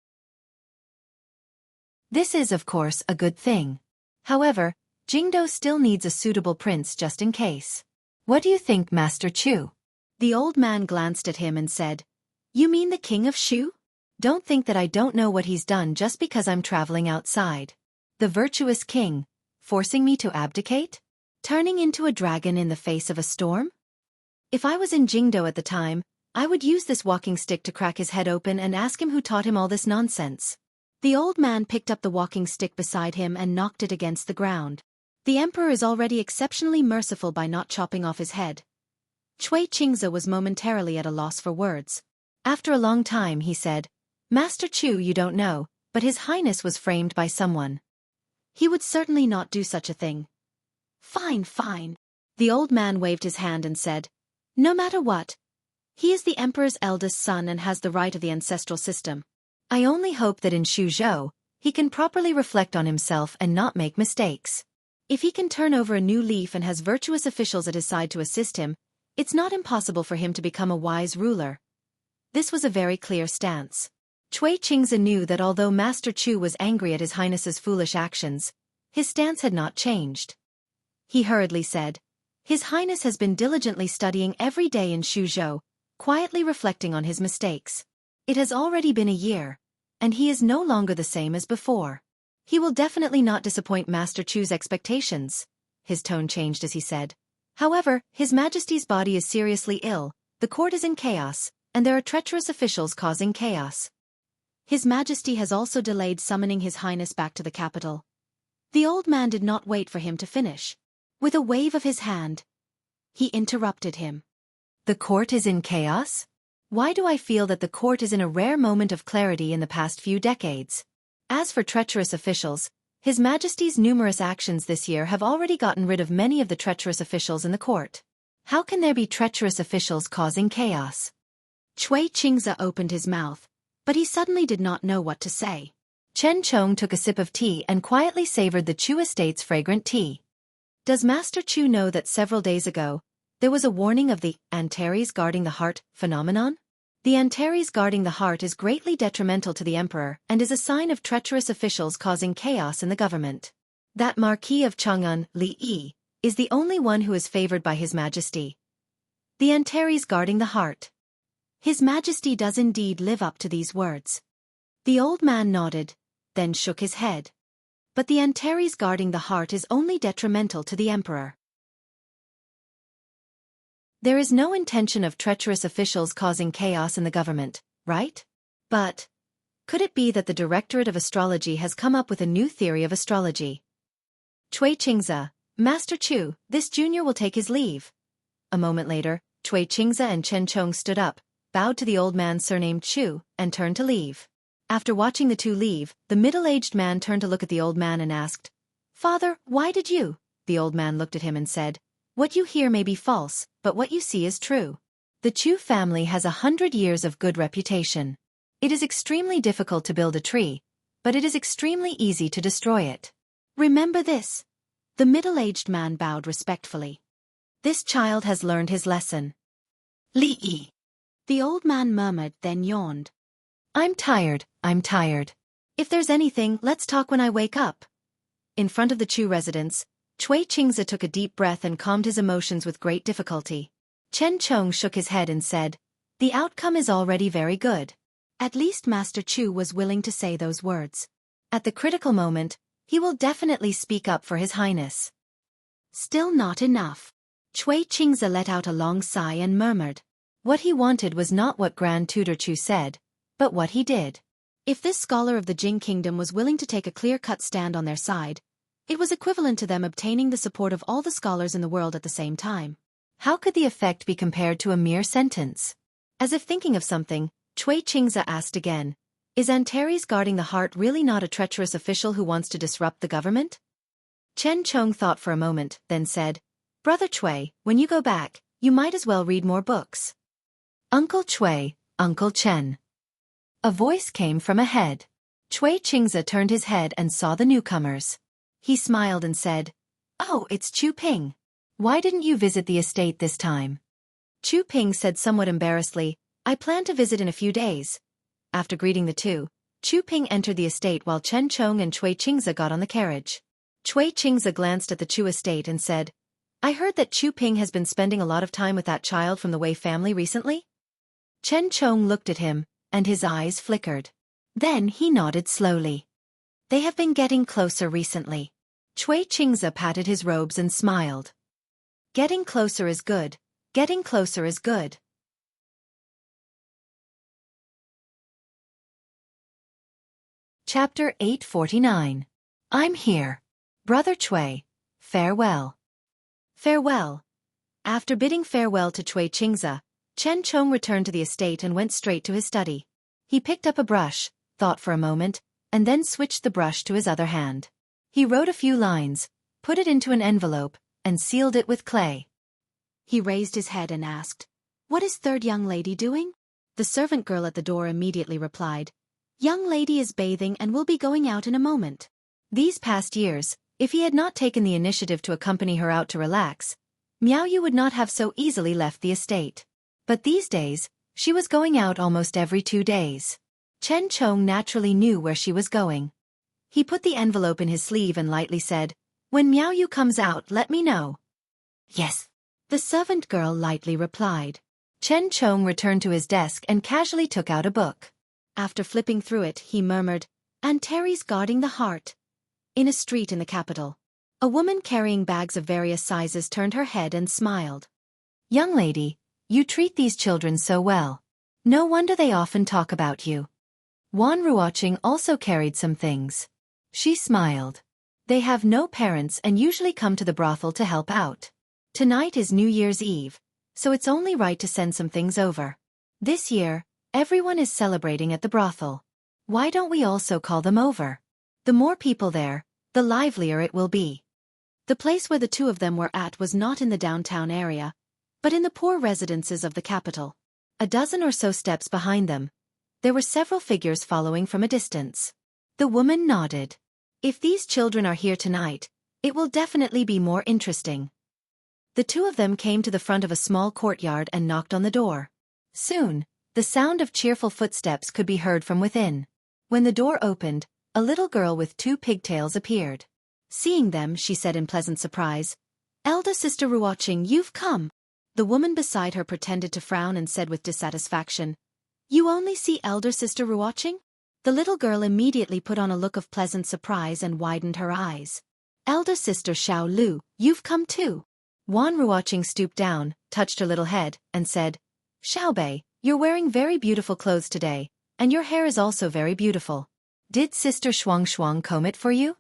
This is, of course, a good thing. However, Jingdo still needs a suitable prince just in case. What do you think, Master Chu?" The old man glanced at him and said, "You mean the king of Shu? Don't think that I don't know what he's done just because I'm traveling outside. The virtuous king, forcing me to abdicate? Turning into a dragon in the face of a storm? If I was in Jingdo at the time, I would use this walking stick to crack his head open and ask him who taught him all this nonsense." The old man picked up the walking stick beside him and knocked it against the ground. "The emperor is already exceptionally merciful by not chopping off his head." Chui Qingze was momentarily at a loss for words. After a long time he said, "Master Chu, you don't know, but His Highness was framed by someone. He would certainly not do such a thing." "Fine, fine." The old man waved his hand and said, "No matter what, he is the emperor's eldest son and has the right of the ancestral system. I only hope that in Shuzhou, he can properly reflect on himself and not make mistakes. If he can turn over a new leaf and has virtuous officials at his side to assist him, it's not impossible for him to become a wise ruler." This was a very clear stance. Chui Qingze knew that although Master Chu was angry at His Highness's foolish actions, his stance had not changed. He hurriedly said, "His Highness has been diligently studying every day in Shuzhou, quietly reflecting on his mistakes. It has already been a year, and he is no longer the same as before. He will definitely not disappoint Master Chu's expectations." His tone changed as he said, "However, His Majesty's body is seriously ill, the court is in chaos, and there are treacherous officials causing chaos. His Majesty has also delayed summoning His Highness back to the capital." The old man did not wait for him to finish. With a wave of his hand, he interrupted him. "The court is in chaos? Why do I feel that the court is in a rare moment of clarity in the past few decades? As for treacherous officials, His Majesty's numerous actions this year have already gotten rid of many of the treacherous officials in the court. How can there be treacherous officials causing chaos? Cui Qingze opened his mouth, but he suddenly did not know what to say. Chen Chong took a sip of tea and quietly savored the Chu estate's fragrant tea. Does Master Chu know that several days ago, there was a warning of the Antares guarding the heart phenomenon? The Antares guarding the heart is greatly detrimental to the emperor and is a sign of treacherous officials causing chaos in the government. That Marquis of Chang'an, Li Yi, is the only one who is favored by His Majesty. The Antares guarding the heart. His Majesty does indeed live up to these words. The old man nodded, then shook his head. But the Antares guarding the heart is only detrimental to the emperor. There is no intention of treacherous officials causing chaos in the government, right? But could it be that the Directorate of Astrology has come up with a new theory of astrology? Cui Qingze, Master Chu, this junior will take his leave. A moment later, Cui Qingze and Chen Chong stood up, bowed to the old man surnamed Chu, and turned to leave. After watching the two leave, the middle-aged man turned to look at the old man and asked, "Father, why did you?" The old man looked at him and said, "What you hear may be false, but what you see is true. The Chu family has 100 years of good reputation. It is extremely difficult to build a tree, but it is extremely easy to destroy it. Remember this." The middle-aged man bowed respectfully. This child has learned his lesson. Li Yi. The old man murmured, then yawned. I'm tired. If there's anything, let's talk when I wake up." In front of the Chu residence, Cui Qingze took a deep breath and calmed his emotions with great difficulty. Chen Chong shook his head and said, "The outcome is already very good." At least Master Chu was willing to say those words. At the critical moment, he will definitely speak up for His Highness. Still not enough. Cui Qingze let out a long sigh and murmured. What he wanted was not what Grand Tutor Chu said, but what he did. If this scholar of the Jing Kingdom was willing to take a clear-cut stand on their side, it was equivalent to them obtaining the support of all the scholars in the world at the same time. How could the effect be compared to a mere sentence? As if thinking of something, Cui Qingze asked again, "Is Antares guarding the heart really not a treacherous official who wants to disrupt the government?" Chen Chong thought for a moment, then said, "Brother Cui, when you go back, you might as well read more books." "Uncle Cui, Uncle Chen." A voice came from ahead. Cui Qingze turned his head and saw the newcomers. He smiled and said, "Oh, it's Chu Ping. Why didn't you visit the estate this time?" Chu Ping said somewhat embarrassedly, "I plan to visit in a few days." After greeting the two, Chu Ping entered the estate while Chen Chong and Cui Qingze got on the carriage. Cui Qingze glanced at the Chu estate and said, "I heard that Chu Ping has been spending a lot of time with that child from the Wei family recently?" Chen Chong looked at him, and his eyes flickered. Then he nodded slowly. "They have been getting closer recently." Cui Qingze patted his robes and smiled. Getting closer is good. Getting closer is good. Chapter 849. I'm here. Brother Cui, farewell. Farewell. After bidding farewell to Cui Qingze, Chen Chong returned to the estate and went straight to his study. He picked up a brush, thought for a moment, and then switched the brush to his other hand. He wrote a few lines, put it into an envelope, and sealed it with clay. He raised his head and asked, "What is third young lady doing?" The servant girl at the door immediately replied, "Young lady is bathing and will be going out in a moment." These past years, if he had not taken the initiative to accompany her out to relax, Miao Yu would not have so easily left the estate. But these days, she was going out almost every 2 days. Chen Chong naturally knew where she was going. He put the envelope in his sleeve and lightly said, "When Miao Yu comes out, let me know." "Yes," the servant girl lightly replied. Chen Chong returned to his desk and casually took out a book. After flipping through it, he murmured, "Antares guarding the heart." In a street in the capital, a woman carrying bags of various sizes turned her head and smiled. "Young lady, you treat these children so well. No wonder they often talk about you." Wan Ruoqing also carried some things. She smiled. They have no parents and usually come to the brothel to help out. Tonight is New Year's Eve, so it's only right to send some things over. This year, everyone is celebrating at the brothel. Why don't we also call them over? The more people there, the livelier it will be. The place where the two of them were at was not in the downtown area, but in the poor residences of the capital. A dozen or so steps behind them, there were several figures following from a distance. The woman nodded. If these children are here tonight, it will definitely be more interesting. The two of them came to the front of a small courtyard and knocked on the door. Soon, the sound of cheerful footsteps could be heard from within. When the door opened, a little girl with 2 pigtails appeared. Seeing them, she said in pleasant surprise, "Elder sister Ruoqing, you've come." The woman beside her pretended to frown and said with dissatisfaction, "You only see elder sister Ruoqing?" The little girl immediately put on a look of pleasant surprise and widened her eyes. "Elder sister Xiao Lu, you've come too." Wan Ruoqing stooped down, touched her little head, and said, "Xiaobei, you're wearing very beautiful clothes today, and your hair is also very beautiful. Did sister Shuang comb it for you?"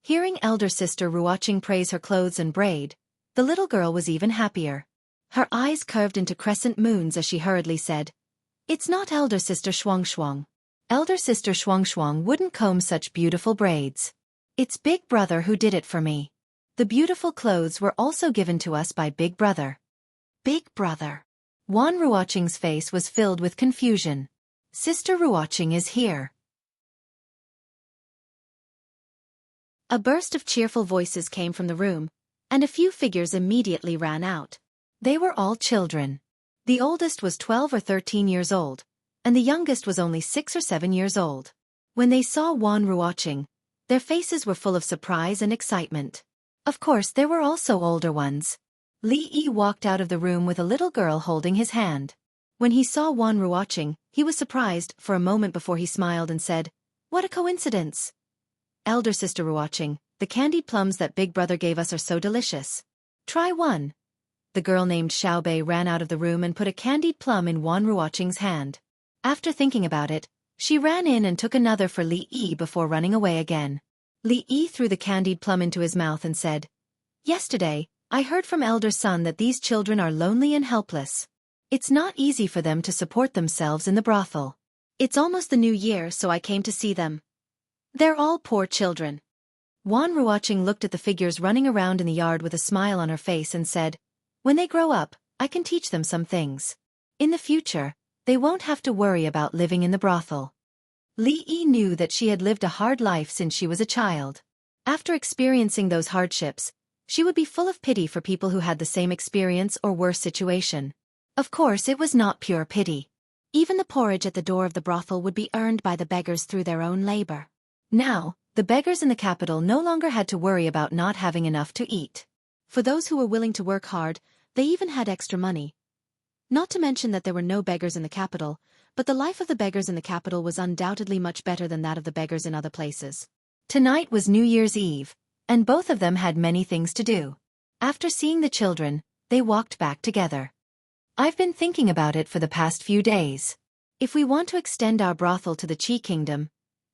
Hearing elder sister Ruoqing praise her clothes and braid, the little girl was even happier. Her eyes curved into crescent moons as she hurriedly said, "It's not elder sister Shuang. Elder sister Shuang wouldn't comb such beautiful braids. It's Big Brother who did it for me. The beautiful clothes were also given to us by Big Brother." Big Brother. Wan Ruoqing's face was filled with confusion. Sister Ruoqing is here. A burst of cheerful voices came from the room, and a few figures immediately ran out. They were all children. The oldest was 12 or 13 years old, and the youngest was only 6 or 7 years old. When they saw Wan Ruoqing, their faces were full of surprise and excitement. Of course, there were also older ones. Li Yi walked out of the room with a little girl holding his hand. When he saw Wan Ruoqing, he was surprised for a moment before he smiled and said, "What a coincidence! Elder sister Ruoqing, the candied plums that Big Brother gave us are so delicious. Try one." The girl named Xiaobei ran out of the room and put a candied plum in Wan Ruoqing's hand. After thinking about it, she ran in and took another for Li Yi before running away again. Li Yi threw the candied plum into his mouth and said, "Yesterday, I heard from Elder Son that these children are lonely and helpless. It's not easy for them to support themselves in the brothel. It's almost the new year, so I came to see them. They're all poor children." Wan Ruoqing looked at the figures running around in the yard with a smile on her face and said, "When they grow up, I can teach them some things. In the future, they won't have to worry about living in the brothel." Li Yi knew that she had lived a hard life since she was a child. After experiencing those hardships, she would be full of pity for people who had the same experience or worse situation. Of course, it was not pure pity. Even the porridge at the door of the brothel would be earned by the beggars through their own labor. Now, the beggars in the capital no longer had to worry about not having enough to eat. For those who were willing to work hard, they even had extra money. Not to mention that there were no beggars in the capital, but the life of the beggars in the capital was undoubtedly much better than that of the beggars in other places. Tonight was New Year's Eve, and both of them had many things to do. After seeing the children, they walked back together. "I've been thinking about it for the past few days. If we want to extend our brothel to the Qi Kingdom,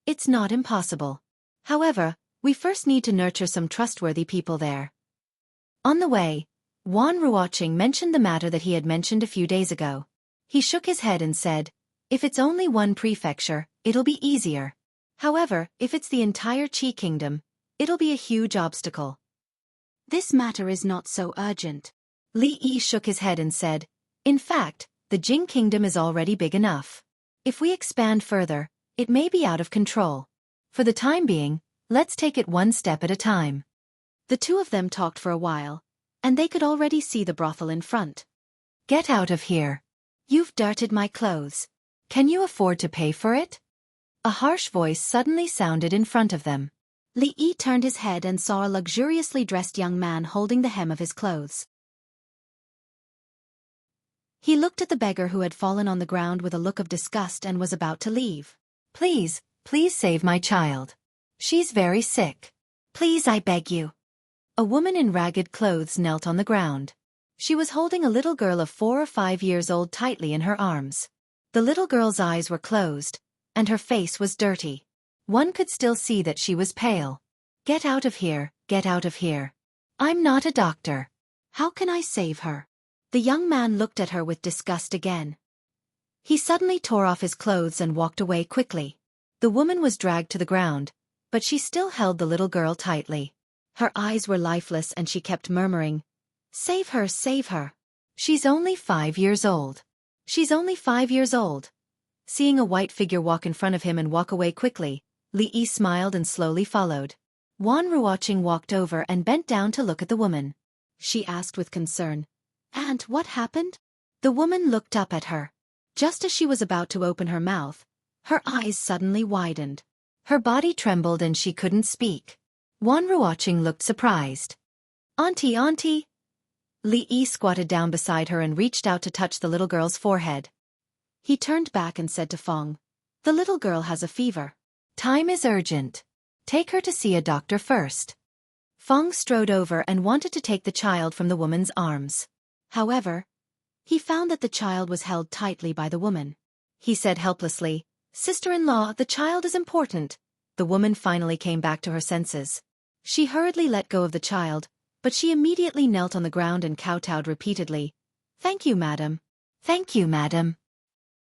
it's not impossible. However, we first need to nurture some trustworthy people there." On the way, Wan Ruoqing mentioned the matter that he had mentioned a few days ago. He shook his head and said, "If it's only one prefecture, it'll be easier. However, if it's the entire Qi Kingdom, it'll be a huge obstacle. This matter is not so urgent." Li Yi shook his head and said, "In fact, the Jing Kingdom is already big enough. If we expand further, it may be out of control. For the time being, let's take it one step at a time." The two of them talked for a while, and they could already see the brothel in front. "Get out of here. You've dirted my clothes. Can you afford to pay for it?" A harsh voice suddenly sounded in front of them. Li Yi turned his head and saw a luxuriously dressed young man holding the hem of his clothes. He looked at the beggar who had fallen on the ground with a look of disgust and was about to leave. Please save my child. She's very sick. Please, I beg you." A woman in ragged clothes knelt on the ground. She was holding a little girl of 4 or 5 years old tightly in her arms. The little girl's eyes were closed, and her face was dirty. One could still see that she was pale. Get out of here, get out of here. I'm not a doctor. How can I save her?" The young man looked at her with disgust again. He suddenly tore off his clothes and walked away quickly. The woman was dragged to the ground, but she still held the little girl tightly. Her eyes were lifeless and she kept murmuring, "Save her, save her. She's only 5 years old. She's only 5 years old." Seeing a white figure walk in front of him and walk away quickly, Li Yi smiled and slowly followed. Wan Ruoqing walked over and bent down to look at the woman. She asked with concern, "Aunt, what happened?" The woman looked up at her. Just as she was about to open her mouth, her eyes suddenly widened. Her body trembled and she couldn't speak. Wan Ruoqing looked surprised. "Auntie, auntie!" Li Yi squatted down beside her and reached out to touch the little girl's forehead. He turned back and said to Fong, "The little girl has a fever. Time is urgent. Take her to see a doctor first." Fong strode over and wanted to take the child from the woman's arms. However, he found that the child was held tightly by the woman. He said helplessly, "Sister-in-law, the child is important." The woman finally came back to her senses. She hurriedly let go of the child, but she immediately knelt on the ground and kowtowed repeatedly. "Thank you, madam. Thank you, madam.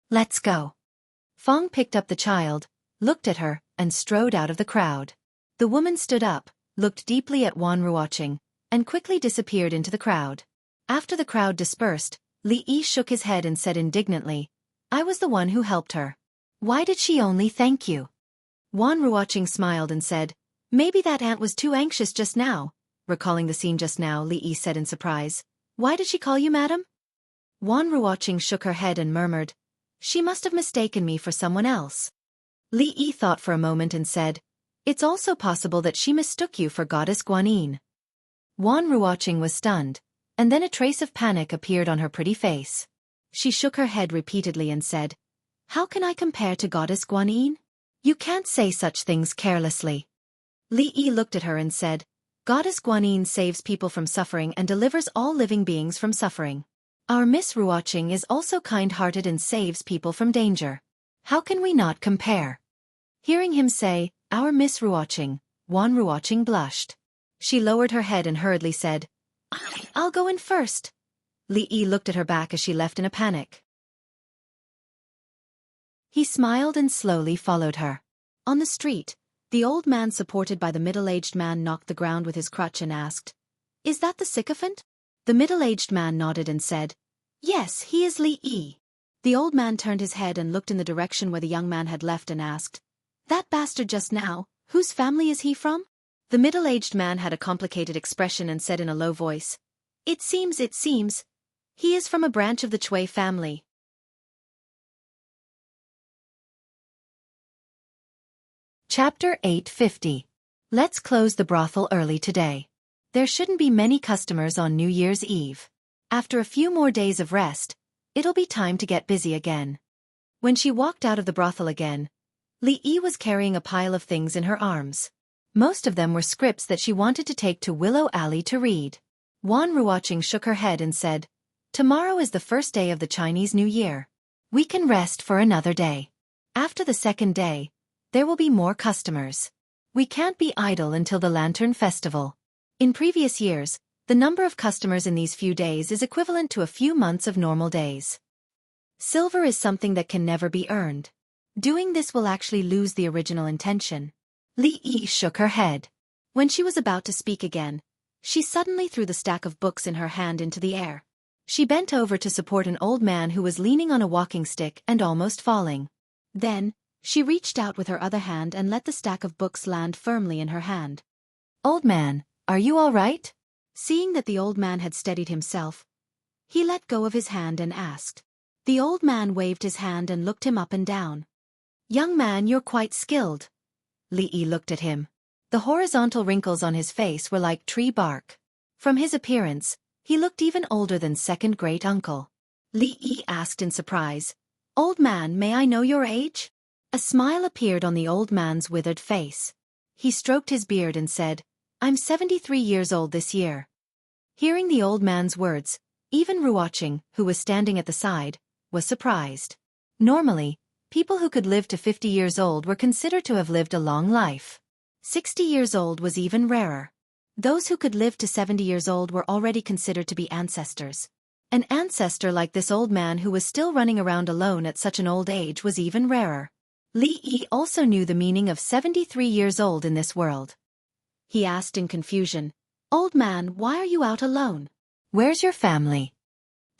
Let's go." Fong picked up the child, looked at her, and strode out of the crowd. The woman stood up, looked deeply at Wan Ruoqing, and quickly disappeared into the crowd. After the crowd dispersed, Li Yi shook his head and said indignantly, "I was the one who helped her. Why did she only thank you?" Wan Ruoqing smiled and said, "Maybe that aunt was too anxious just now." Recalling the scene just now, Li Yi said in surprise, "Why did she call you madam?" Wan Ruoqing shook her head and murmured, "She must have mistaken me for someone else." Li Yi thought for a moment and said, "It's also possible that she mistook you for Goddess Guanyin." Wan Ruoqing was stunned, and then a trace of panic appeared on her pretty face. She shook her head repeatedly and said, "How can I compare to Goddess Guanyin? You can't say such things carelessly." Li Yi looked at her and said, "Goddess Guanyin saves people from suffering and delivers all living beings from suffering. Our Miss Ruoqing is also kind-hearted and saves people from danger. How can we not compare?" Hearing him say, "Our Miss Ruoqing," Wan Ruoqing blushed. She lowered her head and hurriedly said, "I'll go in first." Li Yi looked at her back as she left in a panic. He smiled and slowly followed her. On the street, the old man supported by the middle-aged man knocked the ground with his crutch and asked, "Is that the sycophant?" The middle-aged man nodded and said, "Yes, he is Li Yi." The old man turned his head and looked in the direction where the young man had left and asked, "That bastard just now, whose family is he from?" The middle-aged man had a complicated expression and said in a low voice, it seems, he is from a branch of the Chui family." Chapter 850. Let's close the brothel early today. There shouldn't be many customers on New Year's Eve. After a few more days of rest, it'll be time to get busy again. When she walked out of the brothel again, Li Yi was carrying a pile of things in her arms. Most of them were scripts that she wanted to take to Willow Alley to read. Wan Ruoqing shook her head and said, "Tomorrow is the first day of the Chinese New Year. We can rest for another day. After the second day, there will be more customers. We can't be idle until the Lantern Festival." In previous years, the number of customers in these few days is equivalent to a few months of normal days. Silver is something that can never be earned. Doing this will actually lose the original intention. Li Yi shook her head. When she was about to speak again, she suddenly threw the stack of books in her hand into the air. She bent over to support an old man who was leaning on a walking stick and almost falling. Then, she reached out with her other hand and let the stack of books land firmly in her hand. "Old man, are you all right?" Seeing that the old man had steadied himself, he let go of his hand and asked. The old man waved his hand and looked him up and down. "Young man, you're quite skilled." Li Yi looked at him. The horizontal wrinkles on his face were like tree bark. From his appearance, he looked even older than second great-uncle. Li Yi asked in surprise, "Old man, may I know your age?" A smile appeared on the old man's withered face. He stroked his beard and said, "I'm 73 years old this year." Hearing the old man's words, even Ruoqing, who was standing at the side, was surprised. Normally, people who could live to 50 years old were considered to have lived a long life. 60 years old was even rarer. Those who could live to 70 years old were already considered to be ancestors. An ancestor like this old man who was still running around alone at such an old age was even rarer. Li Yi also knew the meaning of 73 years old in this world. He asked in confusion, "Old man, why are you out alone? Where's your family?"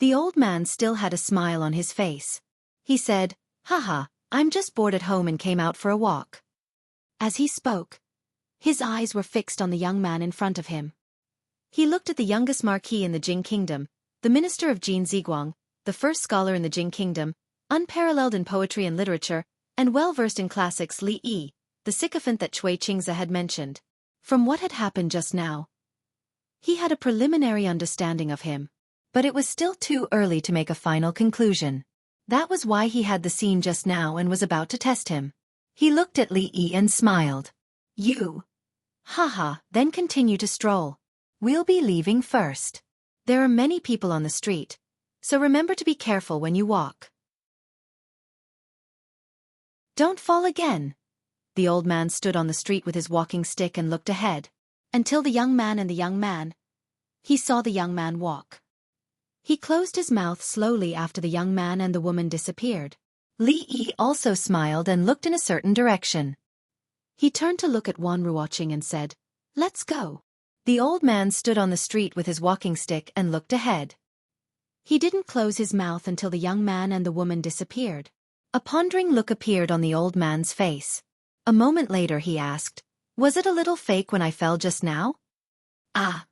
The old man still had a smile on his face. He said, "Haha, I'm just bored at home and came out for a walk." As he spoke, his eyes were fixed on the young man in front of him. He looked at the youngest marquis in the Jing kingdom, the minister of Jin Ziguang, the first scholar in the Jing kingdom, unparalleled in poetry and literature, and well-versed in classics, Li Yi, the sycophant that Cui Qingze had mentioned. From what had happened just now, he had a preliminary understanding of him. But it was still too early to make a final conclusion. That was why he had the scene just now and was about to test him. He looked at Li Yi and smiled. "You? Haha, then continue to stroll. We'll be leaving first. There are many people on the street, so remember to be careful when you walk. Don't fall again." The old man stood on the street with his walking stick and looked ahead. Until the young man and the young man. He saw the young man walk. He closed his mouth slowly after the young man and the woman disappeared. Li Yi also smiled and looked in a certain direction. He turned to look at Wan Ruoqing and said, "Let's go." The old man stood on the street with his walking stick and looked ahead. He didn't close his mouth until the young man and the woman disappeared. A pondering look appeared on the old man's face. A moment later he asked, "Was it a little fake when I fell just now?" "Ah.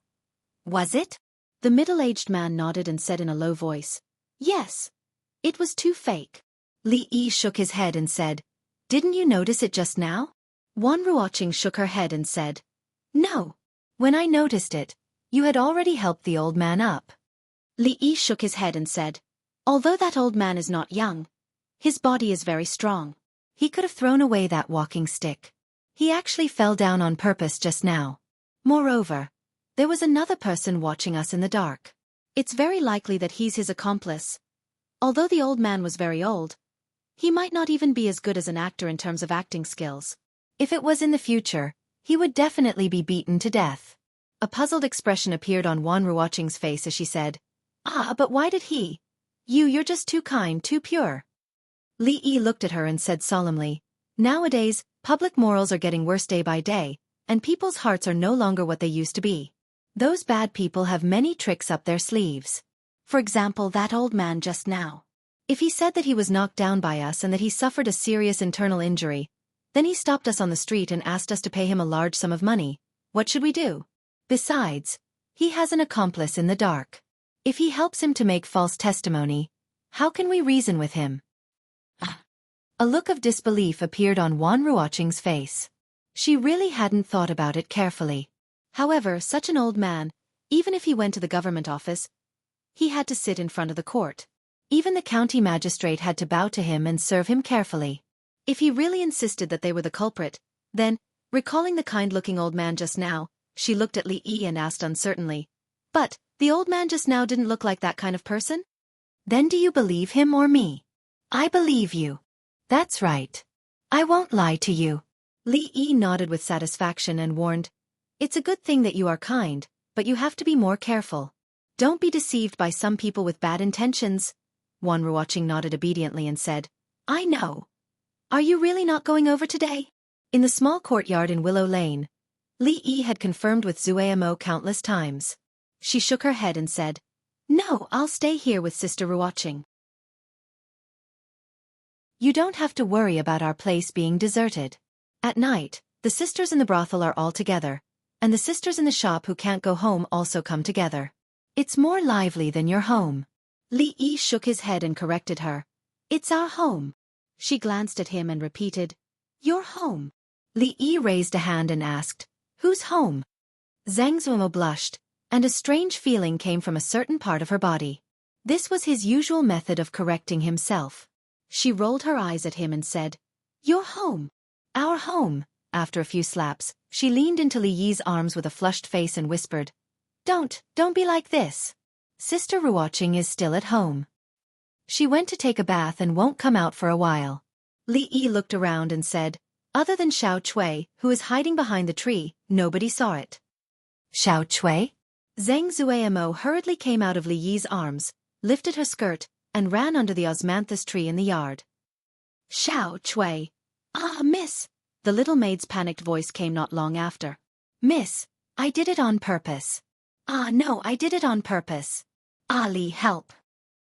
Was it?" The middle-aged man nodded and said in a low voice, "Yes. It was too fake." Li Yi shook his head and said, "Didn't you notice it just now?" Wan Ruoqing shook her head and said, "No. When I noticed it, you had already helped the old man up." Li Yi shook his head and said, "Although that old man is not young, his body is very strong. He could have thrown away that walking stick. He actually fell down on purpose just now. Moreover, there was another person watching us in the dark. It's very likely that he's his accomplice. Although the old man was very old, he might not even be as good as an actor in terms of acting skills. If it was in the future, he would definitely be beaten to death." A puzzled expression appeared on Wan Ruoqing's face as she said, "Ah, but why did he? You're just too kind, too pure." Li Yi looked at her and said solemnly, "Nowadays, public morals are getting worse day by day, and people's hearts are no longer what they used to be. Those bad people have many tricks up their sleeves. For example, that old man just now. If he said that he was knocked down by us and that he suffered a serious internal injury, then he stopped us on the street and asked us to pay him a large sum of money, what should we do? Besides, he has an accomplice in the dark. If he helps him to make false testimony, how can we reason with him?" A look of disbelief appeared on Wan Ruoqing's face. She really hadn't thought about it carefully. However, such an old man, even if he went to the government office, he had to sit in front of the court. Even the county magistrate had to bow to him and serve him carefully. If he really insisted that they were the culprit, then, recalling the kind-looking old man just now, she looked at Li Yi and asked uncertainly, "But, the old man just now didn't look like that kind of person?" "Then do you believe him or me?" "I believe you." "That's right. I won't lie to you." Li Yi nodded with satisfaction and warned, "It's a good thing that you are kind, but you have to be more careful. Don't be deceived by some people with bad intentions." Wan Ruoqing nodded obediently and said, "I know. Are you really not going over today?" In the small courtyard in Willow Lane, Li Yi had confirmed with Zuamo countless times. She shook her head and said, "No, I'll stay here with Sister Ruoqing. You don't have to worry about our place being deserted. At night, the sisters in the brothel are all together, and the sisters in the shop who can't go home also come together. It's more lively than your home." Li Yi shook his head and corrected her. "It's our home." She glanced at him and repeated, "Your home." Li Yi raised a hand and asked, "Whose home?" Zhang Zuo blushed, and a strange feeling came from a certain part of her body. This was his usual method of correcting himself. She rolled her eyes at him and said, "Your home." "Our home." After a few slaps, she leaned into Li Yi's arms with a flushed face and whispered, Don't be like this. Sister Ruoqing is still at home. She went to take a bath and won't come out for a while." Li Yi looked around and said, "Other than Xiao Cui, who is hiding behind the tree, nobody saw it." "Xiao Cui?" Zhang Zuamo hurriedly came out of Li Yi's arms, lifted her skirt, and ran under the osmanthus tree in the yard. "Xiao Cui, "Ah, miss!" The little maid's panicked voice came not long after. "Miss, I did it on purpose." "Ah, no, I did it on purpose." "Ah, Li, help."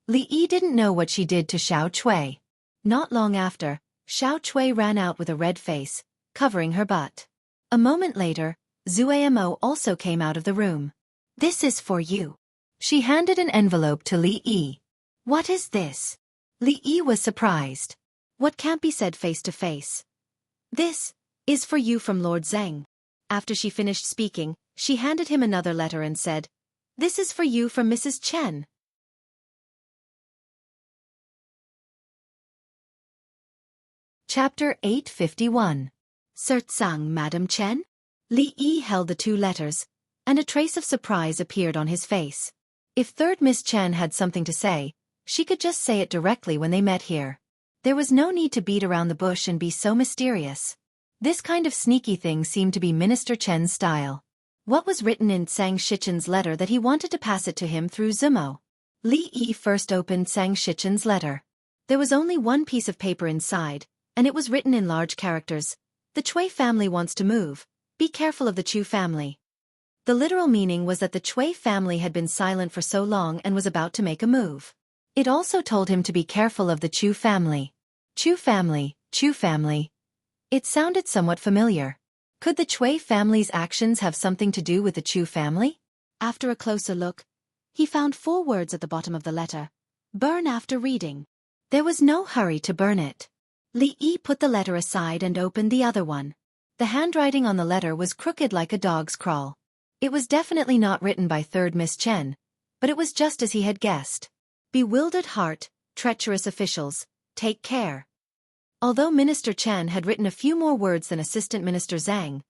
Li Yi didn't know what she did to Xiao Cui. Not long after, Xiao Cui ran out with a red face, covering her butt. A moment later, Zuamo also came out of the room. "This is for you." She handed an envelope to Li Yi. "What is this?" Li Yi was surprised. "What can't be said face to face." "This is for you from Lord Zheng." After she finished speaking, she handed him another letter and said, "This is for you from Mrs. Chen." Chapter 851. Sertsang, Madam Chen? Li Yi held the two letters, and a trace of surprise appeared on his face. If third Miss Chen had something to say, she could just say it directly when they met here. There was no need to beat around the bush and be so mysterious. This kind of sneaky thing seemed to be Minister Chen's style. What was written in Sang Shichen's letter that he wanted to pass it to him through Zumo? Li Yi first opened Sang Shichen's letter. There was only one piece of paper inside, and it was written in large characters. "The Cui family wants to move. Be careful of the Chu family." The literal meaning was that the Cui family had been silent for so long and was about to make a move. It also told him to be careful of the Chu family. Chu family, Chu family. It sounded somewhat familiar. Could the Cui family's actions have something to do with the Chu family? After a closer look, he found 4 words at the bottom of the letter. "Burn after reading." There was no hurry to burn it. Li Yi put the letter aside and opened the other one. The handwriting on the letter was crooked like a dog's crawl. It was definitely not written by third Miss Chen, but it was just as he had guessed. "Bewildered heart, treacherous officials, take care." Although Minister Chen had written a few more words than Assistant Minister Zhang,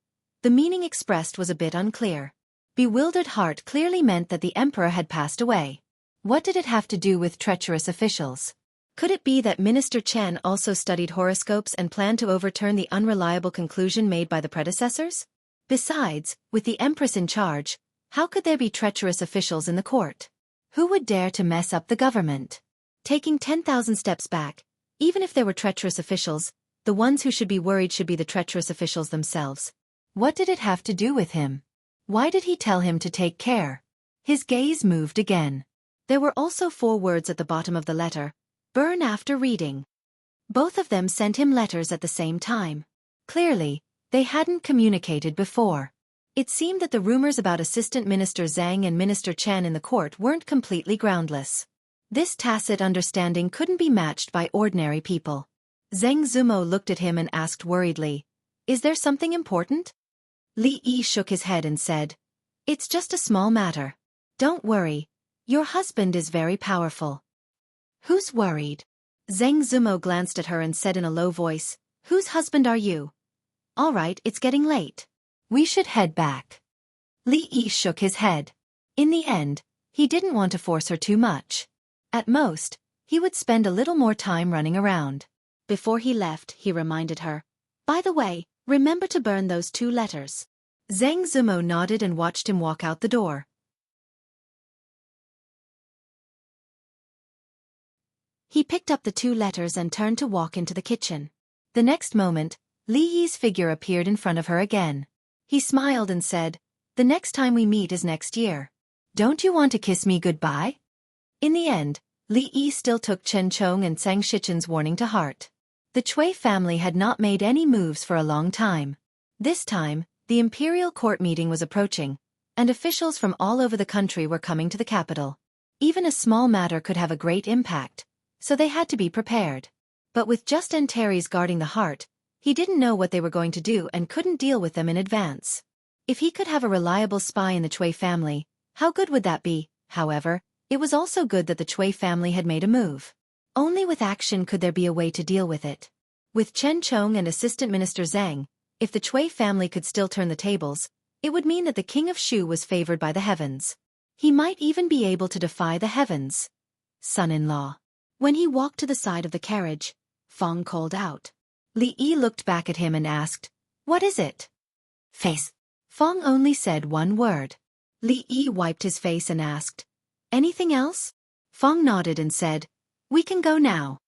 the meaning expressed was a bit unclear. Bewildered heart clearly meant that the emperor had passed away. What did it have to do with treacherous officials? Could it be that Minister Chen also studied horoscopes and planned to overturn the unreliable conclusion made by the predecessors? Besides, with the empress in charge, how could there be treacherous officials in the court? Who would dare to mess up the government? Taking 10,000 steps back, even if there were treacherous officials, the ones who should be worried should be the treacherous officials themselves. What did it have to do with him? Why did he tell him to take care? His gaze moved again. There were also 4 words at the bottom of the letter. "Burn after reading." Both of them sent him letters at the same time. Clearly, they hadn't communicated before. It seemed that the rumors about Assistant Minister Zhang and Minister Chen in the court weren't completely groundless. This tacit understanding couldn't be matched by ordinary people. Zheng Zumo looked at him and asked worriedly, "Is there something important?" Li Yi shook his head and said, "It's just a small matter. Don't worry. Your husband is very powerful." "Who's worried?" Zheng Zumo glanced at her and said in a low voice, "Whose husband are you?" "All right, it's getting late. We should head back." Li Yi shook his head. In the end, he didn't want to force her too much. At most, he would spend a little more time running around. Before he left, he reminded her, "By the way, remember to burn those 2 letters." Zheng Zumo nodded and watched him walk out the door. He picked up the 2 letters and turned to walk into the kitchen. The next moment, Li Yi's figure appeared in front of her again. He smiled and said, "The next time we meet is next year. Don't you want to kiss me goodbye?" In the end, Li Yi still took Chen Chong and Sang Shichen's warning to heart. The Cui family had not made any moves for a long time. This time, the imperial court meeting was approaching, and officials from all over the country were coming to the capital. Even a small matter could have a great impact, so they had to be prepared. But with just Antares guarding the heart, he didn't know what they were going to do and couldn't deal with them in advance. If he could have a reliable spy in the Cui family, how good would that be? However, it was also good that the Cui family had made a move. Only with action could there be a way to deal with it. With Chen Chong and Assistant Minister Zhang, if the Cui family could still turn the tables, it would mean that the king of Shu was favored by the heavens. He might even be able to defy the heavens. Son-in-law. When he walked to the side of the carriage, Fong called out. Li Yi looked back at him and asked, "What is it?" "Face." Fong only said 1 word. Li Yi wiped his face and asked, "Anything else?" Fong nodded and said, "We can go now."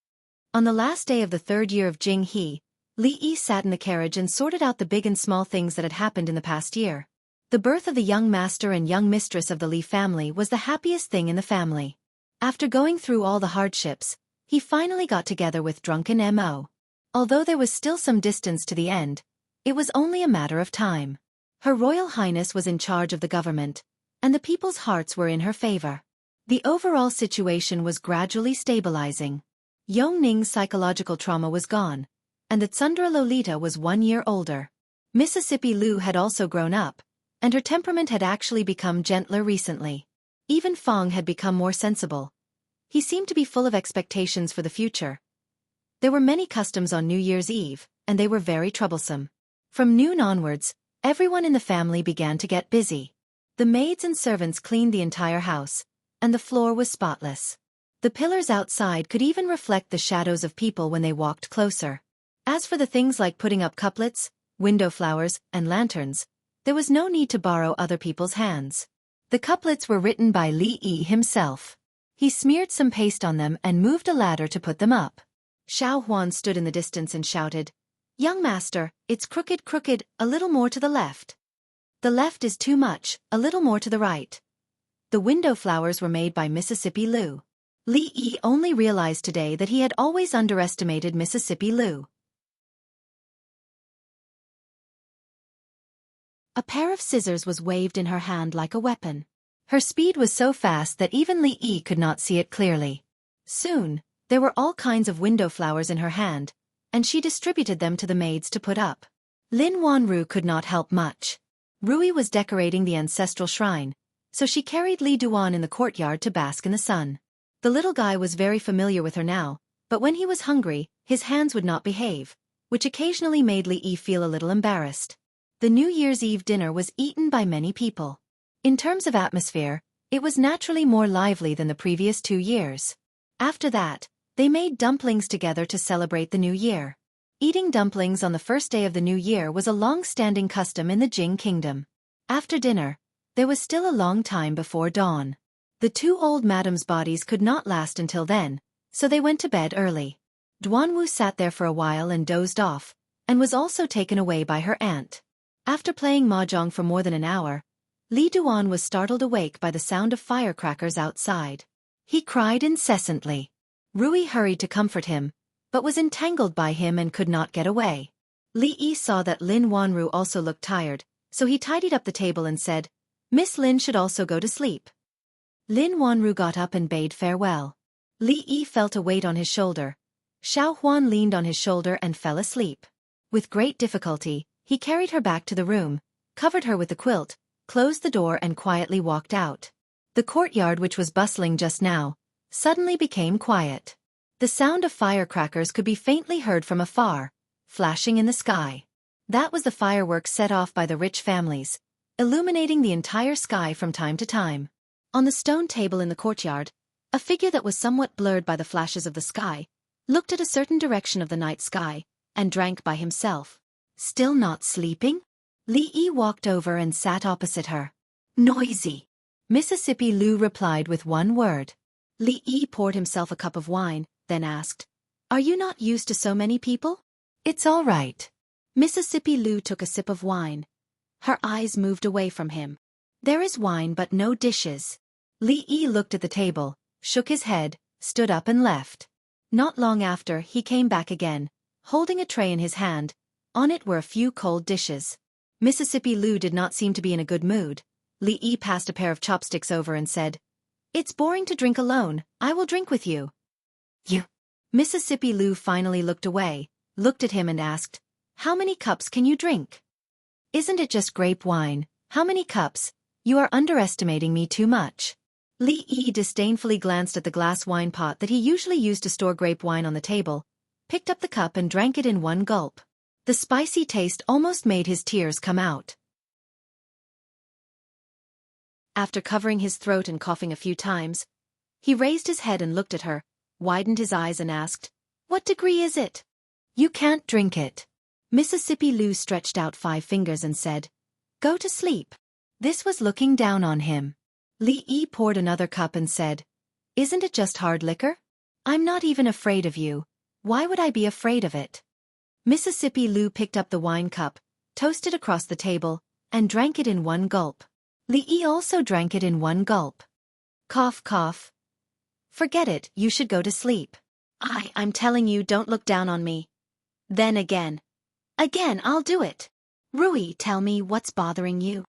On the last day of the 3rd year of Jing He, Li Yi sat in the carriage and sorted out the big and small things that had happened in the past year. The birth of the young master and young mistress of the Li family was the happiest thing in the family. After going through all the hardships, he finally got together with drunken Mo. Although there was still some distance to the end, it was only a matter of time. Her Royal Highness was in charge of the government, and the people's hearts were in her favor. The overall situation was gradually stabilizing. Yongning's psychological trauma was gone, and the Tsundra Lolita was 1 year older. Mississippi Lu had also grown up, and her temperament had actually become gentler recently. Even Fong had become more sensible. He seemed to be full of expectations for the future. There were many customs on New Year's Eve, and they were very troublesome. From noon onwards, everyone in the family began to get busy. The maids and servants cleaned the entire house, and the floor was spotless. The pillars outside could even reflect the shadows of people when they walked closer. As for the things like putting up couplets, window flowers, and lanterns, there was no need to borrow other people's hands. The couplets were written by Li Yi himself. He smeared some paste on them and moved a ladder to put them up. Xiaofan stood in the distance and shouted, "Young master, it's crooked, crooked, a little more to the left. The left is too much, a little more to the right." The window flowers were made by Mississippi Lu. Li Yi only realized today that he had always underestimated Mississippi Lu. A pair of scissors was waved in her hand like a weapon. Her speed was so fast that even Li Yi could not see it clearly. Soon, there were all kinds of window flowers in her hand, and she distributed them to the maids to put up. Lin Wanru could not help much. Rui was decorating the ancestral shrine, so she carried Li Duan in the courtyard to bask in the sun. The little guy was very familiar with her now, but when he was hungry, his hands would not behave, which occasionally made Li Yi feel a little embarrassed. The New Year's Eve dinner was eaten by many people. In terms of atmosphere, it was naturally more lively than the previous 2 years. After that, they made dumplings together to celebrate the new year. Eating dumplings on the first day of the new year was a long-standing custom in the Jing kingdom. After dinner, there was still a long time before dawn. The 2 old madams' bodies could not last until then, so they went to bed early. Duanwu sat there for a while and dozed off, and was also taken away by her aunt. After playing mahjong for more than an hour, Li Duan was startled awake by the sound of firecrackers outside. He cried incessantly. Rui hurried to comfort him, but was entangled by him and could not get away. Li Yi saw that Lin Wanru also looked tired, so he tidied up the table and said, "Miss Lin should also go to sleep." Lin Wanru got up and bade farewell. Li Yi felt a weight on his shoulder. Xiao Huan leaned on his shoulder and fell asleep. With great difficulty, he carried her back to the room, covered her with the quilt, closed the door and quietly walked out. The courtyard, which was bustling just now, suddenly became quiet. The sound of firecrackers could be faintly heard from afar, flashing in the sky. That was the fireworks set off by the rich families, illuminating the entire sky from time to time. On the stone table in the courtyard, a figure that was somewhat blurred by the flashes of the sky, looked at a certain direction of the night sky, and drank by himself. Still not sleeping? Li Yi walked over and sat opposite her. "Noisy." Mississippi Lu replied with one word. Li Yi poured himself a cup of wine, then asked, "Are you not used to so many people?" "It's all right." Mississippi Lu took a sip of wine. Her eyes moved away from him. "There is wine but no dishes." Li Yi looked at the table, shook his head, stood up and left. Not long after, he came back again, holding a tray in his hand. On it were a few cold dishes. Mississippi Lu did not seem to be in a good mood. Li Yi passed a pair of chopsticks over and said, "It's boring to drink alone, I will drink with you." "You?" Mississippi Lu finally looked away, looked at him and asked, "How many cups can you drink?" "Isn't it just grape wine? How many cups? You are underestimating me too much." Li Yi disdainfully glanced at the glass wine pot that he usually used to store grape wine on the table, picked up the cup and drank it in one gulp. The spicy taste almost made his tears come out. After covering his throat and coughing a few times, he raised his head and looked at her, widened his eyes and asked, "What degree is it?" "You can't drink it." Mississippi Lu stretched out 5 fingers and said, "Go to sleep." This was looking down on him. Li Yi poured another cup and said, "Isn't it just hard liquor? I'm not even afraid of you. Why would I be afraid of it?" Mississippi Lou picked up the wine cup, toasted across the table, and drank it in one gulp. Li Yi also drank it in one gulp. Cough, cough. Forget it, you should go to sleep. I'm telling you, don't look down on me. Then again. Again, I'll do it. Rui, tell me what's bothering you.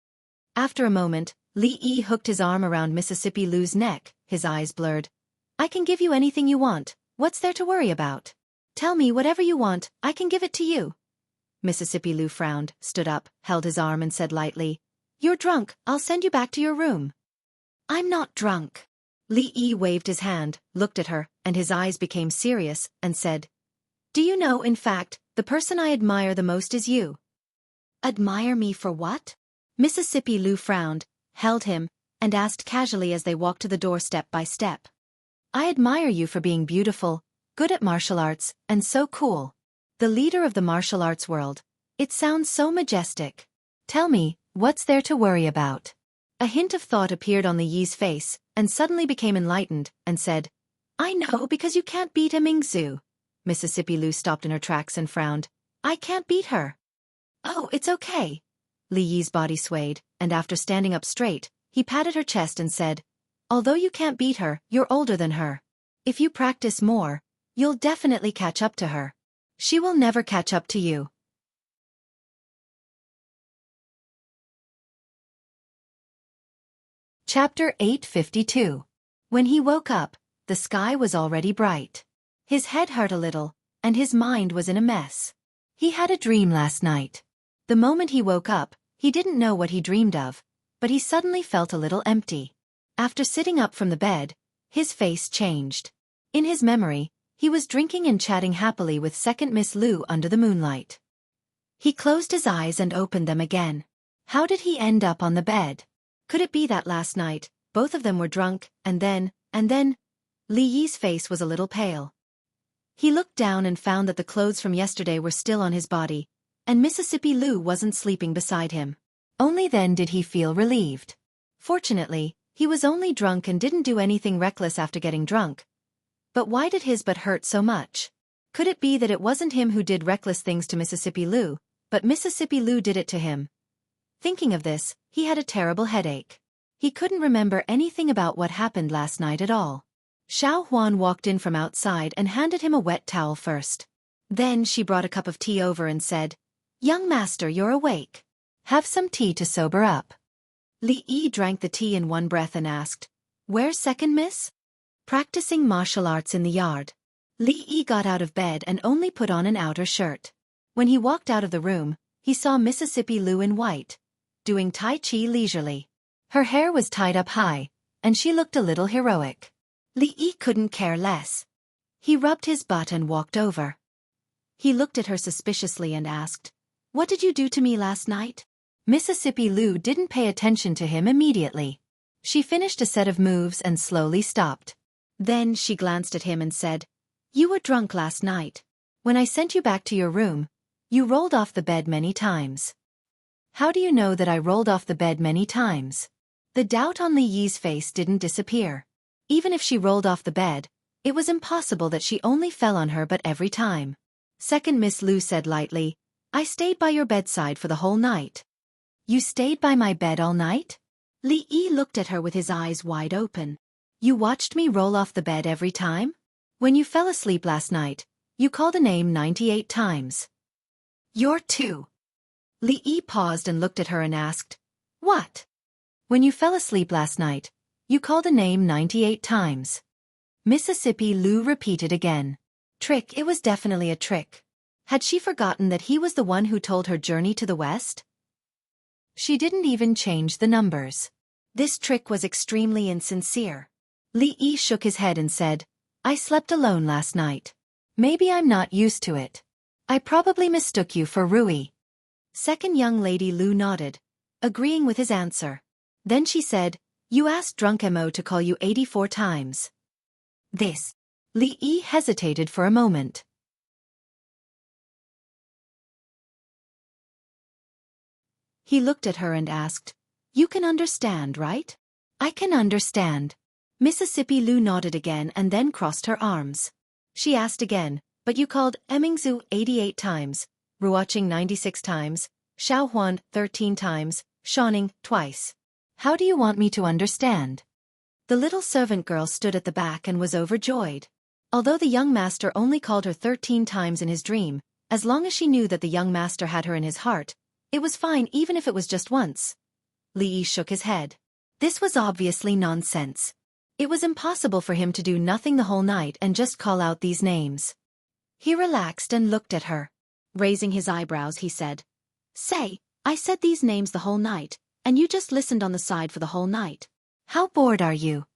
After a moment, Li Yi hooked his arm around Mississippi Lou's neck, his eyes blurred. I can give you anything you want, what's there to worry about? Tell me whatever you want, I can give it to you. Mississippi Lou frowned, stood up, held his arm and said lightly, You're drunk, I'll send you back to your room. I'm not drunk. Li Yi waved his hand, looked at her, and his eyes became serious, and said, Do you know, in fact, the person I admire the most is you. Admire me for what? Mississippi Lou frowned, held him, and asked casually as they walked to the door step by step. I admire you for being beautiful, good at martial arts, and so cool. The leader of the martial arts world. It sounds so majestic. Tell me, what's there to worry about? A hint of thought appeared on Li Yi's face, and suddenly became enlightened, and said, I know because you can't beat a Mingzu. Mississippi Lou stopped in her tracks and frowned. I can't beat her. Oh, it's okay. Li Yi's body swayed, and after standing up straight, he patted her chest and said, Although you can't beat her, you're older than her. If you practice more, you'll definitely catch up to her. She will never catch up to you. Chapter 852. When he woke up, the sky was already bright. His head hurt a little, and his mind was in a mess. He had a dream last night. The moment he woke up, he didn't know what he dreamed of, but he suddenly felt a little empty. After sitting up from the bed, his face changed. In his memory, he was drinking and chatting happily with Second Miss Lou under the moonlight. He closed his eyes and opened them again. How did he end up on the bed? Could it be that last night, both of them were drunk, and then, Li Yi's face was a little pale. He looked down and found that the clothes from yesterday were still on his body, and Mississippi Lou wasn't sleeping beside him. Only then did he feel relieved. Fortunately, he was only drunk and didn't do anything reckless after getting drunk. But why did his butt hurt so much? Could it be that it wasn't him who did reckless things to Mississippi Lou, but Mississippi Lou did it to him? Thinking of this, he had a terrible headache. He couldn't remember anything about what happened last night at all. Xiaofan walked in from outside and handed him a wet towel first. Then she brought a cup of tea over and said, Young master, you're awake. Have some tea to sober up. Li Yi drank the tea in one breath and asked, Where's Second Miss? Practicing martial arts in the yard. Li Yi got out of bed and only put on an outer shirt. When he walked out of the room, he saw Mississippi Lou in white, doing Tai Chi leisurely. Her hair was tied up high, and she looked a little heroic. Li Yi couldn't care less. He rubbed his butt and walked over. He looked at her suspiciously and asked, What did you do to me last night? Mississippi Lou didn't pay attention to him immediately. She finished a set of moves and slowly stopped. Then she glanced at him and said, You were drunk last night. When I sent you back to your room, you rolled off the bed many times. How do you know that I rolled off the bed many times? The doubt on Li Yi's face didn't disappear. Even if she rolled off the bed, it was impossible that she only fell on her but every time. Second Miss Lou said lightly, I stayed by your bedside for the whole night. You stayed by my bed all night? Li Yi looked at her with his eyes wide open. You watched me roll off the bed every time? When you fell asleep last night, you called a name 98 times. You're two. Li Yi paused and looked at her and asked, What? When you fell asleep last night, you called a name 98 times. Mississippi Lou repeated again. Trick, it was definitely a trick. Had she forgotten that he was the one who told her journey to the west? She didn't even change the numbers. This trick was extremely insincere. Li Yi shook his head and said, I slept alone last night. Maybe I'm not used to it. I probably mistook you for Rui. Second young lady Lou nodded, agreeing with his answer. Then she said, You asked drunk Mo to call you 84 times. This. Li Yi hesitated for a moment. He looked at her and asked, You can understand, right? I can understand. Mississippi Lou nodded again and then crossed her arms. She asked again, but you called Emingzu 88 times, Ruoqing 96 times, Xiaofan 13 times, Shaning twice. How do you want me to understand? The little servant girl stood at the back and was overjoyed. Although the young master only called her 13 times in his dream, as long as she knew that the young master had her in his heart, it was fine even if it was just once. Li Yi shook his head. This was obviously nonsense. It was impossible for him to do nothing the whole night and just call out these names. He relaxed and looked at her. Raising his eyebrows, he said, "Say, I said these names the whole night, and you just listened on the side for the whole night. How bored are you?"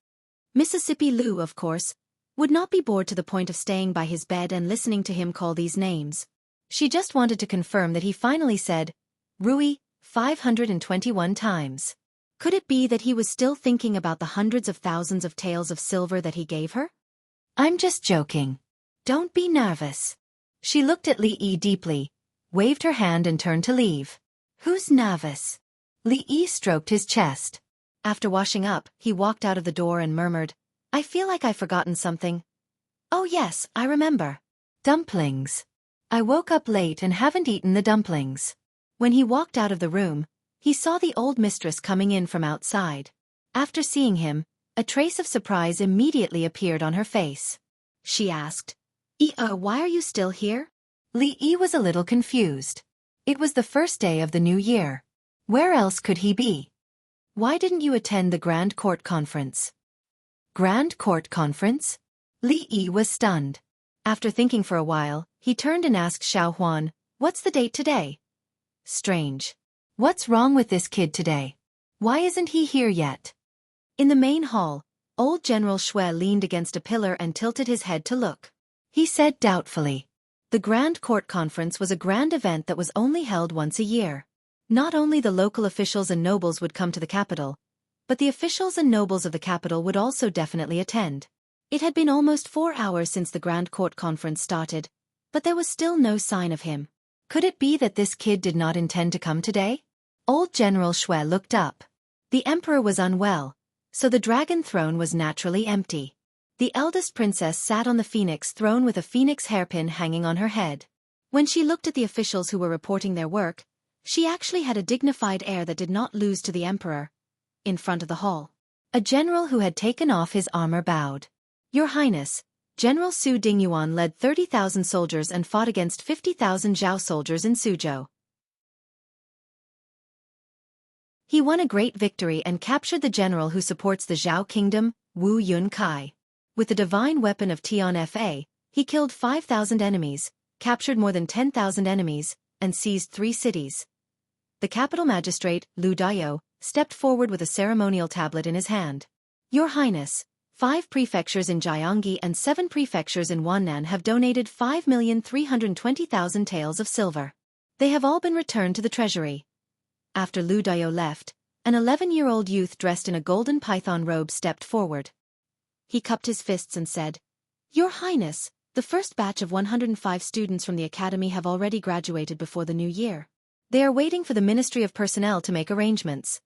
Mississippi Lou, of course, would not be bored to the point of staying by his bed and listening to him call these names. She just wanted to confirm that he finally said, Rui, 521 times. Could it be that he was still thinking about the hundreds of thousands of taels of silver that he gave her? I'm just joking. Don't be nervous. She looked at Li Yi deeply, waved her hand and turned to leave. Who's nervous? Li Yi stroked his chest. After washing up, he walked out of the door and murmured, I feel like I've forgotten something. Oh yes, I remember. Dumplings. I woke up late and haven't eaten the dumplings. When he walked out of the room, he saw the old mistress coming in from outside. After seeing him, a trace of surprise immediately appeared on her face. She asked, why are you still here? Li Yi was a little confused. It was the first day of the new year. Where else could he be? Why didn't you attend the Grand Court Conference? Grand Court Conference? Li Yi was stunned. After thinking for a while, he turned and asked Xiaofan, what's the date today? Strange. What's wrong with this kid today? Why isn't he here yet? In the main hall, old General Shui leaned against a pillar and tilted his head to look. He said doubtfully, the Grand Court Conference was a grand event that was only held once a year. Not only the local officials and nobles would come to the capital, but the officials and nobles of the capital would also definitely attend. It had been almost 4 hours since the Grand Court Conference started, but there was still no sign of him. Could it be that this kid did not intend to come today? Old General Shui looked up. The emperor was unwell, so the dragon throne was naturally empty. The eldest princess sat on the phoenix throne with a phoenix hairpin hanging on her head. When she looked at the officials who were reporting their work, she actually had a dignified air that did not lose to the emperor. In front of the hall, a general who had taken off his armor bowed. Your Highness, General Su Dingyuan led 30,000 soldiers and fought against 50,000 Zhao soldiers in Suzhou. He won a great victory and captured the general who supports the Zhao kingdom, Wu Yun Kai. With the divine weapon of Tian Fa, he killed 5,000 enemies, captured more than 10,000 enemies, and seized 3 cities. The capital magistrate, Lu Daiyou, stepped forward with a ceremonial tablet in his hand. Your Highness, 5 prefectures in Jiangyi and 7 prefectures in Wannan have donated 5,320,000 taels of silver. They have all been returned to the treasury. After Lu Daiyou left, an 11-year-old youth dressed in a golden python robe stepped forward. He cupped his fists and said, Your Highness, the first batch of 105 students from the academy have already graduated before the new year. They are waiting for the Ministry of Personnel to make arrangements.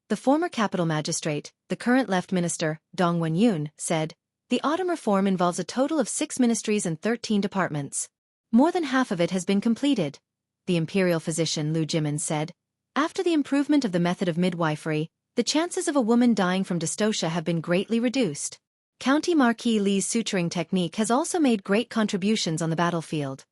The former capital magistrate, the current left minister, Dong Wenyun, said, the autumn reform involves a total of 6 ministries and 13 departments. More than half of it has been completed. The imperial physician Lu Jimin said, after the improvement of the method of midwifery, the chances of a woman dying from dystocia have been greatly reduced. County Marquis Li's suturing technique has also made great contributions on the battlefield.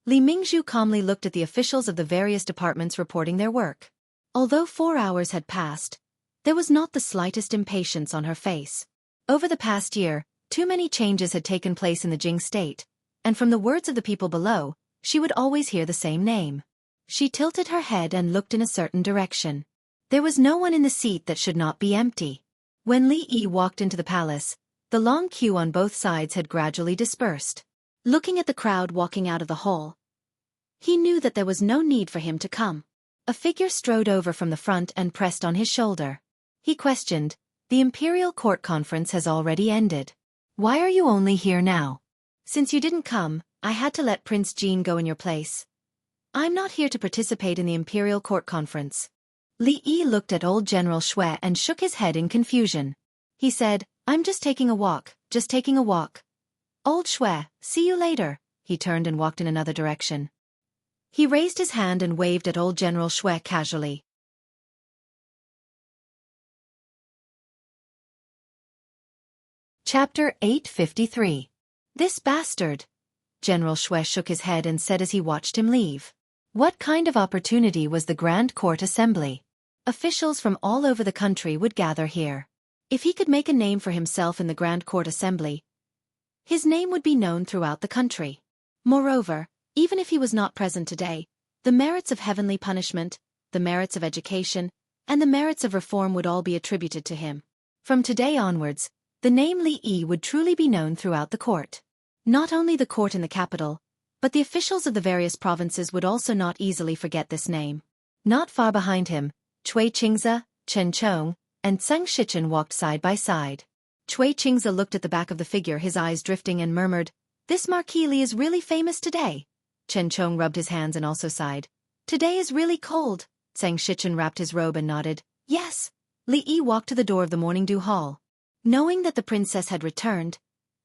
Li Mingzhu calmly looked at the officials of the various departments reporting their work. Although 4 hours had passed, there was not the slightest impatience on her face. Over the past year, too many changes had taken place in the Jing state, and from the words of the people below, she would always hear the same name. She tilted her head and looked in a certain direction. There was no one in the seat that should not be empty. When Li Yi walked into the palace, the long queue on both sides had gradually dispersed. Looking at the crowd walking out of the hall, he knew that there was no need for him to come. A figure strode over from the front and pressed on his shoulder. He questioned, the Imperial Court Conference has already ended. Why are you only here now? Since you didn't come, I had to let Prince Jean go in your place. I'm not here to participate in the Imperial Court Conference. Li Yi looked at old General Shui and shook his head in confusion. He said, I'm just taking a walk, just taking a walk. Old Shui, see you later, he turned and walked in another direction. He raised his hand and waved at old General Shui casually. Chapter 853. This bastard. General Shui shook his head and said as he watched him leave. What kind of opportunity was the Grand Court Assembly? Officials from all over the country would gather here. If he could make a name for himself in the Grand Court Assembly, his name would be known throughout the country. Moreover, even if he was not present today, the merits of heavenly punishment, the merits of education, and the merits of reform would all be attributed to him. From today onwards, the name Li Yi would truly be known throughout the court. Not only the court in the capital, but the officials of the various provinces would also not easily forget this name. Not far behind him, Cui Qingze, Chen Chong, and Zheng Shichen walked side by side. Cui Qingze looked at the back of the figure, his eyes drifting, and murmured, "This Marquis Li is really famous today." Chen Chong rubbed his hands and also sighed. "Today is really cold." Zheng Shichen wrapped his robe and nodded. "Yes." Li Yi walked to the door of the Morning Dew Hall. Knowing that the princess had returned,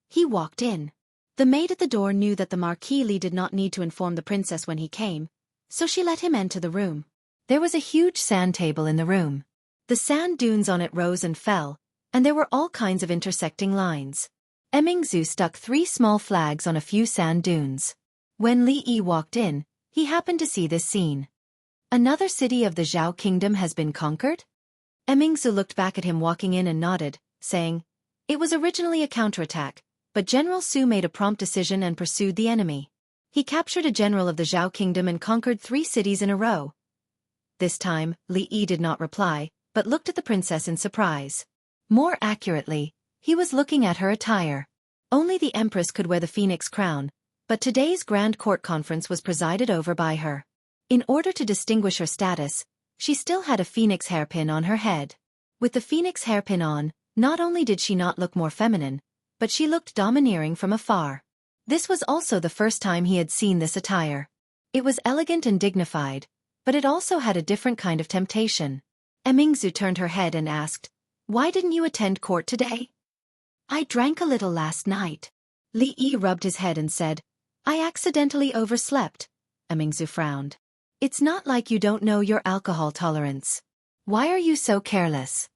he walked in. The maid at the door knew that the Marquis Li did not need to inform the princess when he came, so she let him enter the room. There was a huge sand table in the room. The sand dunes on it rose and fell, and there were all kinds of intersecting lines. Emingzu stuck 3 small flags on a few sand dunes. When Li Yi walked in, he happened to see this scene. Another city of the Zhao kingdom has been conquered? Emingzu looked back at him walking in and nodded, saying, "It was originally a counterattack, but General Su made a prompt decision and pursued the enemy. He captured a general of the Zhao kingdom and conquered 3 cities in a row." This time, Li Yi did not reply, but looked at the princess in surprise. More accurately, he was looking at her attire. Only the empress could wear the phoenix crown, but today's Grand Court Conference was presided over by her. In order to distinguish her status, she still had a phoenix hairpin on her head. With the phoenix hairpin on, not only did she not look more feminine, but she looked domineering from afar. This was also the first time he had seen this attire. It was elegant and dignified, but it also had a different kind of temptation. Emingzu turned her head and asked, "Why didn't you attend court today?" "I drank a little last night." Li Yi rubbed his head and said, "I accidentally overslept." Emingzu frowned. "It's not like you don't know your alcohol tolerance. Why are you so careless?"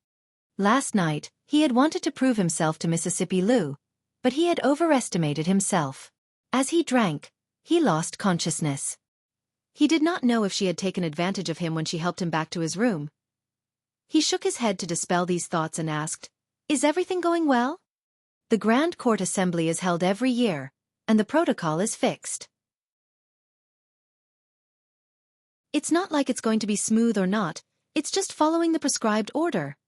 Last night, he had wanted to prove himself to Mississippi Lu, but he had overestimated himself. As he drank, he lost consciousness. He did not know if she had taken advantage of him when she helped him back to his room. He shook his head to dispel these thoughts and asked, "Is everything going well?" The Grand Court Assembly is held every year, and the protocol is fixed. It's not like it's going to be smooth or not, it's just following the prescribed order.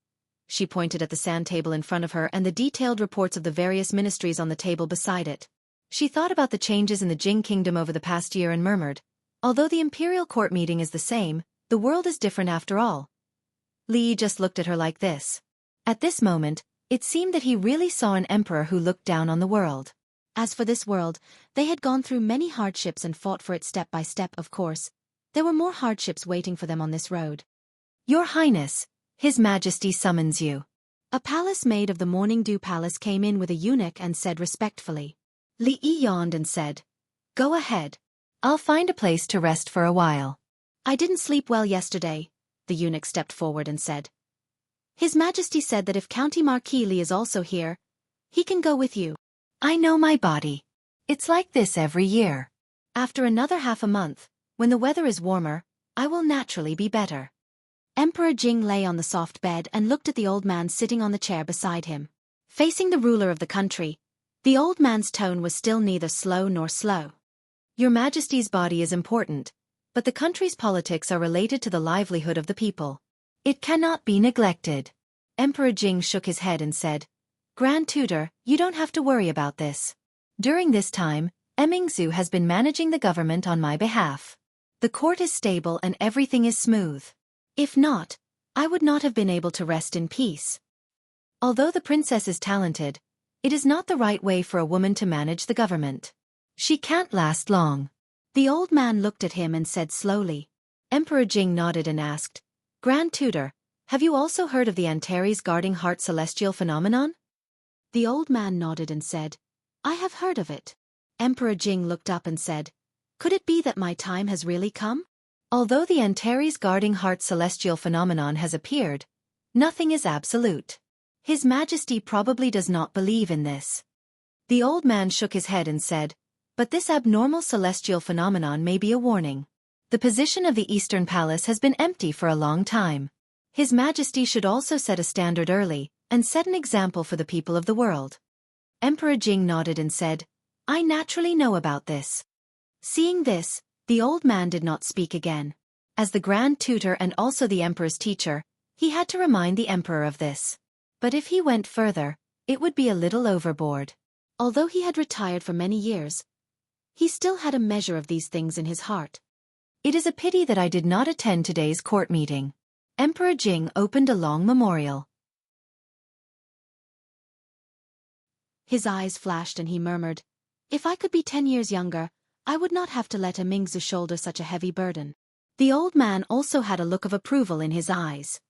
She pointed at the sand table in front of her and the detailed reports of the various ministries on the table beside it. She thought about the changes in the Jing kingdom over the past year and murmured, "Although the imperial court meeting is the same, the world is different after all." Li just looked at her like this. At this moment, it seemed that he really saw an emperor who looked down on the world. As for this world, they had gone through many hardships and fought for it step by step, of course. There were more hardships waiting for them on this road. "Your Highness, His Majesty summons you." A palace maid of the Morning Dew Palace came in with a eunuch and said respectfully. Li Yi yawned and said, "Go ahead. I'll find a place to rest for a while." "I didn't sleep well yesterday," the eunuch stepped forward and said. "His Majesty said that if County Marquis Li is also here, he can go with you." "I know my body. It's like this every year. After another half a month, when the weather is warmer, I will naturally be better." Emperor Jing lay on the soft bed and looked at the old man sitting on the chair beside him. Facing the ruler of the country, the old man's tone was still neither slow nor slow. "Your Majesty's body is important, but the country's politics are related to the livelihood of the people. It cannot be neglected." Emperor Jing shook his head and said, "Grand Tutor, you don't have to worry about this. During this time, Emingzu has been managing the government on my behalf. The court is stable and everything is smooth. If not, I would not have been able to rest in peace. Although the princess is talented, it is not the right way for a woman to manage the government. She can't last long." The old man looked at him and said slowly. Emperor Jing nodded and asked, "Grand Tutor, have you also heard of the Antares guarding heart celestial phenomenon?" The old man nodded and said, "I have heard of it. Emperor Jing looked up and said, "Could it be that my time has really come? Although the Antares guarding heart celestial phenomenon has appeared, nothing is absolute. His Majesty probably does not believe in this." The old man shook his head and said, "But this abnormal celestial phenomenon may be a warning. The position of the Eastern Palace has been empty for a long time. His Majesty should also set a standard early, and set an example for the people of the world." Emperor Jing nodded and said, "I naturally know about this." Seeing this, the old man did not speak again. As the Grand Tutor and also the Emperor's teacher, he had to remind the Emperor of this. But if he went further, it would be a little overboard. Although he had retired for many years, he still had a measure of these things in his heart. "It is a pity that I did not attend today's court meeting." Emperor Jing opened a long memorial. His eyes flashed and he murmured, "If I could be 10 years younger, I would not have to let Mingzu shoulder such a heavy burden." The old man also had a look of approval in his eyes.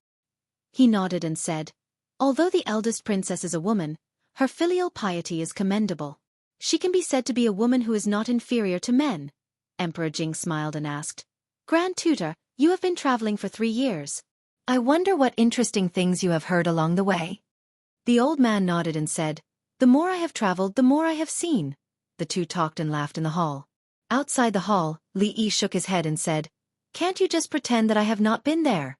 He nodded and said, "Although the eldest princess is a woman, her filial piety is commendable. She can be said to be a woman who is not inferior to men." Emperor Jing smiled and asked, "Grand Tutor, you have been traveling for 3 years. I wonder what interesting things you have heard along the way." The old man nodded and said, "The more I have traveled, the more I have seen." The two talked and laughed in the hall. Outside the hall, Li Yi shook his head and said, "Can't you just pretend that I have not been there?"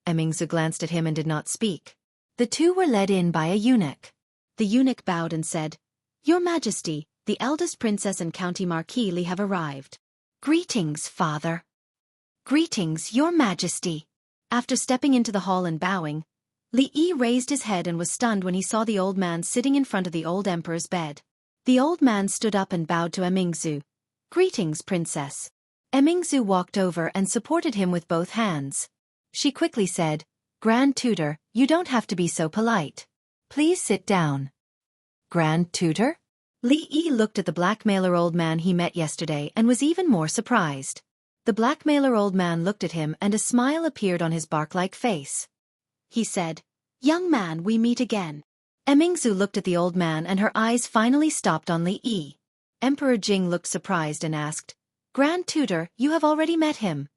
Mingzu glanced at him and did not speak. The two were led in by a eunuch. The eunuch bowed and said, "Your Majesty, the eldest princess and County Marquis Li have arrived." "Greetings, father." "Greetings, Your Majesty." After stepping into the hall and bowing, Li Yi raised his head and was stunned when he saw the old man sitting in front of the old emperor's bed. The old man stood up and bowed to Mingzu. "Greetings, princess." Mingzu walked over and supported him with both hands. She quickly said, "Grand Tutor, you don't have to be so polite. Please sit down." "Grand Tutor?" Li Yi looked at the blackmailer old man he met yesterday and was even more surprised. The blackmailer old man looked at him and a smile appeared on his bark-like face. He said, "Young man, we meet again." Mingzu looked at the old man and her eyes finally stopped on Li Yi. Emperor Jing looked surprised and asked, "Grand Tutor, you have already met him?"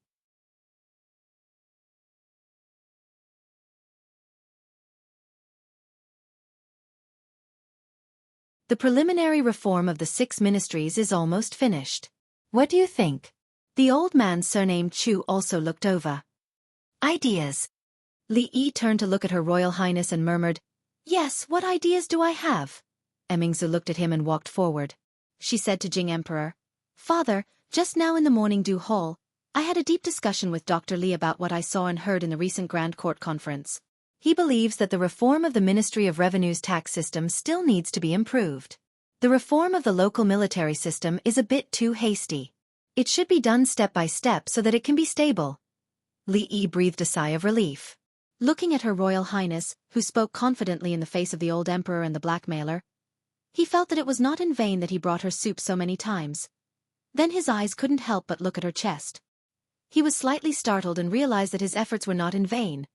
The preliminary reform of the 6 ministries is almost finished. What do you think? The old man surnamed Chu also looked over. "Ideas." Li Yi turned to look at Her Royal Highness and murmured, "Yes, what ideas do I have?" Mingzu looked at him and walked forward. She said to Jing Emperor, "Father, just now in the morning dew hall, I had a deep discussion with Dr. Li about what I saw and heard in the recent Grand Court conference. He believes that the reform of the Ministry of Revenue's tax system still needs to be improved. The reform of the local military system is a bit too hasty. It should be done step by step so that it can be stable." Li Yi breathed a sigh of relief. Looking at Her Royal Highness, who spoke confidently in the face of the old emperor and the blackmailer, he felt that it was not in vain that he brought her soup so many times. Then his eyes couldn't help but look at her chest. He was slightly startled and realized that his efforts were not in vain.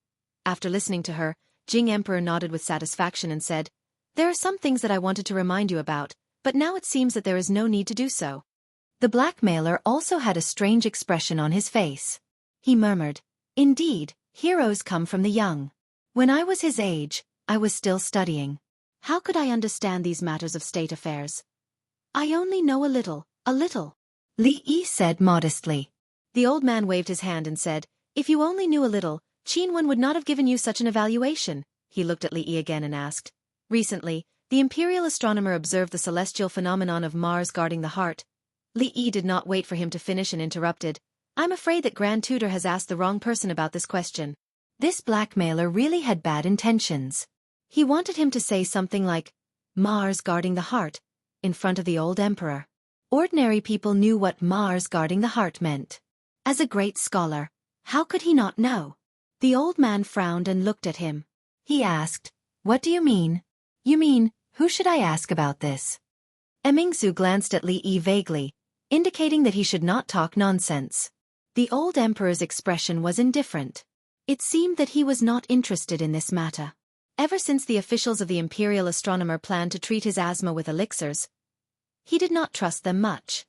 After listening to her, Jing Emperor nodded with satisfaction and said, "There are some things that I wanted to remind you about, but now it seems that there is no need to do so." The blackmailer also had a strange expression on his face. He murmured, "Indeed, heroes come from the young. When I was his age, I was still studying. How could I understand these matters of state affairs? I only know a little, a little." Li Yi said modestly. The old man waved his hand and said, "If you only knew a little, Qin would not have given you such an evaluation." He looked at Li Yi again and asked, "Recently, the imperial astronomer observed the celestial phenomenon of Mars guarding the heart." Li Yi did not wait for him to finish and interrupted, "I'm afraid that Grand Tutor has asked the wrong person about this question." This blackmailer really had bad intentions. He wanted him to say something like, "Mars guarding the heart," in front of the old emperor. Ordinary people knew what Mars guarding the heart meant. As a great scholar, how could he not know? The old man frowned and looked at him. He asked, "What do you mean?" "You mean, who should I ask about this?" Mingzu glanced at Li Yi vaguely, indicating that he should not talk nonsense. The old emperor's expression was indifferent. It seemed that he was not interested in this matter. Ever since the officials of the imperial astronomer planned to treat his asthma with elixirs, he did not trust them much.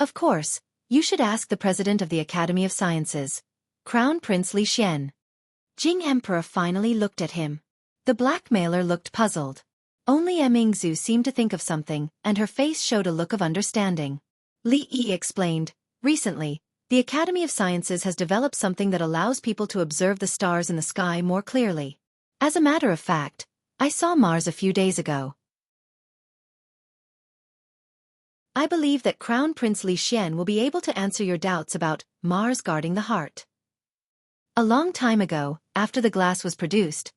Of course, you should ask the president of the Academy of Sciences, Crown Prince Li Xian. Jing Emperor finally looked at him. The blackmailer looked puzzled. Only Mingzu seemed to think of something, and her face showed a look of understanding. Li Yi explained, recently, the Academy of Sciences has developed something that allows people to observe the stars in the sky more clearly. As a matter of fact, I saw Mars a few days ago. I believe that Crown Prince Li Xian will be able to answer your doubts about Mars guarding the heart. A long time ago, after the glass was produced,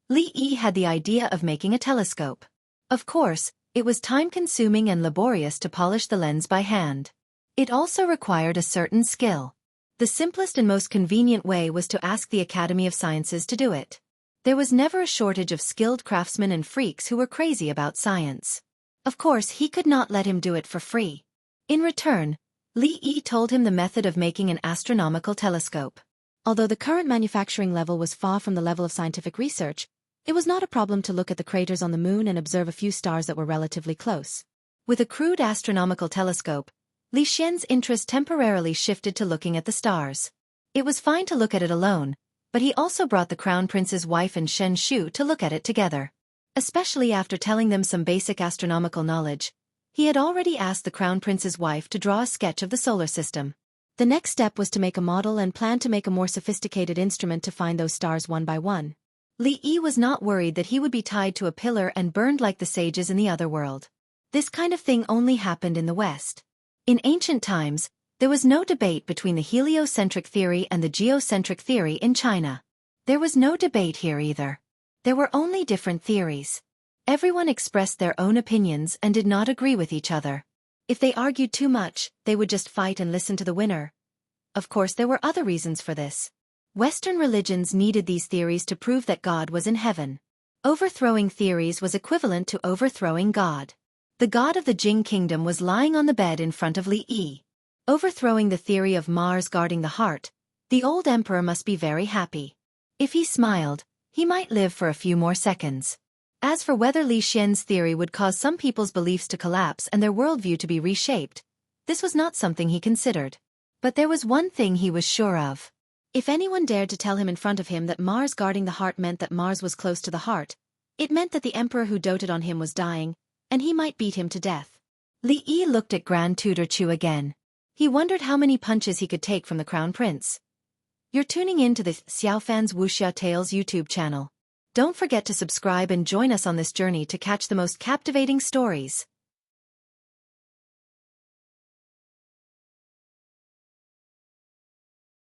Li Yi had the idea of making a telescope. Of course, it was time-consuming and laborious to polish the lens by hand. It also required a certain skill. The simplest and most convenient way was to ask the Academy of Sciences to do it. There was never a shortage of skilled craftsmen and freaks who were crazy about science. Of course, he could not let him do it for free. In return, Li Yi told him the method of making an astronomical telescope. Although the current manufacturing level was far from the level of scientific research, it was not a problem to look at the craters on the moon and observe a few stars that were relatively close. With a crude astronomical telescope, Li Xian's interest temporarily shifted to looking at the stars. It was fine to look at it alone, but he also brought the Crown Prince's wife and Shen Shu to look at it together. Especially after telling them some basic astronomical knowledge, he had already asked the Crown Prince's wife to draw a sketch of the solar system. The next step was to make a model and plan to make a more sophisticated instrument to find those stars one by one. Li Yi was not worried that he would be tied to a pillar and burned like the sages in the other world. This kind of thing only happened in the West. In ancient times, there was no debate between the heliocentric theory and the geocentric theory in China. There was no debate here either. There were only different theories. Everyone expressed their own opinions and did not agree with each other. If they argued too much, they would just fight and listen to the winner. Of course, there were other reasons for this. Western religions needed these theories to prove that God was in heaven. Overthrowing theories was equivalent to overthrowing God. The god of the Jing kingdom was lying on the bed in front of Li Yi. Overthrowing the theory of Mars guarding the heart, the old emperor must be very happy. If he smiled, he might live for a few more seconds. As for whether Li Xian's theory would cause some people's beliefs to collapse and their worldview to be reshaped, this was not something he considered. But there was one thing he was sure of. If anyone dared to tell him in front of him that Mars guarding the heart meant that Mars was close to the heart, it meant that the emperor who doted on him was dying, and he might beat him to death. Li Yi looked at Grand Tutor Chu again. He wondered how many punches he could take from the Crown Prince. You're tuning in to the Xiaofan's Wuxia Tales YouTube channel. Don't forget to subscribe and join us on this journey to catch the most captivating stories.